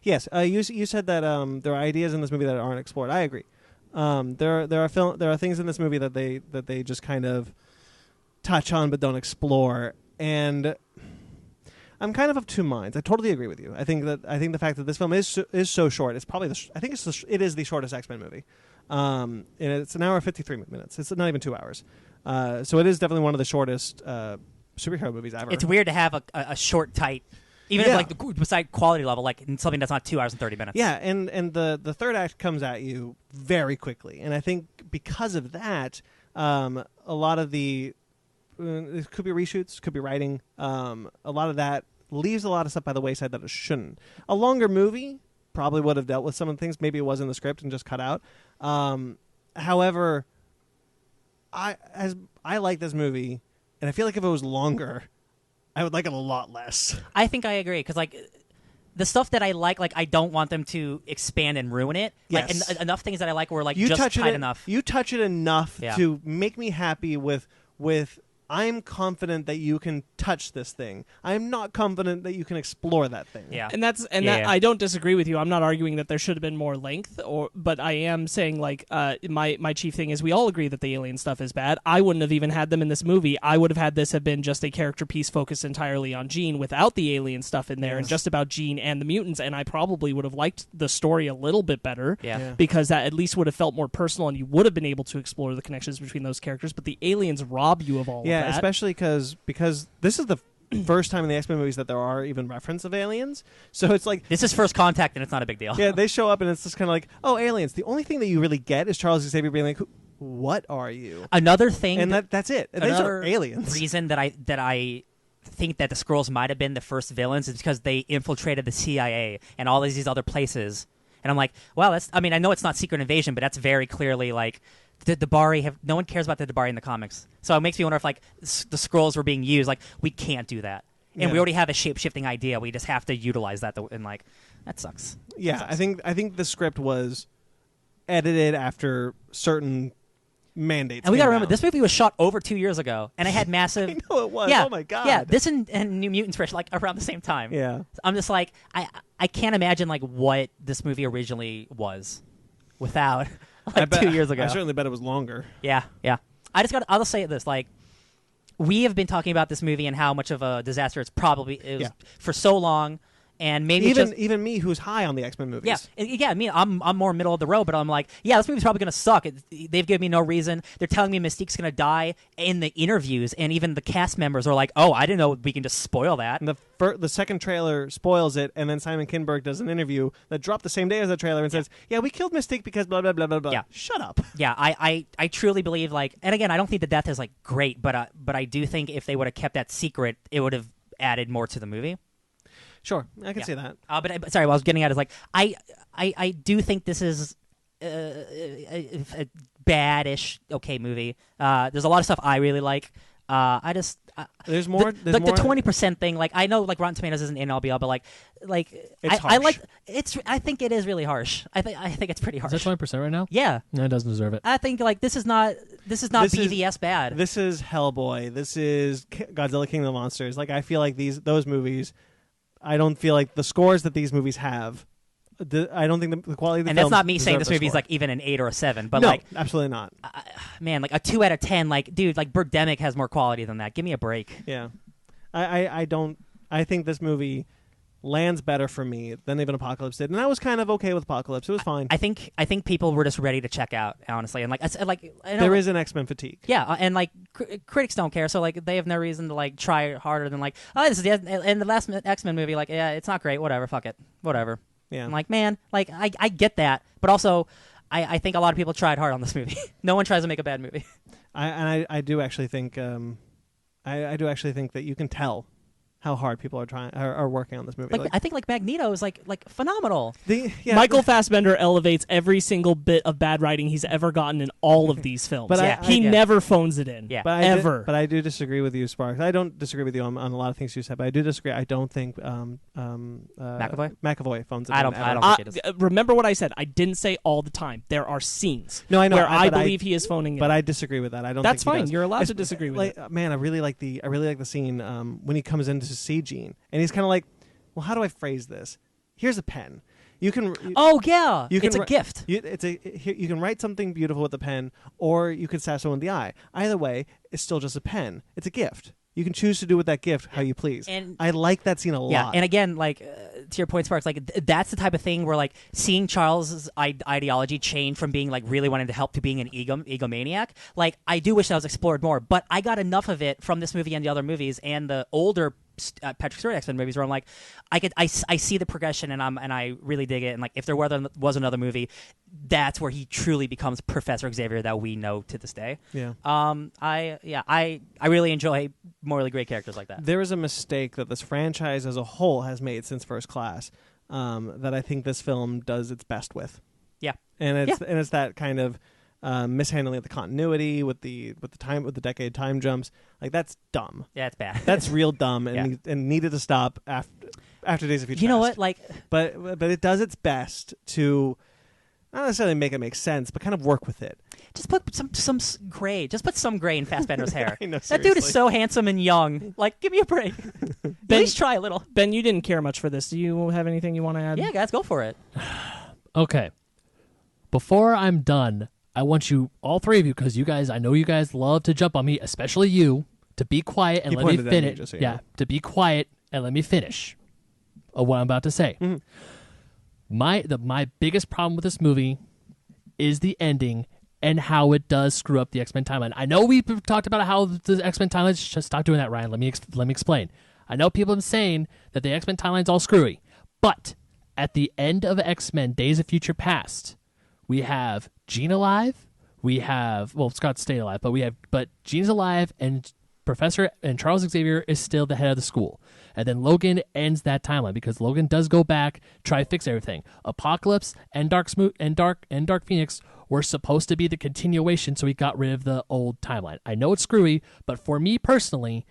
You said that there are ideas in this movie that aren't explored. I agree. There are things in this movie that they just kind of touch on but don't explore, and I'm kind of two minds. I totally agree with you. I think the fact that this film is so short, it's probably it is the shortest X-Men movie. And it's an hour and 53 minutes. It's not even 2 hours. So it is definitely one of the shortest superhero movies ever. It's weird to have a short, tight, even if like beside quality level, like in something that's not 2 hours and 30 minutes. Yeah, and the third act comes at you very quickly, and I think because of that, a lot of the it could be reshoots, could be writing. A lot of that leaves a lot of stuff by the wayside that it shouldn't. A longer movie probably would have dealt with some of the things. Maybe it was in the script and just cut out. However, I like this movie, and I feel like if it was longer, I would like it a lot less. I think I agree, because like the stuff that I like I don't want them to expand and ruin it. Yes. Like enough things that I like were like You just touch tight it enough. You touch it enough Yeah. to make me happy with I'm confident that you can touch this thing. I'm not confident that you can explore that thing. Yeah. And that Yeah. I don't disagree with you. I'm not arguing that there should have been more length, but I am saying like my chief thing is we all agree that the alien stuff is bad. I wouldn't have even had them in this movie. I would have had this have been just a character piece focused entirely on Jean without the alien stuff in there and just about Jean and the mutants, and I probably would have liked the story a little bit better. Yeah. Because that at least would have felt more personal and you would have been able to explore the connections between those characters, but the aliens rob you of all of that. Yeah, especially because this is first time in the X-Men movies that there are even reference of aliens. So it's like This is First Contact, and it's not a big deal. yeah, they show up and it's just kind of like, oh, aliens. The only thing that you really get is Charles Xavier being like, what are you? Another thing, And that's it. These another are aliens. reason that I think that the Skrulls might have been the first villains is because they infiltrated the CIA and all these other places. And I'm like, well, that's. I mean, I know it's not Secret Invasion, but that's very clearly like the Dabari have. No one cares about the Dabari in the comics, so it makes me wonder if like the Skrulls were being used. Like, we can't do that, and we already have a shape-shifting idea. We just have to utilize that, and like that sucks. Yeah, That sucks. I think the script was edited after certain mandates. And we got to remember, this movie was shot over 2 years ago, and it had massive. I know it was. Yeah, Oh my god. Yeah, this and New Mutants were like around the same time. Yeah. I'm just like, I can't imagine like what this movie originally was without like 2 years ago. I certainly bet it was longer. Yeah. I'll just say this, like, we have been talking about this movie and how much of a disaster it was for so long. And maybe even me, who's high on the X-Men movies. Yeah. I mean, I'm more middle of the road, but I'm like, yeah, this movie's probably gonna suck. They've given me no reason. They're telling me Mystique's gonna die in the interviews, and even the cast members are like, oh, I didn't know we can just spoil that. And the second trailer spoils it, and then Simon Kinberg does an interview that dropped the same day as the trailer and says, "Yeah, we killed Mystique because blah blah blah blah blah." Yeah. Shut up. Yeah, I truly believe, like, and again, I don't think the death is like great, but I do think if they would have kept that secret, it would have added more to the movie. Sure, I can see that. But sorry, what I was getting at is like I do think this is a bad-ish okay movie. There's a lot of stuff I really like. There's more. The 20% thing. Like, I know like Rotten Tomatoes isn't in all be all, but like It's I harsh. like it's. I think it is really harsh. I think it's pretty harsh. Is that 20% right now? Yeah, No, it doesn't deserve it. I think like this is not BVS bad. This is Hellboy. This is Godzilla King of the Monsters. Like, I feel like those movies. I don't feel like the scores that these movies have. I don't think the quality of the and films that's not me saying deserve this the movie is score. like even an 8 or a 7, but no, like absolutely not. man, like a 2 out of 10. Like, dude, like Birdemic has more quality than that. Give me a break. Yeah, I don't. I think this movie lands better for me than even Apocalypse did, and I was kind of okay with Apocalypse. It was fine. I think people were just ready to check out, honestly, and I know, There is an X-Men fatigue. yeah, and like critics don't care, so like they have no reason to like try harder than like, oh, this is and the last X-Men movie, like, yeah, it's not great, whatever, fuck it, whatever. Yeah. I'm like, man, like I get that, but also I think a lot of people tried hard on this movie. No one tries to make a bad movie. I do actually think I do actually think that you can tell how hard people are working on this movie. Like I think like Magneto is like phenomenal. Michael Fassbender elevates every single bit of bad writing he's ever gotten in all of these films. But Yeah. he Yeah. never phones it in. Yeah. But ever. I do disagree with you, Sparkz. I don't disagree with you on a lot of things you said, but I do disagree. I don't think McAvoy phones it I in don't- ever. I don't think it is. Remember what I said. I didn't say all the time. There are scenes No, I know, where but I I- believe he is phoning it. But I disagree with that. I don't. That's think he fine. does. You're allowed It's- to disagree with it. Man, I really like the scene when he comes in to see Jean, and he's kind of like, "Well, how do I phrase this? Here's a pen. You can. Oh yeah, You can it's a ri- gift. You can write something beautiful with a pen, or you can stab someone in the eye. Either way, it's still just a pen. It's a gift. You can choose to do with that gift how you please. And- I like that scene a Yeah, lot. and again, like to your point, Sparkz, like that's the type of thing where like seeing Charles's ideology change from being like really wanting to help to being an egomaniac. Like, I do wish that was explored more, but I got enough of it from this movie and the other movies and the older Patrick Stewart X-Men movies where I'm like, I see the progression and I really dig it. And like, if there was another movie, that's where he truly becomes Professor Xavier that we know to this day. Yeah. I really enjoy morally great characters like that. There is a mistake that this franchise as a whole has made since First Class that I think this film does its best with. Yeah. And it's that kind of mishandling of the continuity with the decade time jumps. Like, that's dumb. Yeah, it's bad. That's real dumb and Yeah. and needed to stop after Days of Future You know Past. what? Like, But it does its best to not necessarily make it make sense, but kind of work with it. just put some gray. Just put some gray in Fassbender's hair. I know, That dude is seriously. so handsome and young. Like, give me a break. At least try a little. Ben, you didn't care much for this. Do you have anything you want to add? Yeah, guys, go for it. Okay. Before I'm done, I want you, all three of you, because I know you guys love to jump on me, especially you, to be quiet and He let me pointed at me, finish. just so you know. To be quiet and let me finish what I'm about to say. Mm-hmm. My biggest problem with this movie is the ending and how it does screw up the X-Men timeline. I know we talked about how the X-Men timeline. Just stop doing that, Ryan. Let me explain. I know people have been saying that the X-Men timeline's all screwy, but at the end of X-Men Days of Future Past, we have Jean alive. We have Scott stayed alive, but Jean's alive, and Professor and Charles Xavier is still the head of the school. And then Logan ends that timeline because Logan does go back, try to fix everything. Apocalypse and Dark Phoenix were supposed to be the continuation, so he got rid of the old timeline. I know it's screwy, but for me personally,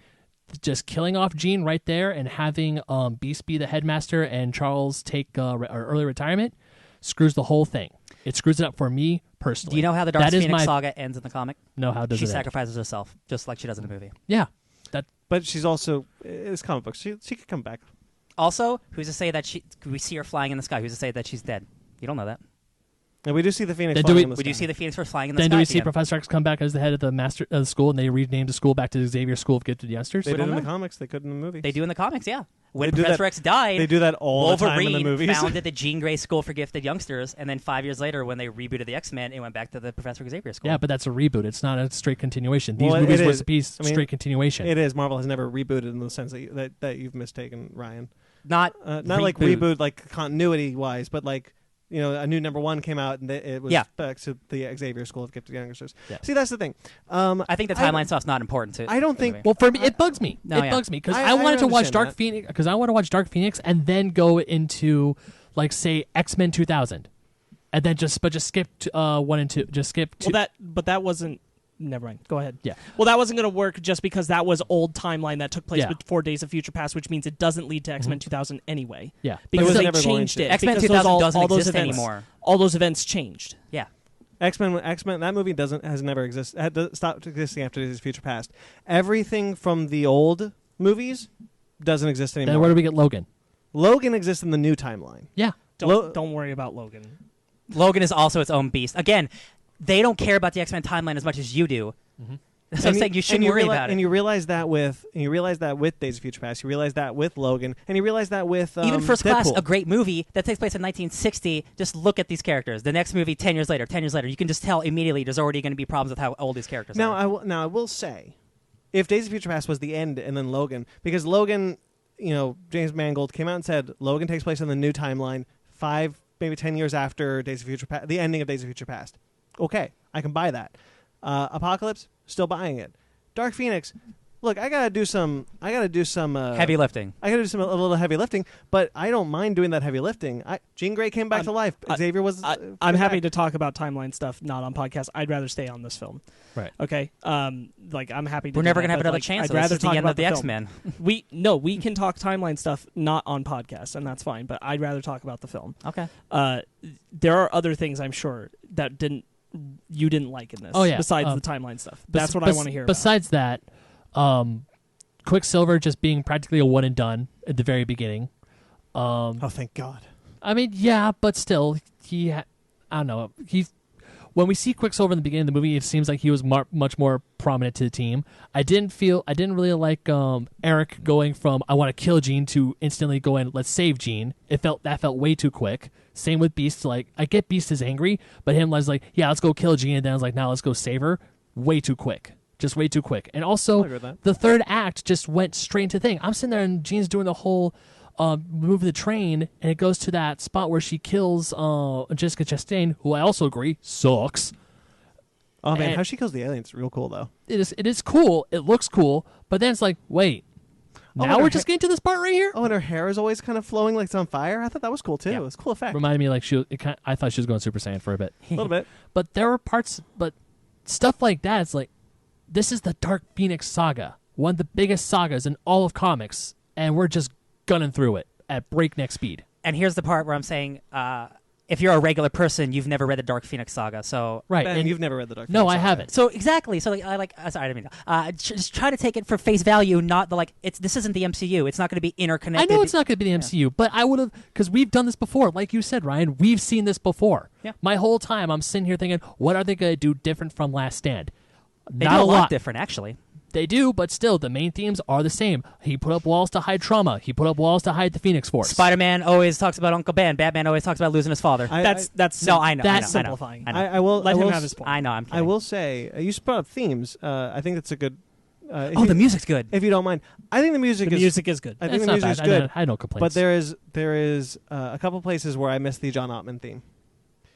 just killing off Jean right there and having Beast be the headmaster and Charles take early retirement screws the whole thing. It screws it up for me personally. Do you know how the Dark Phoenix saga ends in the comic? No, how does she it end? sacrifices herself, just like she does in the movie. Yeah. But she's also, it's comic books. She could come back. Also, who's to say that we see her flying in the sky? Who's to say that she's dead? You don't know that. And we do see the Phoenix Then flying in the We sky. do see the Phoenix Force flying in the Then sky. do we see again. Professor X come back as the head of the school, and they renamed the school back to Xavier School of Gifted Youngsters? They We did don't in the know. comics. They couldn't in the movie. They do in the comics, yeah. When They do Professor that- X died, They do that all the time in the Wolverine movies. founded the Jean Grey School for Gifted Youngsters, and then 5 years later, when they rebooted the X-Men, it went back to the Professor Xavier School. Yeah, but that's a reboot. It's not a straight continuation. These Well, movies it were is. supposed to be straight continuation. It is. Marvel has never rebooted in the sense that you've mistaken, Ryan. Not Like reboot, like continuity wise, but like a new #1 came out and it was back to the Xavier School of Gifted Youngsters. Yeah. See, that's the thing. I think the timeline stuff's not important to. I don't the think. movie. Well, for me, it bugs me. Bugs me because I wanted to watch understand Dark that. Phoenix because I want to watch Dark Phoenix and then go into like say X-Men 2000, and then just skip 1 and 2. Just skip 2. Well, that wasn't. Never mind. Go ahead. Yeah. Well, that wasn't going to work just because that was old timeline that took place Yeah. before Days of Future Past, which means it doesn't lead to X-Men 2000 anyway. Yeah. Because was they never going changed to. it. X-Men because 2000 all doesn't those exist events, anymore. All those events changed. Yeah. X-Men. That movie has never existed. Had stopped existing after Days of Future Past. Everything from the old movies doesn't exist anymore. Then where do we get Logan? Logan exists in the new timeline. Yeah. Don't worry about Logan. Logan is also its own beast. Again, they don't care about the X-Men timeline as much as you do. Mm-hmm. So I'm saying you shouldn't worry about it. And you realize that with Days of Future Past. You realize that with Logan, and you realize that with Even First Class, Deadpool. a great movie that takes place in 1960. Just look at these characters. The next movie, 10 years later, you can just tell immediately there's already going to be problems with how old these characters Now, are. I will say, if Days of Future Past was the end and then Logan, because Logan, James Mangold came out and said Logan takes place in the new timeline 5, maybe 10 years after Days of Future Past, the ending of Days of Future Past. Okay, I can buy that. Apocalypse, still buying it. Dark Phoenix, look, I gotta do some Heavy lifting. I gotta do a little heavy lifting, but I don't mind doing that heavy lifting. Jean Grey came back to life. Xavier was. I'm happy to talk about timeline stuff, not on podcast. I'd rather stay on this film. Right. Okay. I'm happy to. We're do never that, going to have but, another like, chance. I'd So rather this is talk the end about of the film. X-Men. We can talk timeline stuff not on podcast, and that's fine. But I'd rather talk about the film. Okay. There are other things I'm sure that you didn't like in this. Oh, yeah. Besides the timeline stuff, that's what I want to hear. Besides that, Quicksilver just being practically a one and done at the very beginning. oh, thank God. I mean, yeah, but still, I don't know. When we see Quicksilver in the beginning of the movie, it seems like he was much more prominent to the team. I didn't really like Eric going from I want to kill Jean to instantly going let's save Jean. That felt way too quick. Same with Beast. Like I get Beast is angry, but him was like yeah let's go kill Jean, and then I was like now let's go save her. Way too quick. Just way too quick. And also I agree with that. the third act just went straight into the thing. I'm sitting there and Jean's doing the whole move the train, and it goes to that spot where she kills Jessica Chastain, who I also agree sucks. Oh man, And- how she kills the aliens is real cool though. It is cool. It looks cool, but then it's like, wait, Oh, now and we're her just getting to this part right here. Oh, and her hair is always kind of flowing like it's on fire. I thought that was cool too. Yeah. It was a cool effect. Reminded me like I thought she was going Super Saiyan for a bit, A little bit. but there were parts, but stuff like that. It's like this is the Dark Phoenix saga, one of the biggest sagas in all of comics, and we're just gunning through it at breakneck speed. And here's the part where I'm saying, if you're a regular person, you've never read the Dark Phoenix saga. So Right, Ben, and you've never read the Dark no, Phoenix I saga. haven't. So exactly. So like, sorry, I didn't mean. Just try to take it for face value, not the like. This isn't the MCU. It's not going to be I interconnected. know it's not going to be the MCU, but I would have because we've done this before. Like you said, Ryan, we've seen this before. Yeah. My whole time, I'm sitting here thinking, what are they going to do different from Last Stand? They Not do a a lot lot. different, actually. They do, but still, the main themes are the same. He put up walls to hide trauma. He put up walls to hide the Phoenix Force. Spider-Man always talks about Uncle Ben. Batman always talks about losing his father. That's no, I know. that's I know, simplifying. I know. I will Let I him will have his point. I know. I'm kidding. I will say you brought up themes. I think that's a good The music's good. If you don't mind, I think the music is good. I think It's the not music's bad. good. I had no complaints. But there is a couple places where I miss the John Ottman theme.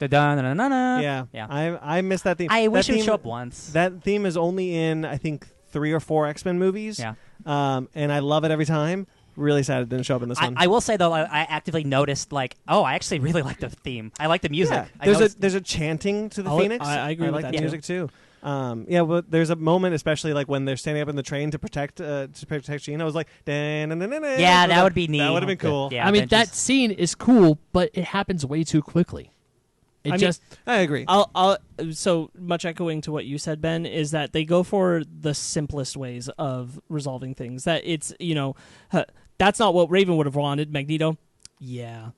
Yeah. I miss that theme. I wish that it would theme, show up once. That theme is only in I think 3 or 4 X-Men movies. Yeah. And I love it every time. Really sad it didn't show up in this one. I will say though, I actively noticed I actually really like the theme. I like the music. Yeah. There's a chanting to the Phoenix. I agree I with like that the music too. Well, there's a moment, especially like when they're standing up in the train to protect Jean. I was like, yeah, that would be neat. That would have been cool. Yeah, I mean, that scene is cool, but it happens way too quickly. I agree. I'll so much echoing to what you said, Ben, is that they go for the simplest ways of resolving things. That it's that's not what Raven would have wanted. Magneto, yeah.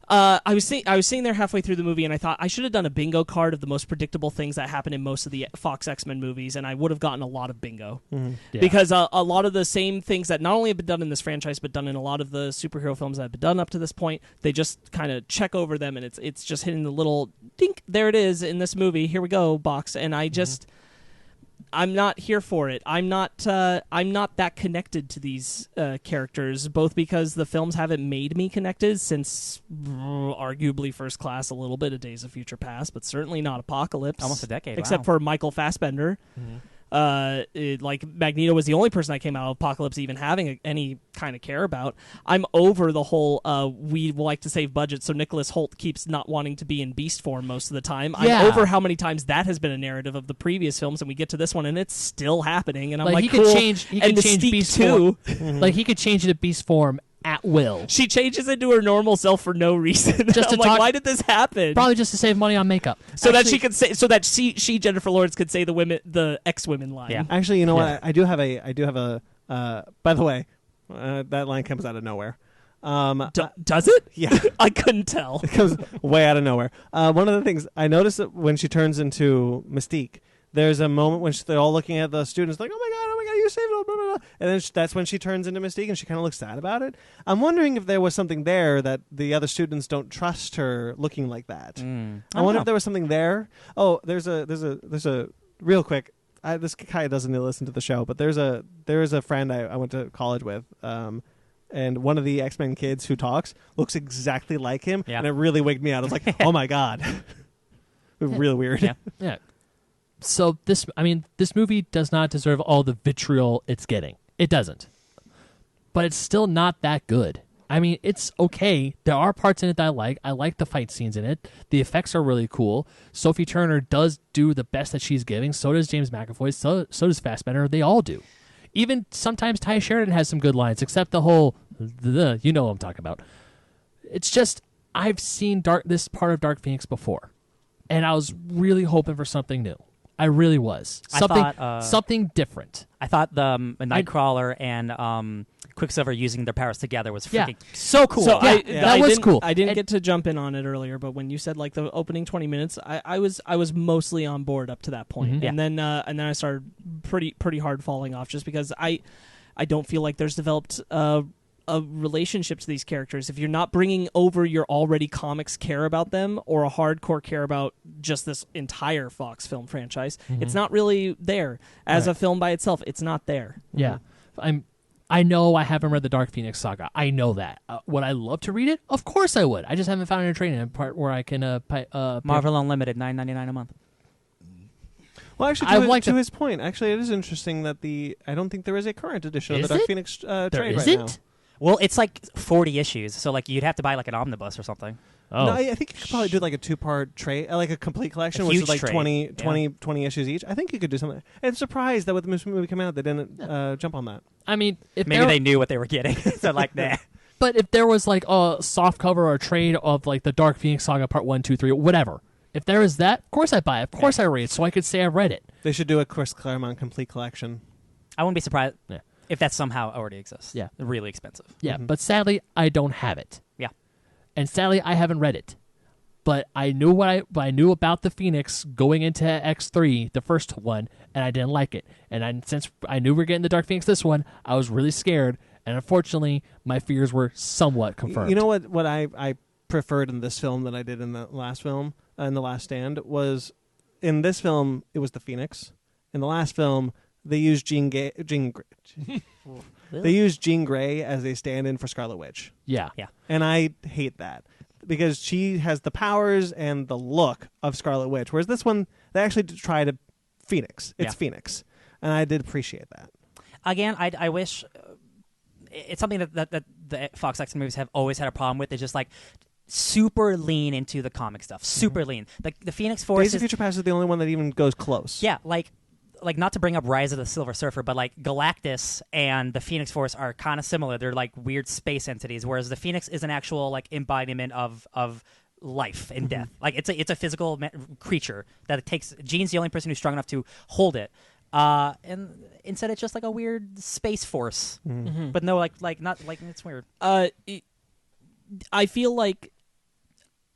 I was sitting there halfway through the movie, and I thought I should have done a bingo card of the most predictable things that happen in most of the Fox X-Men movies, and I would have gotten a lot of bingo. Mm-hmm. Yeah. Because a lot of the same things that not only have been done in this franchise, but done in a lot of the superhero films that have been done up to this point, they just kind of check over them, and it's just hitting the little dink. There it is in this movie. Here we go, box. And I just. I'm not here for it. I'm not that connected to these characters, both because the films haven't made me connected since arguably First Class, a little bit of Days of Future Past, but certainly not Apocalypse. Almost a decade, except wow. for Michael Fassbender. Mm-hmm. Magneto was the only person that came out of Apocalypse even having any kind of care about. I'm over the whole we like to save budget, so Nicholas Hoult keeps not wanting to be in beast form most of the time. Yeah. I'm over how many times that has been a narrative of the previous films, and we get to this one and it's still happening, and I'm like he cool. could change and Mystique beast too. form. Like he could change it to beast form at will. She changes into her normal self for no reason. Just to I'm like, talk- why did this happen? Probably just to save money on makeup. So that she could say, she Jennifer Lawrence could say the ex-women line. Yeah. Actually, you know what? I do have a. By the way, that line comes out of nowhere. Does it? Yeah. I couldn't tell. It comes way out of nowhere. One of the things I noticed that when she turns into Mystique, there's a moment when they're all looking at the students like, oh my god, you saved it, blah, blah, blah. And then that's when she turns into Mystique and she kind of looks sad about it. I'm wondering if there was something there that the other students don't trust her looking like that. I wonder if there was something there. Oh, there's a real quick. This guy doesn't listen to the show, but there is a friend I went to college with. And one of the X-Men kids who talks looks exactly like him, Yeah. and it really wigged me out. I was like, "Oh my god!" Really weird. Yeah. Yeah. So this movie does not deserve all the vitriol it's getting. It doesn't. But it's still not that good. I mean, it's okay. There are parts in it that I like. I like the fight scenes in it. The effects are really cool. Sophie Turner does do the best that she's giving. So does James McAvoy. So does Fassbender. They all do. Even sometimes Ty Sheridan has some good lines, except the whole, you know what I'm talking about. It's just, I've seen this part of Dark Phoenix before, and I was really hoping for something new. I really was. Something different. I thought the Nightcrawler and Quicksilver using their powers together was freaking so cool. So that was cool. I didn't get to jump in on it earlier, but when you said like the opening 20 minutes, I was mostly on board up to that point, Mm-hmm. and then I started pretty hard falling off just because I don't feel like there's developed a relationship to these characters. If you're not bringing over your already comics care about them or a hardcore care about just this entire Fox film franchise, it's not really there as a film by itself. It's not there. Yeah. I know I haven't read the Dark Phoenix saga. I know that. Would I love to read it? Of course I would. I just haven't found it in a training part where I can Marvel Unlimited, $9.99 a month. Well, actually, to his point, actually, it is interesting that I don't think there is a current edition of the Dark Phoenix trade right now. Well, it's like 40 issues, so like you'd have to buy like an omnibus or something. Oh. No, I think you could probably do like a 2-part trade, like a complete collection, A which is huge like trade. 20 issues each. I think you could do something. I'm surprised that with the movie coming out, they didn't jump on that. I mean, if Maybe they knew what they were getting, so like nah. But if there was like a soft cover or a trade of like the Dark Phoenix saga part 1, 2, 3, whatever. If there is that, of course I buy it. Of course I read it, so I could say I read it. They should do a Chris Claremont complete collection. I wouldn't be surprised Yeah. if that somehow already exists. Yeah. Really expensive. Yeah, but sadly, I don't have it. Yeah. And sadly, I haven't read it. But I knew I knew about the Phoenix going into X3, the first one, and I didn't like it. And since I knew we were getting the Dark Phoenix this one, I was really scared. And unfortunately, my fears were somewhat confirmed. You know what I preferred in this film that I did in the last film, in The Last Stand, was in this film, it was the Phoenix. In the last film, they used Jean Grey as a stand-in for Scarlet Witch. Yeah. And I hate that because she has the powers and the look of Scarlet Witch, whereas this one, they actually try to Phoenix. It's Phoenix. And I did appreciate that. Again, I wish it's something that the Fox X movies have always had a problem with. Is just like super lean into the comic stuff. Super lean. The Phoenix Force. Days of Future Past is the only one that even goes close. Yeah, like not to bring up Rise of the Silver Surfer, but like Galactus and the Phoenix Force are kind of similar. They're like weird space entities, whereas the Phoenix is an actual like embodiment of life and death. Like it's a physical creature that it takes. Jean's the only person who's strong enough to hold it. And instead it's just like a weird space force, but no, like not like it's weird. I feel like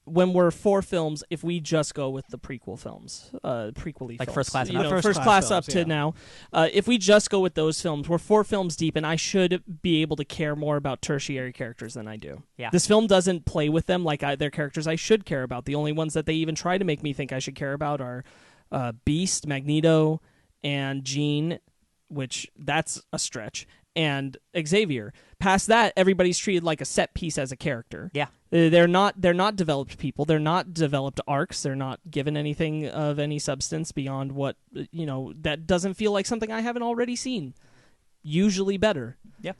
when we're 4 films, if we just go with the prequel films, prequel-y Like films, First Class, first class up to now, if we just go with those films, we're 4 films deep, and I should be able to care more about tertiary characters than I do. Yeah. This film doesn't play with them like they're characters I should care about. The only ones that they even try to make me think I should care about are Beast, Magneto, and Jean, which that's a stretch, and Xavier. Past that, everybody's treated like a set piece as a character. Yeah. They're not developed people. They're not developed arcs. They're not given anything of any substance beyond what, that doesn't feel like something I haven't already seen. Usually better. Yeah.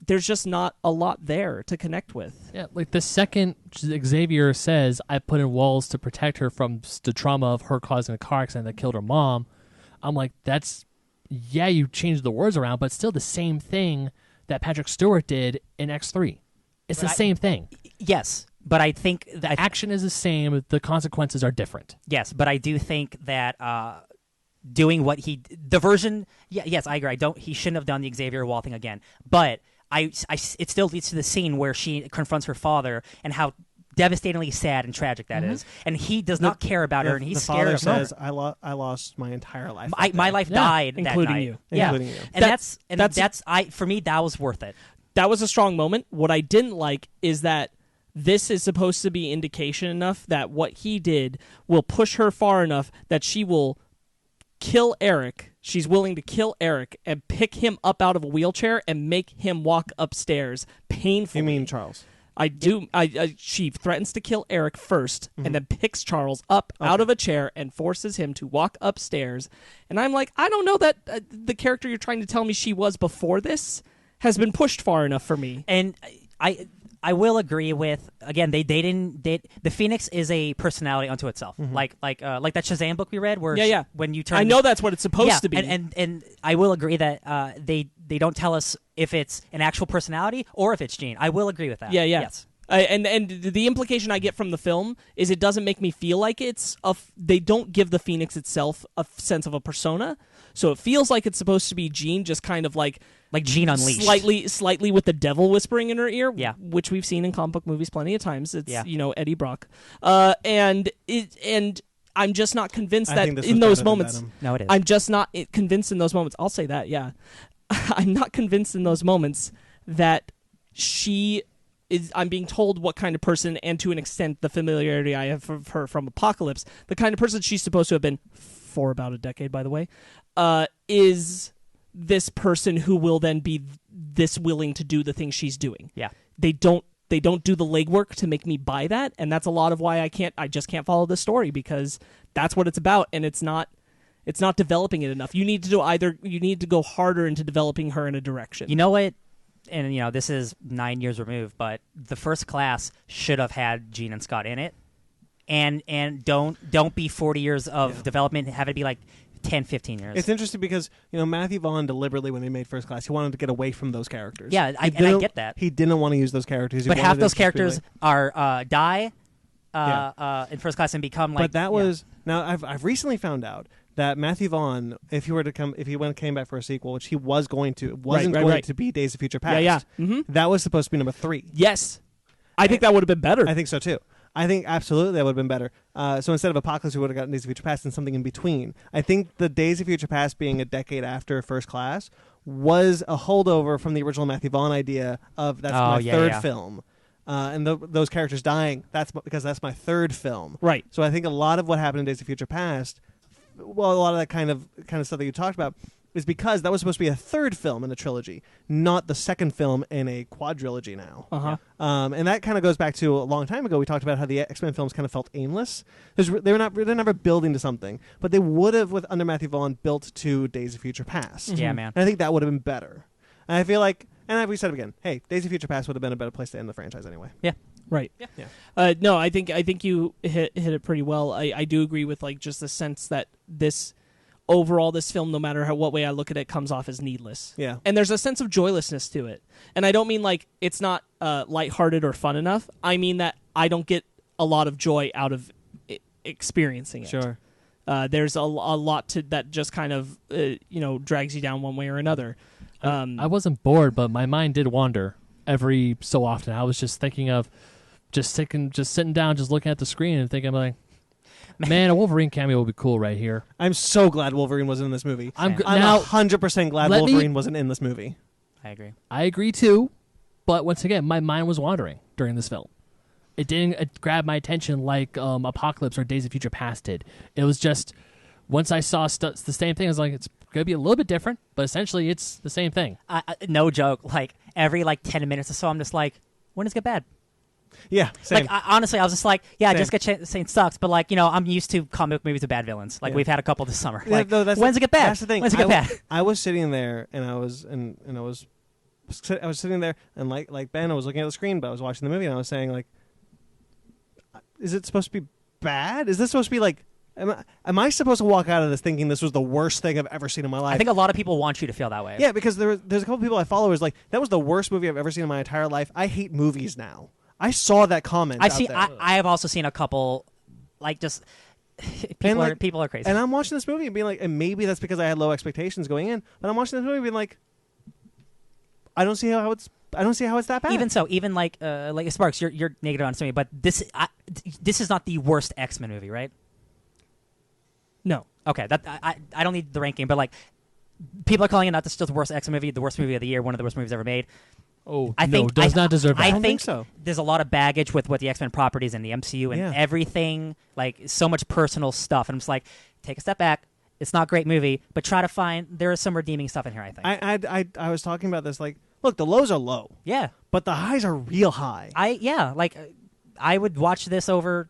There's just not a lot there to connect with. Yeah, like the second Xavier says, I put in walls to protect her from the trauma of her causing a car accident that killed her mom, I'm like, you changed the words around, but it's still the same thing that Patrick Stewart did in X3. It's the same thing. Yes, but I think that action is the same. The consequences are different. Yes, but I do think that doing what the version. Yes, I agree. He shouldn't have done the Xavier Wall thing again. But it still leads to the scene where she confronts her father and how devastatingly sad and tragic that is, and he does not care about her, and he's scared of her. The father says, "I lost my entire life. My life died, including that night. you, including you." And for me, that was worth it. That was a strong moment. What I didn't like is that this is supposed to be indication enough that what he did will push her far enough that she will kill Eric. She's willing to kill Eric and pick him up out of a wheelchair and make him walk upstairs painfully. You mean Charles? I do. She threatens to kill Eric first, and then picks Charles up out of a chair and forces him to walk upstairs. And I'm like, I don't know that the character you're trying to tell me she was before this has been pushed far enough for me. And I will agree with, again, they didn't. The Phoenix is a personality unto itself, like that Shazam book we read, where when you turn, I know that's what it's supposed to be, and I will agree that they don't tell us if it's an actual personality or if it's Jean. I will agree with that. Yeah. Yes. And the implication I get from the film is it doesn't make me feel like they don't give the Phoenix itself a sense of a persona, so it feels like it's supposed to be Jean, just kind of like Jean Unleashed, slightly with the devil whispering in her ear, which we've seen in comic book movies plenty of times. It's Eddie Brock, and I'm just not convinced that in those moments. No, it is. I'm just not convinced in those moments. I'll say that. Yeah, I'm not convinced in those moments that she. I'm being told what kind of person, and to an extent, the familiarity I have of her from Apocalypse, the kind of person she's supposed to have been for about a decade, by the way, is this person who will then be this willing to do the things she's doing. Yeah, they don't do the legwork to make me buy that, and that's a lot of why I just can't follow the story, because that's what it's about, and it's not developing it enough. You need to go harder into developing her in a direction. You know what? And this is 9 years removed, but the First Class should have had Jean and Scott in it, and don't be 40 years of development. Have it be like 10, 15 years. It's interesting because Matthew Vaughn deliberately, when they made First Class, he wanted to get away from those characters. Yeah, I get that. He didn't want to use those characters, but half those characters are die in First Class and become like. But that was now I've recently found out that Matthew Vaughn, if he came back for a sequel, which he was going to, wasn't going to be Days of Future Past. Yeah. Mm-hmm. That was supposed to be number 3. Yes. I think that would have been better. I think so too. I think absolutely that would have been better. So instead of Apocalypse, we would have gotten Days of Future Past and something in between. I think the Days of Future Past being a decade after First Class was a holdover from the original Matthew Vaughn idea of that's my third film. and those characters dying. Because that's my third film. Right. So I think a lot of what happened in Days of Future Past, well, a lot of that kind of stuff that you talked about, is because that was supposed to be a third film in a trilogy, not the second film in a quadrilogy now. Uh-huh. And that kind of goes back to a long time ago. We talked about how the X-Men films kind of felt aimless. They're never building to something, but they would have, under Matthew Vaughn, built to Days of Future Past. Yeah, man. And I think that would have been better. And I feel like, and we said it again, hey, Days of Future Past would have been a better place to end the franchise anyway. Yeah. Right. Yeah. No, I think you hit it pretty well. I do agree with like just the sense that this film, no matter what way I look at it, comes off as needless. Yeah. And there's a sense of joylessness to it. And I don't mean like it's not lighthearted or fun enough. I mean that I don't get a lot of joy out of experiencing it. Sure. There's a lot to that just kind of drags you down one way or another. I wasn't bored, but my mind did wander every so often. I was just thinking of just sitting down, just looking at the screen and thinking like, man, a Wolverine cameo would be cool right here. I'm so glad Wolverine wasn't in this movie. I'm I'm 100% glad Wolverine wasn't in this movie. I agree. I agree too, but once again, my mind was wandering during this film. It didn't grab my attention like Apocalypse or Days of Future Past did. It was just, once I saw the same thing, I was like, it's going to be a little bit different, but essentially it's the same thing. No joke. Like, every 10 minutes or so, I'm just like, when does it get bad? Yeah, same. Like, honestly, I was just like, yeah, Same. Jessica Chastain sucks, but I'm used to comic book movies with bad villains. Like, Yeah. we've had a couple this summer. Yeah, Like, no, when's it get bad? That's the thing. When's it get bad? I was sitting there, and I was sitting there, and like Ben, I was looking at the screen, but I was watching the movie, and I was saying like, is it supposed to be bad? Is this supposed to be like? Am I supposed to walk out of this thinking this was the worst thing I've ever seen in my life? I think a lot of people want you to feel that way. Yeah, because there's a couple people I follow who's like, that was the worst movie I've ever seen in my entire life. I hate movies now. I saw that comment. I have also seen a couple, just people are crazy. And I'm watching this movie and being like, and maybe that's because I had low expectations going in, but I'm watching this movie being like, I don't see how it's that bad. Even so, even like Sparkz, you're negative on something, but this is not the worst X-Men movie, right? No. Okay, I don't need the ranking, but people are calling it not just the worst X-Men movie, the worst movie of the year, one of the worst movies ever made. Oh, Does not deserve that. I don't think so. There's a lot of baggage with the X-Men properties and the MCU and everything, so much personal stuff. And I'm just like, take a step back. It's not a great movie, but try to find there is some redeeming stuff in here, I think. I was talking about this look, the lows are low. Yeah. But the highs are real high. I would watch this over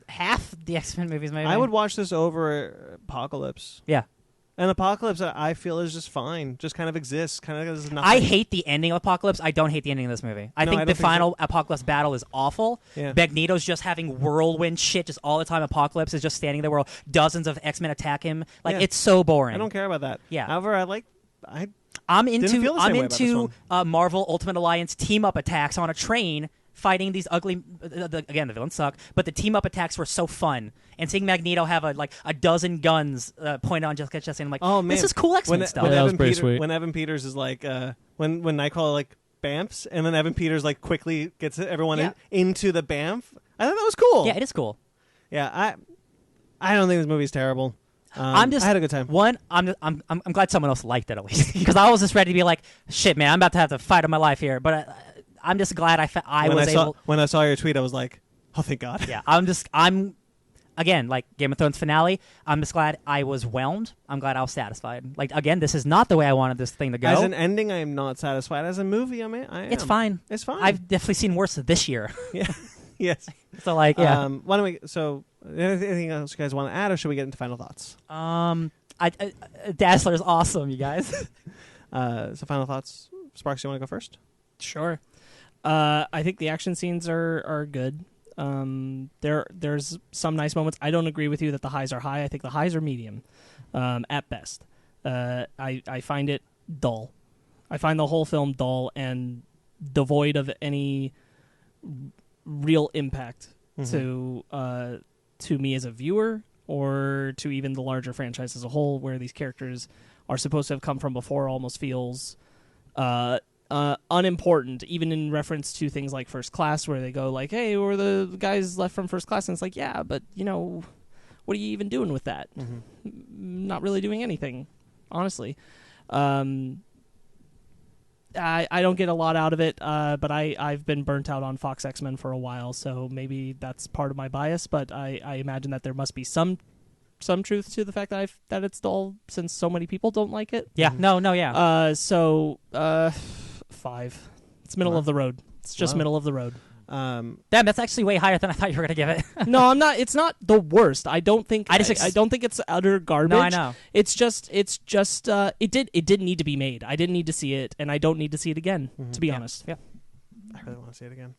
half the X-Men movies maybe. I would watch this over Apocalypse. Yeah. And Apocalypse, I feel, is just fine. Just kind of exists. Kind of does nothing. I hate the ending of Apocalypse. I don't hate the ending of this movie. I think the final Apocalypse battle is awful. Yeah. Magneto's just having whirlwind shit just all the time. Apocalypse is just standing there while dozens of X-Men attack him. It's so boring. I don't care about that. Yeah. However, I'm Didn't feel the same way about into this Marvel Ultimate Alliance team up attacks on a train fighting these ugly. Again, the villains suck, but the team up attacks were so fun. And seeing Magneto have a dozen guns pointed on Jessica Chastain, I'm like, oh man, this is cool X-Men stuff. that was pretty sweet. When Evan Peters is when Nightcrawler bamfs, and then Evan Peters quickly gets everyone into the bamf. I thought that was cool. Yeah, it is cool. Yeah, I don't think this movie's terrible. I had a good time. I'm glad someone else liked it at least because I was just ready to be like, shit, man, I'm about to have the fight of my life here. But I'm just glad when I saw your tweet, I was like, oh, thank God. Yeah, again, like Game of Thrones finale. I'm just glad I was whelmed. I'm glad I was satisfied. Again, this is not the way I wanted this thing to go. As an ending, I am not satisfied. As a movie, it's fine. It's fine. I've definitely seen worse this year. Yeah. Yes. So yeah. Why don't we? So, anything else you guys want to add, or should we get into final thoughts? Dazzler's awesome, you guys. So final thoughts. Sparkz, you want to go first? Sure. I think the action scenes are good. There's some nice moments. I don't agree with you that the highs are high. I think the highs are medium, at best. I find it dull. I find the whole film dull and devoid of any real impact to me as a viewer or to even the larger franchise as a whole, where these characters are supposed to have come from before, almost feels unimportant, even in reference to things like First Class, where they go like, hey, we're the guys left from First Class, and it's like, yeah, but what are you even doing with that? Not really doing anything, honestly. I don't get a lot out of it, but I've been burnt out on Fox X-Men for a while, so maybe that's part of my bias. But I imagine that there must be some truth to the fact that it's dull, since so many people don't like it. Yeah, yeah. So 5. It's middle of the road. It's just middle of the road. Damn, that's actually way higher than I thought you were gonna give it. No, I'm not. It's not the worst. I don't think. I don't think it's utter garbage. No, I know. It's just. It did need to be made. I didn't need to see it, and I don't need to see it again. To be honest. Yeah. I really want to see it again.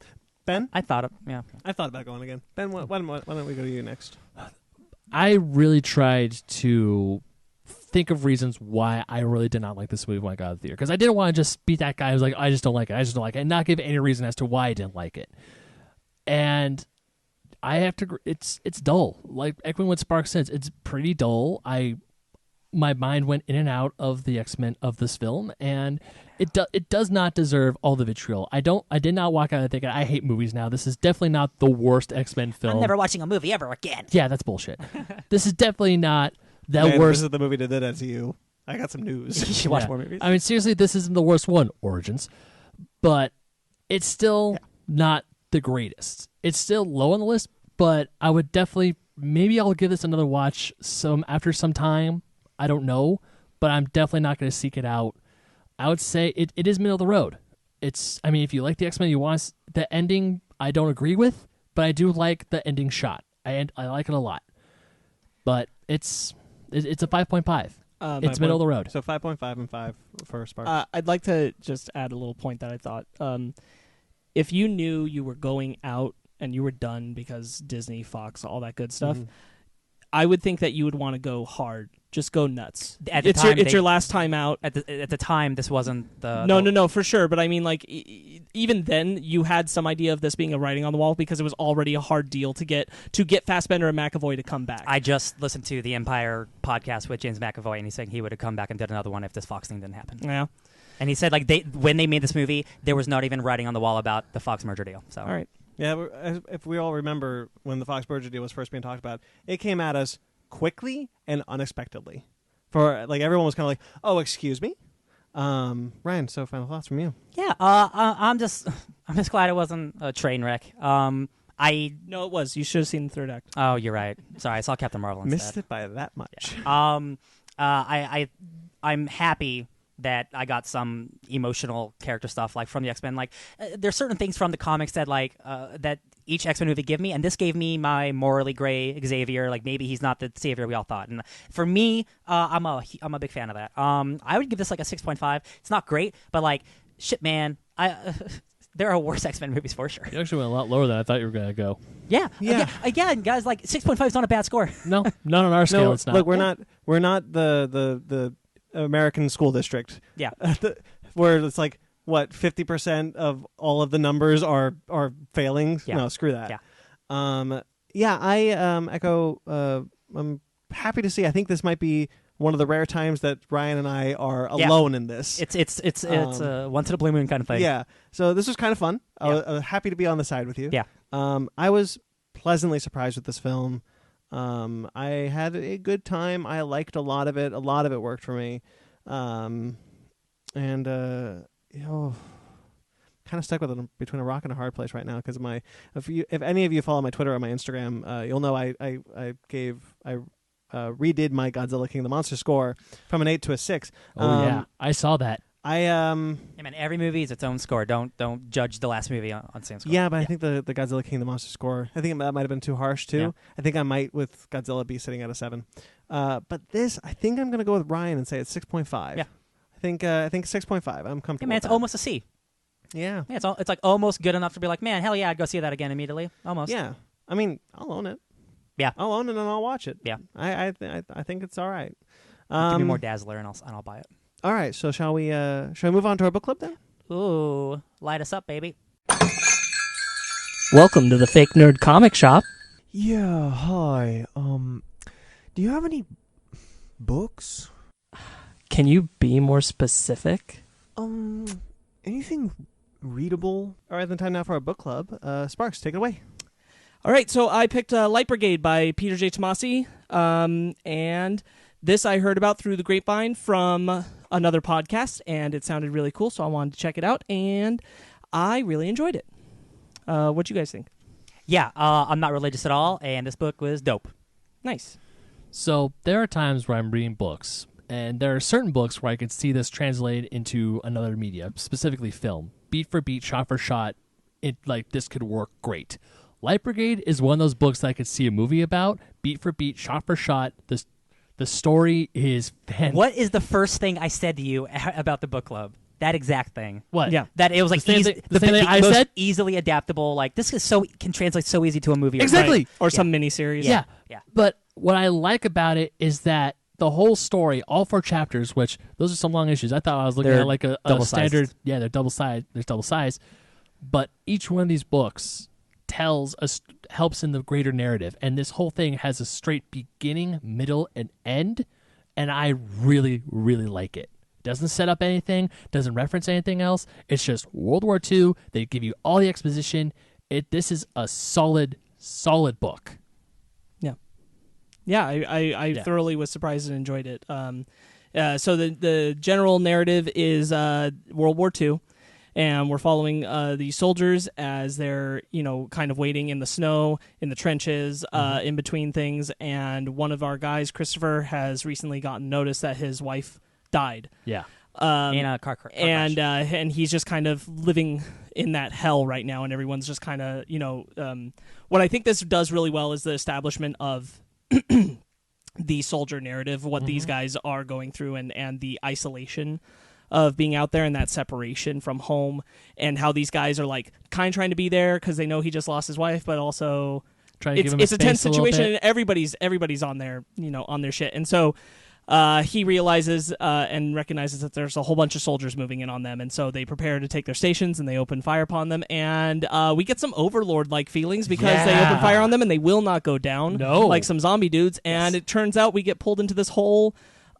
Ben, I thought about going again. Ben, why don't we go to you next? I really tried to think of reasons why I really did not like this movie when I got out of the theater, because I didn't want to just be that guy who's like, I just don't like it, and not give any reason as to why I didn't like it. And I have to, it's dull. Like echoing what Sparkz says, it's pretty dull. My mind went in and out of the X-Men of this film, and it does not deserve all the vitriol. I did not walk out thinking I hate movies now. This is definitely not the worst X-Men film. I'm never watching a movie ever again. Yeah, that's bullshit. This is definitely not the Man, worst. This is the movie that did that to you. I got some news. You should watch more movies. I mean, seriously, this isn't the worst one, Origins, but it's still not the greatest. It's still low on the list, but I would definitely, maybe I'll give this another watch after some time. I don't know, but I'm definitely not going to seek it out. I would say it is middle of the road. I mean, if you like the X-Men, the ending I don't agree with, but I do like the ending shot. I like it a lot. But it's a 5.5. It's middle of the road. So 5.5 and 5 for Sparkz. I'd like to just add a little point that I thought. If you knew you were going out and you were done because Disney, Fox, all that good stuff, I would think that you would want to go hard. Just go nuts. It's your last time out. At the time, this wasn't the... No, for sure. But I mean, like, even then, you had some idea of this being a writing on the wall because it was already a hard deal to get Fassbender and McAvoy to come back. I just listened to the Empire podcast with James McAvoy, and he's saying he would have come back and did another one if this Fox thing didn't happen. Yeah. And he said, like, when they made this movie, there was not even writing on the wall about the Fox merger deal. So. All right. Yeah, if we all remember when the Fox merger deal was first being talked about, it came at us quickly and unexpectedly. For like everyone was kind of like, "Oh, excuse me." Ryan, so final thoughts from you? Yeah, I'm just glad it wasn't a train wreck. No, it was. You should have seen the third act. Oh, you're right. Sorry, I saw Captain Marvel instead. Missed it by that much. Yeah. I'm happy that I got some emotional character stuff like from the X-Men. Like, there's certain things from the comics that that each X-Men movie give me, and this gave me my morally gray Xavier. Like, maybe he's not the savior we all thought. And for me, I'm a big fan of that. I would give this like a 6.5. It's not great, but like, shit, man, there are worse X-Men movies for sure. You actually went a lot lower than I thought you were going to go. Yeah. Again, guys, like 6.5 is not a bad score. No, not on our scale. It's not. Look, we're not the American school district. Yeah. Where it's like, what, 50% of all of the numbers are failing? Yeah. No, screw that. Yeah. I echo. I'm happy to see. I think this might be one of the rare times that Ryan and I are alone in this. It's a once in a blue moon kind of thing. Yeah. So this was kind of fun. Yeah. I was happy to be on the side with you. Yeah. I was pleasantly surprised with this film. I had a good time. I liked a lot of it. A lot of it worked for me. Kind of stuck with it between a rock and a hard place right now because if any of you follow my Twitter or my Instagram, you'll know I redid my Godzilla King of the Monsters score from an 8 to a 6. Yeah, I saw that. Yeah, man, every movie is its own score. Don't judge the last movie on same score. Yeah, but I think the Godzilla King of the Monsters score, I think that might have been too harsh too. Yeah. I think I might with Godzilla be sitting at a 7. But this, I think I'm going to go with Ryan and say it's 6.5. Yeah. I think 6.5. I'm comfortable. Yeah, man, it's almost a C. Yeah. Yeah, it's like almost good enough to be like, man, hell yeah, I'd go see that again immediately. Almost. Yeah. I mean, I'll own it. Yeah. I'll own it and I'll watch it. Yeah. I think it's all right. Give me more Dazzler and I'll buy it. All right. So shall we move on to our book club then? Ooh, light us up, baby. Welcome to the Fake Nerd Comic Shop. Yeah, hi. Do you have any books? Can you be more specific? Anything readable? All right, then time now for our book club. Sparkz, take it away. All right, so I picked Light Brigade by Peter J. Tomasi, and this I heard about through the grapevine from another podcast, and it sounded really cool, so I wanted to check it out, and I really enjoyed it. What do you guys think? Yeah, I'm not religious at all, and this book was dope. Nice. So there are times where I'm reading books, and there are certain books where I can see this translated into another media, specifically film. Beat for beat, shot for shot, this could work great. Light Brigade is one of those books that I could see a movie about. Beat for beat, shot for shot. The story is fantastic. What is the first thing I said to you about the book club? That exact thing. What? Yeah. That it was like The thing that I most said? easily adaptable. Like this is can translate so easy to a movie. Exactly. Right. Or some miniseries. Yeah. Yeah. But what I like about it is that the whole story, all 4 chapters, which those are some long issues. I thought I was looking They're at like a double-sized. standard. Yeah, they're double size. There's double size, but each one of these books helps in the greater narrative, and this whole thing has a straight beginning, middle, and end, and I really, really like it. Doesn't set up anything, doesn't reference anything else. It's just World War II. They give you all the exposition. This is a solid book. Yeah, I thoroughly was surprised and enjoyed it. So the general narrative is World War II, and we're following the soldiers as they're kind of waiting in the snow, in the trenches, in between things. And one of our guys, Christopher, has recently gotten notice that his wife died. Yeah. In a car crash. And he's just kind of living in that hell right now, and everyone's just kind of what I think this does really well is the establishment of the soldier narrative, what these guys are going through, and the isolation of being out there and that separation from home, and how these guys are like kind of trying to be there because they know he just lost his wife, but also it's a tense situation, and everybody's on their on their shit, and so he realizes and recognizes that there's a whole bunch of soldiers moving in on them, and so they prepare to take their stations, and they open fire upon them, and we get some Overlord-like feelings because they open fire on them, and they will not go down like some zombie dudes, and it turns out we get pulled into this whole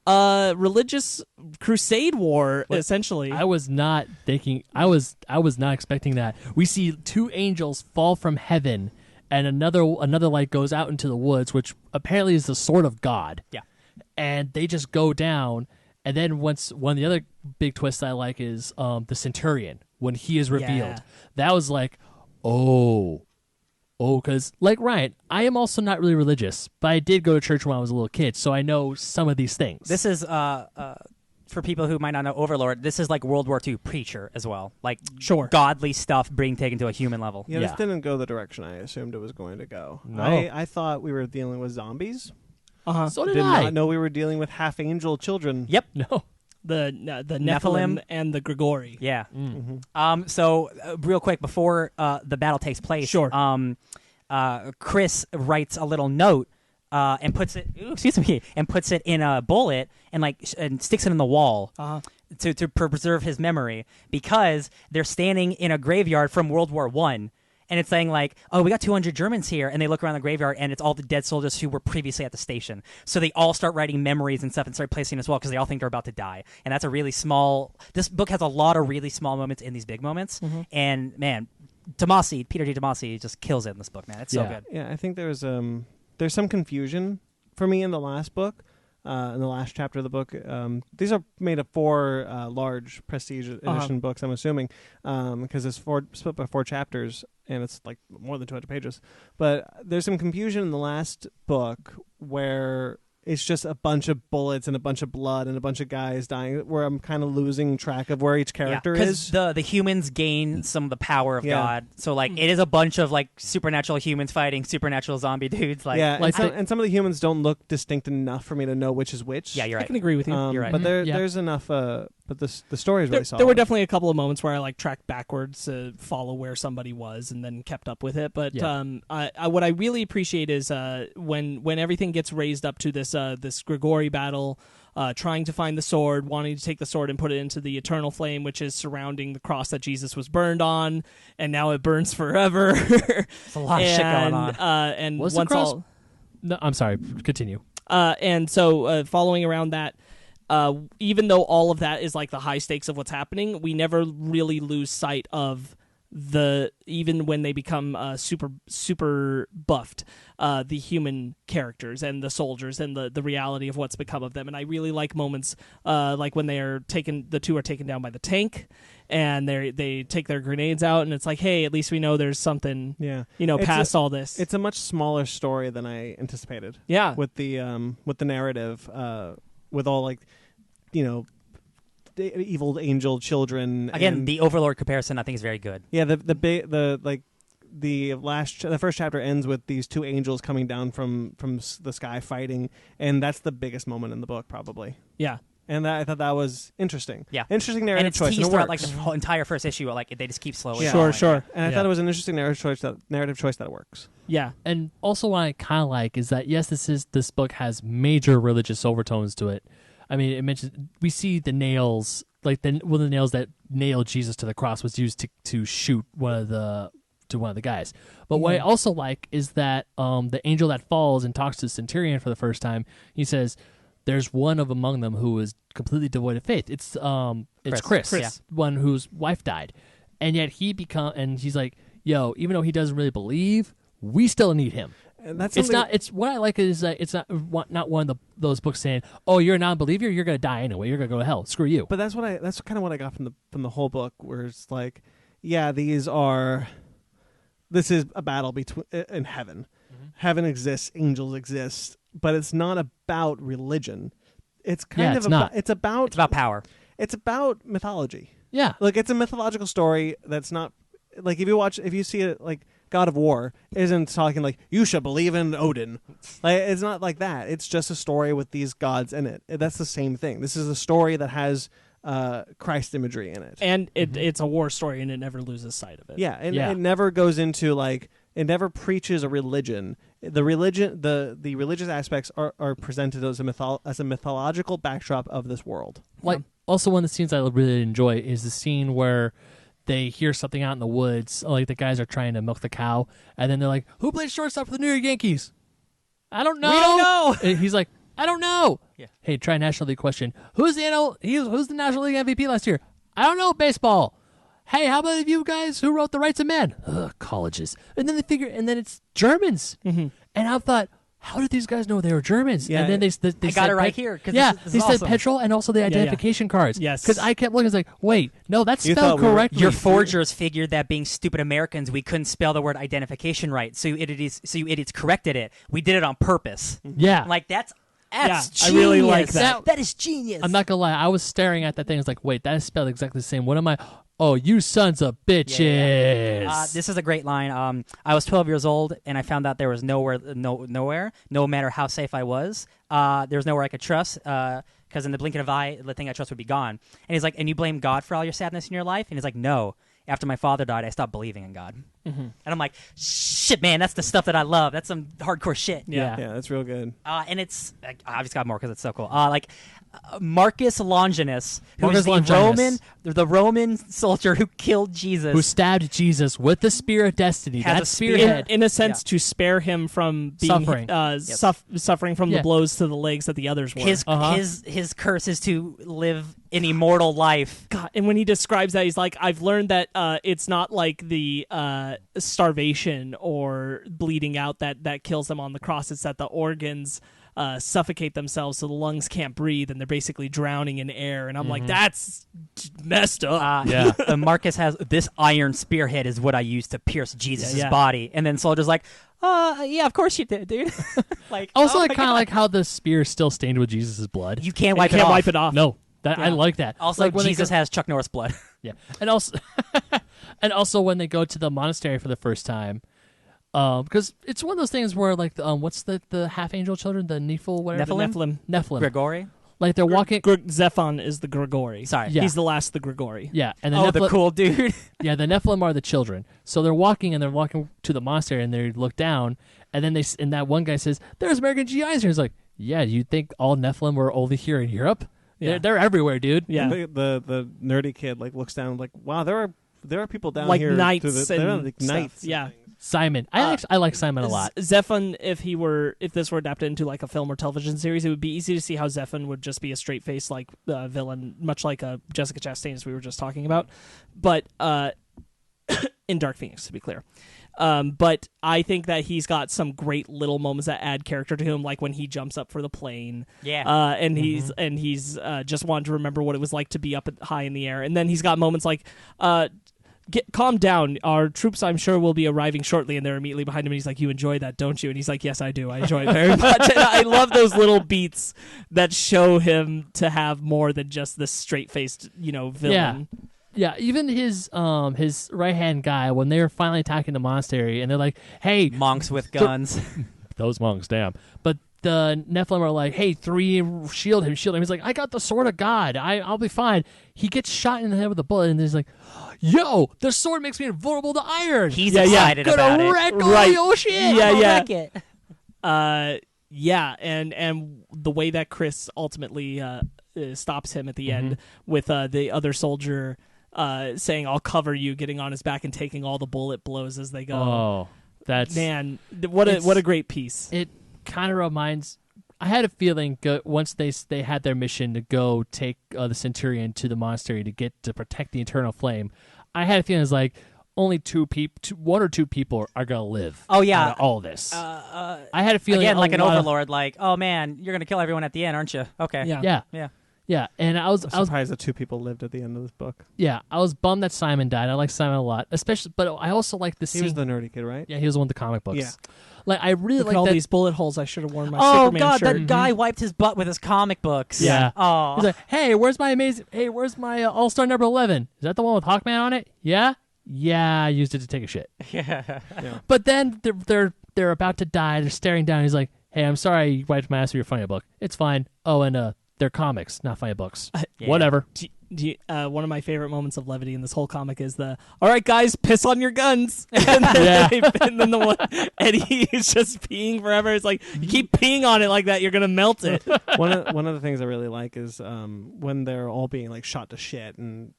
religious crusade war, essentially. I was not thinking. I was not expecting that. We see 2 angels fall from heaven, and another light goes out into the woods, which apparently is the sword of God. Yeah. And they just go down, and then one of the other big twists I like is the Centurion when he is revealed. Yeah. That was like, because like Ryan, I am also not really religious, but I did go to church when I was a little kid, so I know some of these things. This is for people who might not know Overlord. This is like World War II preacher as well, like godly stuff being taken to a human level. Yeah, this didn't go the direction I assumed it was going to go. No. I thought we were dealing with zombies. So did Did I. not know we were dealing with half-angel children. Yep. No. The Nephilim and the Grigori. Yeah. So real quick before the battle takes place, Chris writes a little note and puts it. And puts it in a bullet and sticks it in the wall to preserve his memory, because they're standing in a graveyard from World War I. And it's saying like, oh, we got 200 Germans here, and they look around the graveyard, and it's all the dead soldiers who were previously at the station. So they all start writing memories and stuff and start placing as well, because they all think they're about to die. And that's a really small. This book has a lot of really small moments in these big moments, and man, Peter G. Tomasi just kills it in this book, man. It's so good. Yeah, I think there's some confusion for me in the last book. In the last chapter of the book, these are made of 4 large prestige edition books, I'm assuming, because it's split by 4 chapters, and it's like more than 200 pages. But there's some confusion in the last book where it's just a bunch of bullets and a bunch of blood and a bunch of guys dying, where I'm kind of losing track of where each character is. Because the humans gain some of the power of God. So, like, it is a bunch of, like, supernatural humans fighting supernatural zombie dudes. And some of the humans don't look distinct enough for me to know which is which. Yeah, you're right. I can agree with you. You're right. But there's enough... but the story is really solid. There were definitely a couple of moments where I tracked backwards to follow where somebody was and then kept up with it. But what I really appreciate is when everything gets raised up to this Grigori battle, trying to find the sword, wanting to take the sword and put it into the eternal flame, which is surrounding the cross that Jesus was burned on, and now it burns forever. There's a lot of shit going on. And Was once the cross? all, No, I'm sorry. Continue. and so following around that. Even though all of that is like the high stakes of what's happening, we never really lose sight of even when they become super buffed, the human characters and the soldiers and the reality of what's become of them. And I really like moments like when the two are taken down by the tank, and they take their grenades out, and it's like, hey, at least we know there's something, past all this. It's a much smaller story than I anticipated. Yeah, with the narrative, with all the evil angel children. Again, the Overlord comparison I think is very good. Yeah, the first chapter ends with these two angels coming down from the sky fighting, and that's the biggest moment in the book, probably. Yeah. And I thought that was interesting. Yeah, interesting narrative choice. And it's teased and throughout like the whole entire first issue. Like they just keep slowing. Yeah. Sure. And I thought it was an interesting narrative choice that works. Yeah. And also what I kind of like is that, yes, this book has major religious overtones to it. I mean, it mentions, we see the nails, like one of the nails that nailed Jesus to the cross was used to shoot one of the guys. But what I also like is that the angel that falls and talks to the centurion for the first time, he says, there's one among them who is completely devoid of faith. It's Chris. Yeah. One whose wife died. And yet he's like, yo, even though he doesn't really believe, we still need him. And that's It's what I like is that it's not one of those books saying, "Oh, you're a non-believer, you're going to die anyway, you're going to go to hell. Screw you." But that's kind of what I got from the whole book, where it's like, yeah, this is a battle in heaven. Mm-hmm. Heaven exists, angels exist, but it's not about religion. It's it's about power. It's about mythology. Yeah, like it's a mythological story that's not like if you see it like. God of War isn't talking like you should believe in Odin. Like, it's not like that. It's just a story with these gods in it. That's the same thing. This is a story that has Christ imagery in it, and it's a war story, and it never loses sight of it. Yeah, and it never goes into it never preaches a religion. The religious aspects are presented as a mythological backdrop of this world. Like also one of the scenes I really enjoy is the scene where they hear something out in the woods, like the guys are trying to milk the cow, and then they're like, "Who plays shortstop for the New York Yankees?" I don't know. We don't know. And he's like, "I don't know." Yeah. Hey, try National League question. Who's the National League MVP last year? I don't know. Baseball. Hey, how about you guys who wrote The Rights of Man? Ugh, colleges. And then and then it's Germans. Mm-hmm. And I thought, how did these guys know they were Germans? Yeah. And then they got it right here. Yeah, this they is said awesome. petrol and also the identification cards. Yes. Because I kept looking, it's like, wait, no, that's You spelled thought we were- correctly. Your forgers figured that being stupid Americans, we couldn't spell the word identification right, so you idiots corrected it. We did it on purpose. Yeah. Like that's Yeah, genius. I really like that. That is genius. I'm not gonna lie, I was staring at that thing. It's like, wait, that is spelled exactly the same. What am I? Oh, you sons of bitches! This is a great line. I was 12 years old, and I found out there was nowhere, no matter how safe I was, there was nowhere I could trust. Because in the blink of an eye, the thing I trust would be gone. And he's like, and you blame God for all your sadness in your life? And he's like, no. After my father died, I stopped believing in God. Mm-hmm. And I'm like, shit, man, that's the stuff that I love. That's some hardcore shit. Yeah. Yeah, that's real good. And it's I just got more because it's so cool. Marcus Longinus, who's Marcus the Longinus. Roman soldier who killed Jesus, Who stabbed Jesus with the spear of destiny? Has That a spearhead. In a sense, to spare him from being Suffering. suffering from the Yeah. blows to the legs that the others were. his curse is to live an immortal life. God, and when he describes that, he's like, I've learned that it's not like the starvation or bleeding out that kills them on the cross. It's that the organs suffocate themselves so the lungs can't breathe, and they're basically drowning in air. And I'm like, that's messed up. Marcus has this iron spearhead is what I used to pierce Jesus' Yeah. body. And then Soldier's like, yeah, of course you did, dude. Like, Also, oh I my kind of God. like how the spear is still stained with Jesus' blood. You can't You wipe can't it off. wipe it off. No, I like that. Also, like when they Jesus go- has Chuck Norris blood. Yeah, and also when they go to the monastery for the first time, because it's one of those things where like what's the half angel children, the Nephil, whatever, Nephilim. Gregory. like they're walking. Zephon is the Grigori. Sorry. Yeah. He's the last of the Grigori. Yeah, and The cool dude. Yeah, the Nephilim are the children. So they're walking to the monastery, and they look down, and then and that one guy says, "There's American GIs here." He's like, "Yeah, you think all Nephilim were only here in Europe? Yeah. They're everywhere, dude." Yeah. The nerdy kid looks down like, wow, there are people down Like here knights they're and like stuff. knights. and Yeah. things. Simon, I like Simon a lot. Zephon, if this were adapted into like a film or television series, it would be easy to see how Zephon would just be a straight face like villain, much like Jessica Chastain, as we were just talking about. But in Dark Phoenix, to be clear. But I think that he's got some great little moments that add character to him, like when he jumps up for the plane. Yeah. And he's just wanted to remember what it was like to be up high in the air. And then he's got moments like, calm down. Our troops, I'm sure, will be arriving shortly. And they're immediately behind him. And he's like, you enjoy that, don't you? And he's like, yes, I do. I enjoy it very much. And I love those little beats that show him to have more than just this straight-faced, villain. Yeah, even his right-hand guy, when they were finally attacking the monastery, and they're like, hey... Monks with guns. Those monks, damn. But the Nephilim are like, hey, 3, shield him. He's like, I got the sword of God. I'll be fine. He gets shot in the head with a bullet, and he's like, yo, the sword makes me invulnerable to iron. He's excited about it. Wreck all your shit. Wreck it. And the way that Chris ultimately stops him at the end with the other soldier... saying I'll cover you, getting on his back and taking all the bullet blows as they go. Oh, that's what a great piece. It kind of reminds. I had a feeling once they had their mission to go take the Centurion to the monastery to protect the Eternal Flame. I had a feeling it was like only 1 or 2 people are gonna live. Oh yeah, out of all this. I had a feeling again like an overlord. Like, oh man, you're gonna kill everyone at the end, aren't you? Okay. Yeah, and I was surprised that 2 people lived at the end of this book. Yeah, I was bummed that Simon died. I like Simon a lot, especially, but I also like the scene. He was the nerdy kid, right? Yeah, he was the one with the comic books. Yeah, like I really like like all that. these bullet holes. I should have worn my Oh Superman god, shirt. that guy wiped his butt with his comic books. Yeah. Oh. He's like, hey, where's my All-Star number 11? Is that the one with Hawkman on it? Yeah, I used it to take a shit. Yeah. But then they're about to die. They're staring down. He's like, hey, I'm sorry you wiped my ass with your funny book. It's fine. Oh, and they're comics, not funny books. Whatever. One of my favorite moments of levity in this whole comic is all right, guys, piss on your guns. And then the one Eddie is just peeing forever. It's like, you keep peeing on it like that, you're gonna melt it. One of the things I really like is when they're all being like shot to shit, and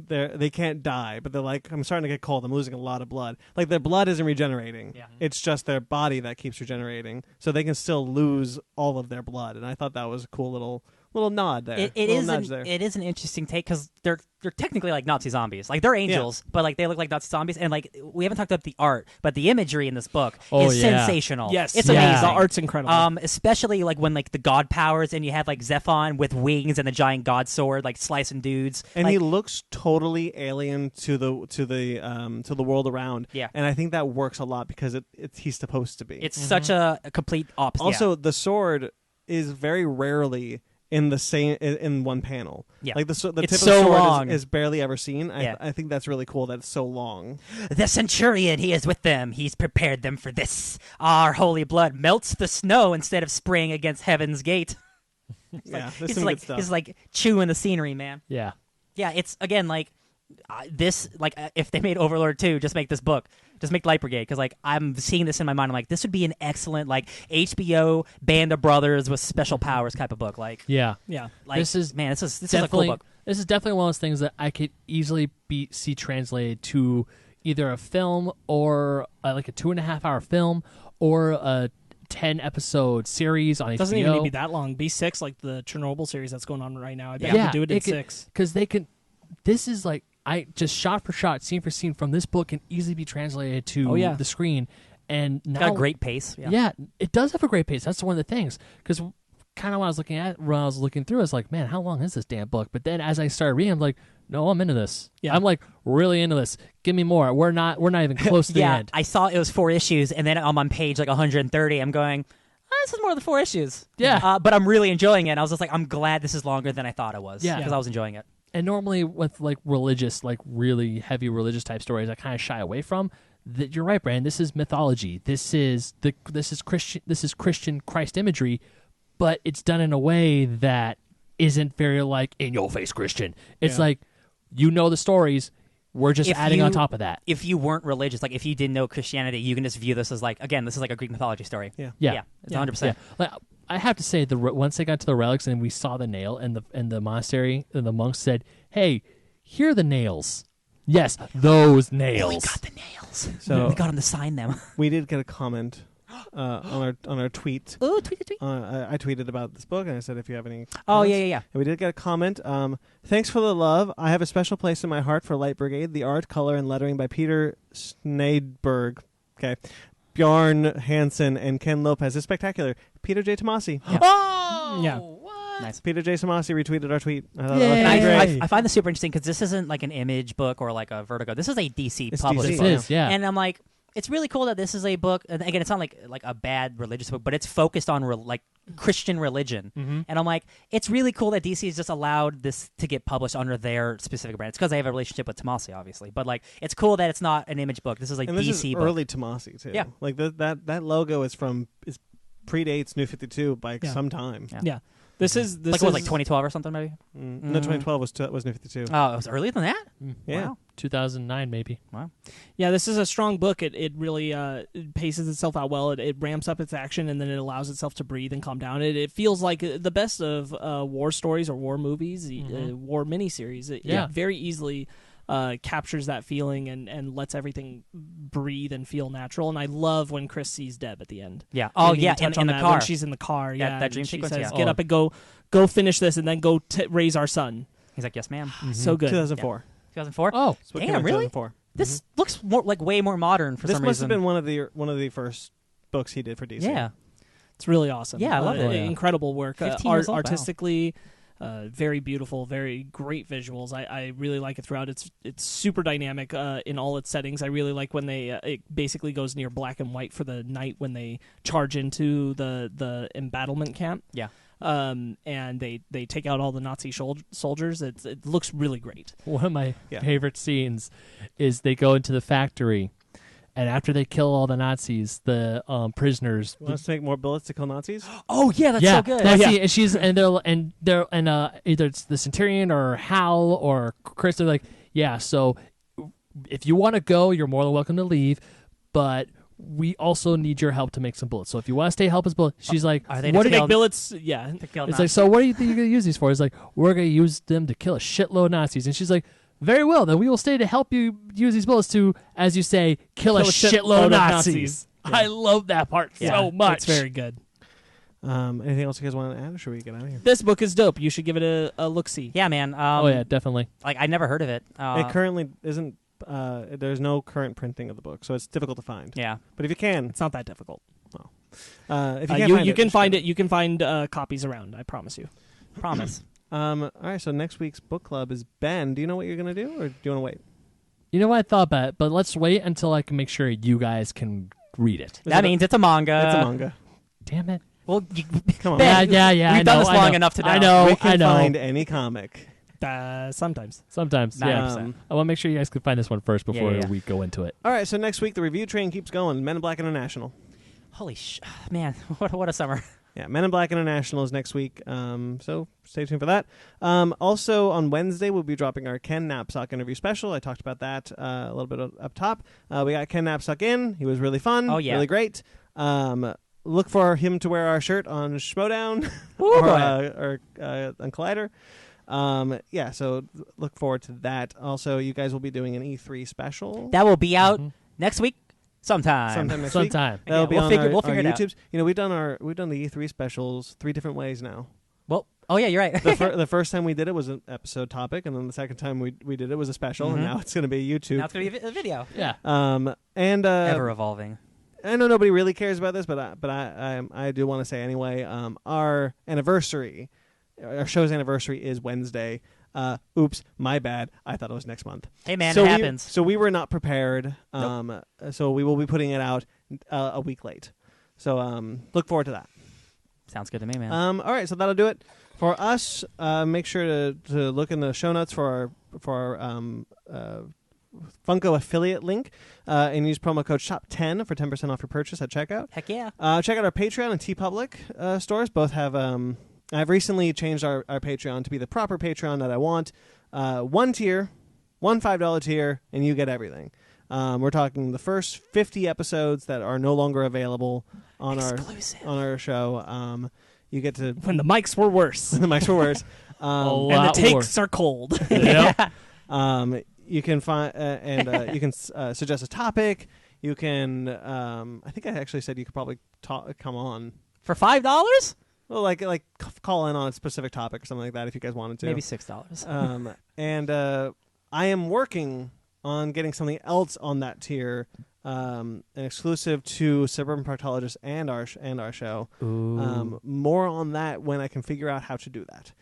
they can't die, but they're like, I'm starting to get cold, I'm losing a lot of blood. Like, their blood isn't regenerating. Yeah. It's just their body that keeps regenerating. So they can still lose all of their blood. And I thought that was a cool little nod there. It is an interesting take because they're technically like Nazi zombies. Like, they're angels, but like they look like Nazi zombies. And like, we haven't talked about the art, but the imagery in this book is sensational. Yes, it's amazing. The art's incredible. Especially like when like the god powers and you have like Zephon with wings and the giant god sword like slicing dudes. And like, he looks totally alien to the world around. Yeah. And I think that works a lot because he's supposed to be. It's such a complete opposite. Also, the sword is very rarely in one panel. Yeah. Like the tip It's of so the sword long. is barely ever seen. Yeah. I think that's really cool that it's so long. The Centurion, he is with them. He's prepared them for this. Our holy blood melts the snow instead of spraying against heaven's gate. There's some good stuff. He's like chewing the scenery, man. Yeah. Yeah, it's again like this. Like if they made Overlord 2, just make this book. Just make Light Brigade, because like I'm seeing this in my mind. I'm like, this would be an excellent like HBO Band of Brothers with special powers type of book. Like, yeah. Like, this is a cool book. This is definitely one of those things that I could easily see translated to either a film or like a 2.5-hour film or a 10-episode series on HBO. It doesn't even need to be that long. Be 6, like the Chernobyl series that's going on right now. I bet you could do it in 6. Because they can. This is like. I just shot for shot, scene for scene from this book can easily be translated to the screen, and now it's got a great pace. Yeah, it does have a great pace. That's one of the things. Because kind of when I was looking through, I was like, man, how long is this damn book? But then as I started reading, I'm like, no, I'm into this. Yeah, I'm like really into this. Give me more. We're not even close to the end. I saw it was 4 issues, and then I'm on page like 130. I'm going, this is more than 4 issues. Yeah, but I'm really enjoying it. I was just like, I'm glad this is longer than I thought it was. Yeah, because I was enjoying it. And normally with like religious, like really heavy religious type stories, I kind of shy away from. That you're right, Brandon. This is mythology. This is Christian. This is Christian Christ imagery, but it's done in a way that isn't very like in your face Christian. It's like the stories. We're just adding on top of that. If you weren't religious, like if you didn't know Christianity, you can just view this as like, again, this is like a Greek mythology story. Yeah, it's 100%. Yeah. Like, I have to say, once they got to the relics and we saw the nail and the monastery, and the monks said, "Hey, here are the nails." Yes, those nails. We got the nails. So we got them to sign them. We did get a comment on our tweet. Ooh, tweet. I tweeted about this book and I said if you have any. Oh, comments. yeah. And we did get a comment. Thanks for the love. I have a special place in my heart for Light Brigade. The art, color, and lettering by Peter Snekbkerg. Okay. Bjarne Hansen and Ken Lopez is spectacular. Peter J. Tomasi. Yeah. Oh, Yeah. What? Nice. Peter J. Tomasi retweeted our tweet. I thought Yay. that was And pretty great. I find this super interesting because this isn't like an Image book or like a Vertigo. This is a DC It's published DC. book. This is, yeah. And I'm like, it's really cool that this is a book. And again, it's not like a bad religious book, but it's focused on like Christian religion. Mm-hmm. And I'm like, it's really cool that DC has just allowed this to get published under their specific brand. It's because they have a relationship with Tomasi, obviously. But like, it's cool that it's not an Image book. This is like And DC this is book. early Tomasi too. Yeah. Like that logo is predates New 52 by Yeah. some time. Yeah. Yeah. This is Like what, like 2012 or something, maybe? No, 2012 was New 52. Oh, it was earlier than that. Yeah. Wow. 2009 maybe. Yeah, this is a strong book. It really it paces itself out well. It ramps up its action and then it allows itself to breathe and calm down. It feels like the best of war stories or war movies, war miniseries. It very easily captures that feeling and lets everything breathe and feel natural. And I love when Chris sees Deb at the end. Yeah. Oh, When you yeah. touch In on the that, car. when she's in the car. Yeah, that and dream she sequence, says, yeah. "Get up and go finish this, and then go raise our son." He's like, yes, ma'am. So good. 2004. 2004. Oh, This book came out Damn, in really? 2004. This looks more like way more modern for This some must reason. have been one of the first books he did for DC. Yeah. It's really awesome. Yeah, I love it. Yeah. Incredible work. 15 years old, wow. Artistically, very beautiful, very great visuals. I really like it throughout. It's super dynamic in all its settings. I really like when they it basically goes near black and white for the night when they charge into the embattlement camp. Yeah. And they take out all the Nazi soldiers. It looks really great. one of my Yeah. favorite scenes is they go into the factory, and after they kill all the Nazis, the prisoners. Want us to make more bullets to kill Nazis? Oh, yeah, that's so good. That Yeah. scene, and she's and either it's the Centurion or Hal or Chris. They're like, yeah. So if you want to go, you're more than welcome to leave, but we also need your help to make some bullets. So if you want to stay, help us bullets. She's like, Are they what to are Make kill- billets, yeah. to kill It's Nazis? like, so what do you think you're going to use these for? It's like, we're going to use them to kill a shitload of Nazis. And she's like, very well, then we will stay to help you use these bullets to, as you say, kill a shitload of Nazis. Yeah. I love that part so much. It's very good. Anything else you guys want to add, or should we get out of here? This book is dope. You should give it a look-see. Yeah, man. Oh, yeah, definitely. Like, I never heard of it. It currently isn't. There's no current printing of the book, so it's difficult to find. Yeah. But if you can, It's not that difficult. if You, you can you can just find go. it. You can find copies around. I promise you. Promise. All right, so next week's book club is Ben. Do you know what you're gonna do, or do you want to wait? You know what I thought about it, but let's wait until I can make sure you guys can read it. That means it's a manga. It's a manga. Damn it. Well, Come on, Ben, Yeah. We've I done know, this I long know. enough to know. I know. we can I know. find any comic. Sometimes. Sometimes, yeah. 90%. I want to make sure you guys can find this one first before yeah. we go into it. All right, so next week the review train keeps going. Men in Black International. Holy man, what a summer. Yeah, Men in Black International is next week, so stay tuned for that. Also, on Wednesday, we'll be dropping our Ken Knapsack interview special. I talked about that a little bit up top. We got Ken Knapsack in. He was really fun. Oh, yeah. Really great. Look for him to wear our shirt on Schmodown Ooh, or on Collider. So look forward to that. Also, you guys will be doing an E3 special. That will be out next week sometime. Sometime next week. Sometime. That'll Yeah, be we'll on figure- our, we'll our figure it out. YouTubes. You know, we've done the E3 specials 3 different ways now. Well, oh yeah, you're right. The first time we did it was an episode topic, and then the second time we did it was a special, and now it's going to be YouTube. Now it's gonna be a video. Yeah. And Ever evolving. I know nobody really cares about this, but I do want to say anyway. Our anniversary, our show's anniversary is Wednesday. Oops, my bad. I thought it was next month. Hey man, So it happens. So we were not prepared. Nope. So we will be putting it out a week late. So look forward to that. Sounds good to me, man. All right, so that'll do it for us. Make sure to look in the show notes for our Funko affiliate link and use promo code SHOP10 for 10% off your purchase at checkout. Heck yeah. Check out our Patreon and TeePublic stores. Both have. I've recently changed our Patreon to be the proper Patreon that I want. One tier, one $5 tier, and you get everything. We're talking the first 50 episodes that are no longer available on Exclusive. our show. You get to When the mics were worse the mics were worse. A and the lot takes are cold. Yep. You can find you can suggest a topic. You can. I think I actually said you could probably come on. For $5? Well, like call in on a specific topic or something like that if you guys wanted to. Maybe $6. And I am working on getting something else on that tier, an exclusive to Suburban Proctologist and our show. More on that when I can figure out how to do that.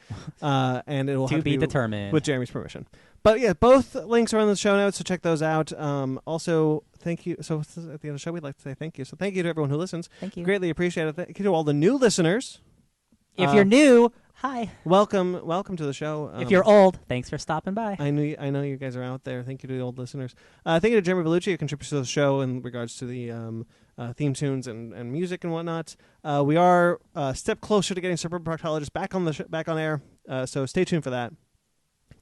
And it will To have be to be determined. with Jeremy's permission. But yeah, both links are in the show notes, so check those out. Also, thank you. So at the end of the show, we'd like to say thank you. So thank you to everyone who listens. Thank you. Greatly appreciate it. Thank you to all the new listeners. If you're new, hi. Welcome to the show. If you're old, thanks for stopping by. I know you guys are out there. Thank you to the old listeners. Thank you to Jeremy Bellucci, who contributes to the show in regards to the theme tunes and music and whatnot. We are a step closer to getting Suburban Proctologist back on air. So stay tuned for that.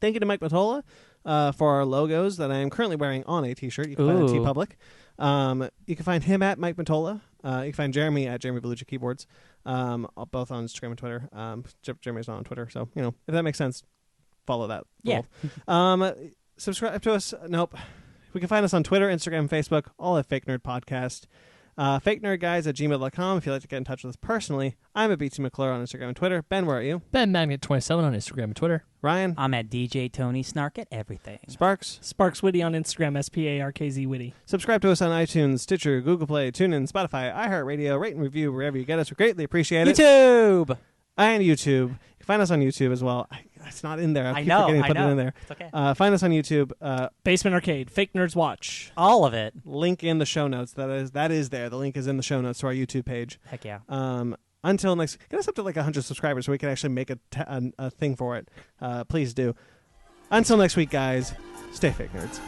Thank you to Mike Matola for our logos that I am currently wearing on a T-shirt. You can find it at TeePublic. You can find him at Mike Matola. You can find Jeremy at Jeremy Bellucci Keyboards, both on Instagram and Twitter. Jeremy's not on Twitter, so if that makes sense, follow that. Yeah. Subscribe to us. Nope. We can find us on Twitter, Instagram, Facebook, all at Fake Nerd Podcast. FakeNerdGuys@gmail.com if you'd like to get in touch with us personally. I'm at BT McClure on Instagram and Twitter. Ben, where are you? Ben Magnet27 on Instagram and Twitter. Ryan? I'm at DJ Tony Snark at everything. Sparkz? Sparkz Witty on Instagram, SPARKZ Witty. Subscribe to us on iTunes, Stitcher, Google Play, TuneIn, Spotify, iHeartRadio, rate and review wherever you get us. We greatly appreciate it. YouTube! And YouTube. You can find us on YouTube as well. It's not in there. I keep forgetting to put it in there. It's okay. Find us on YouTube. Basement Arcade, Fake Nerds Watch. All of it. Link in the show notes. That is there. The link is in the show notes to our YouTube page. Heck yeah. Until next, get us up to like 100 subscribers so we can actually make a thing for it. Please do. Until next week, guys. Stay fake nerds.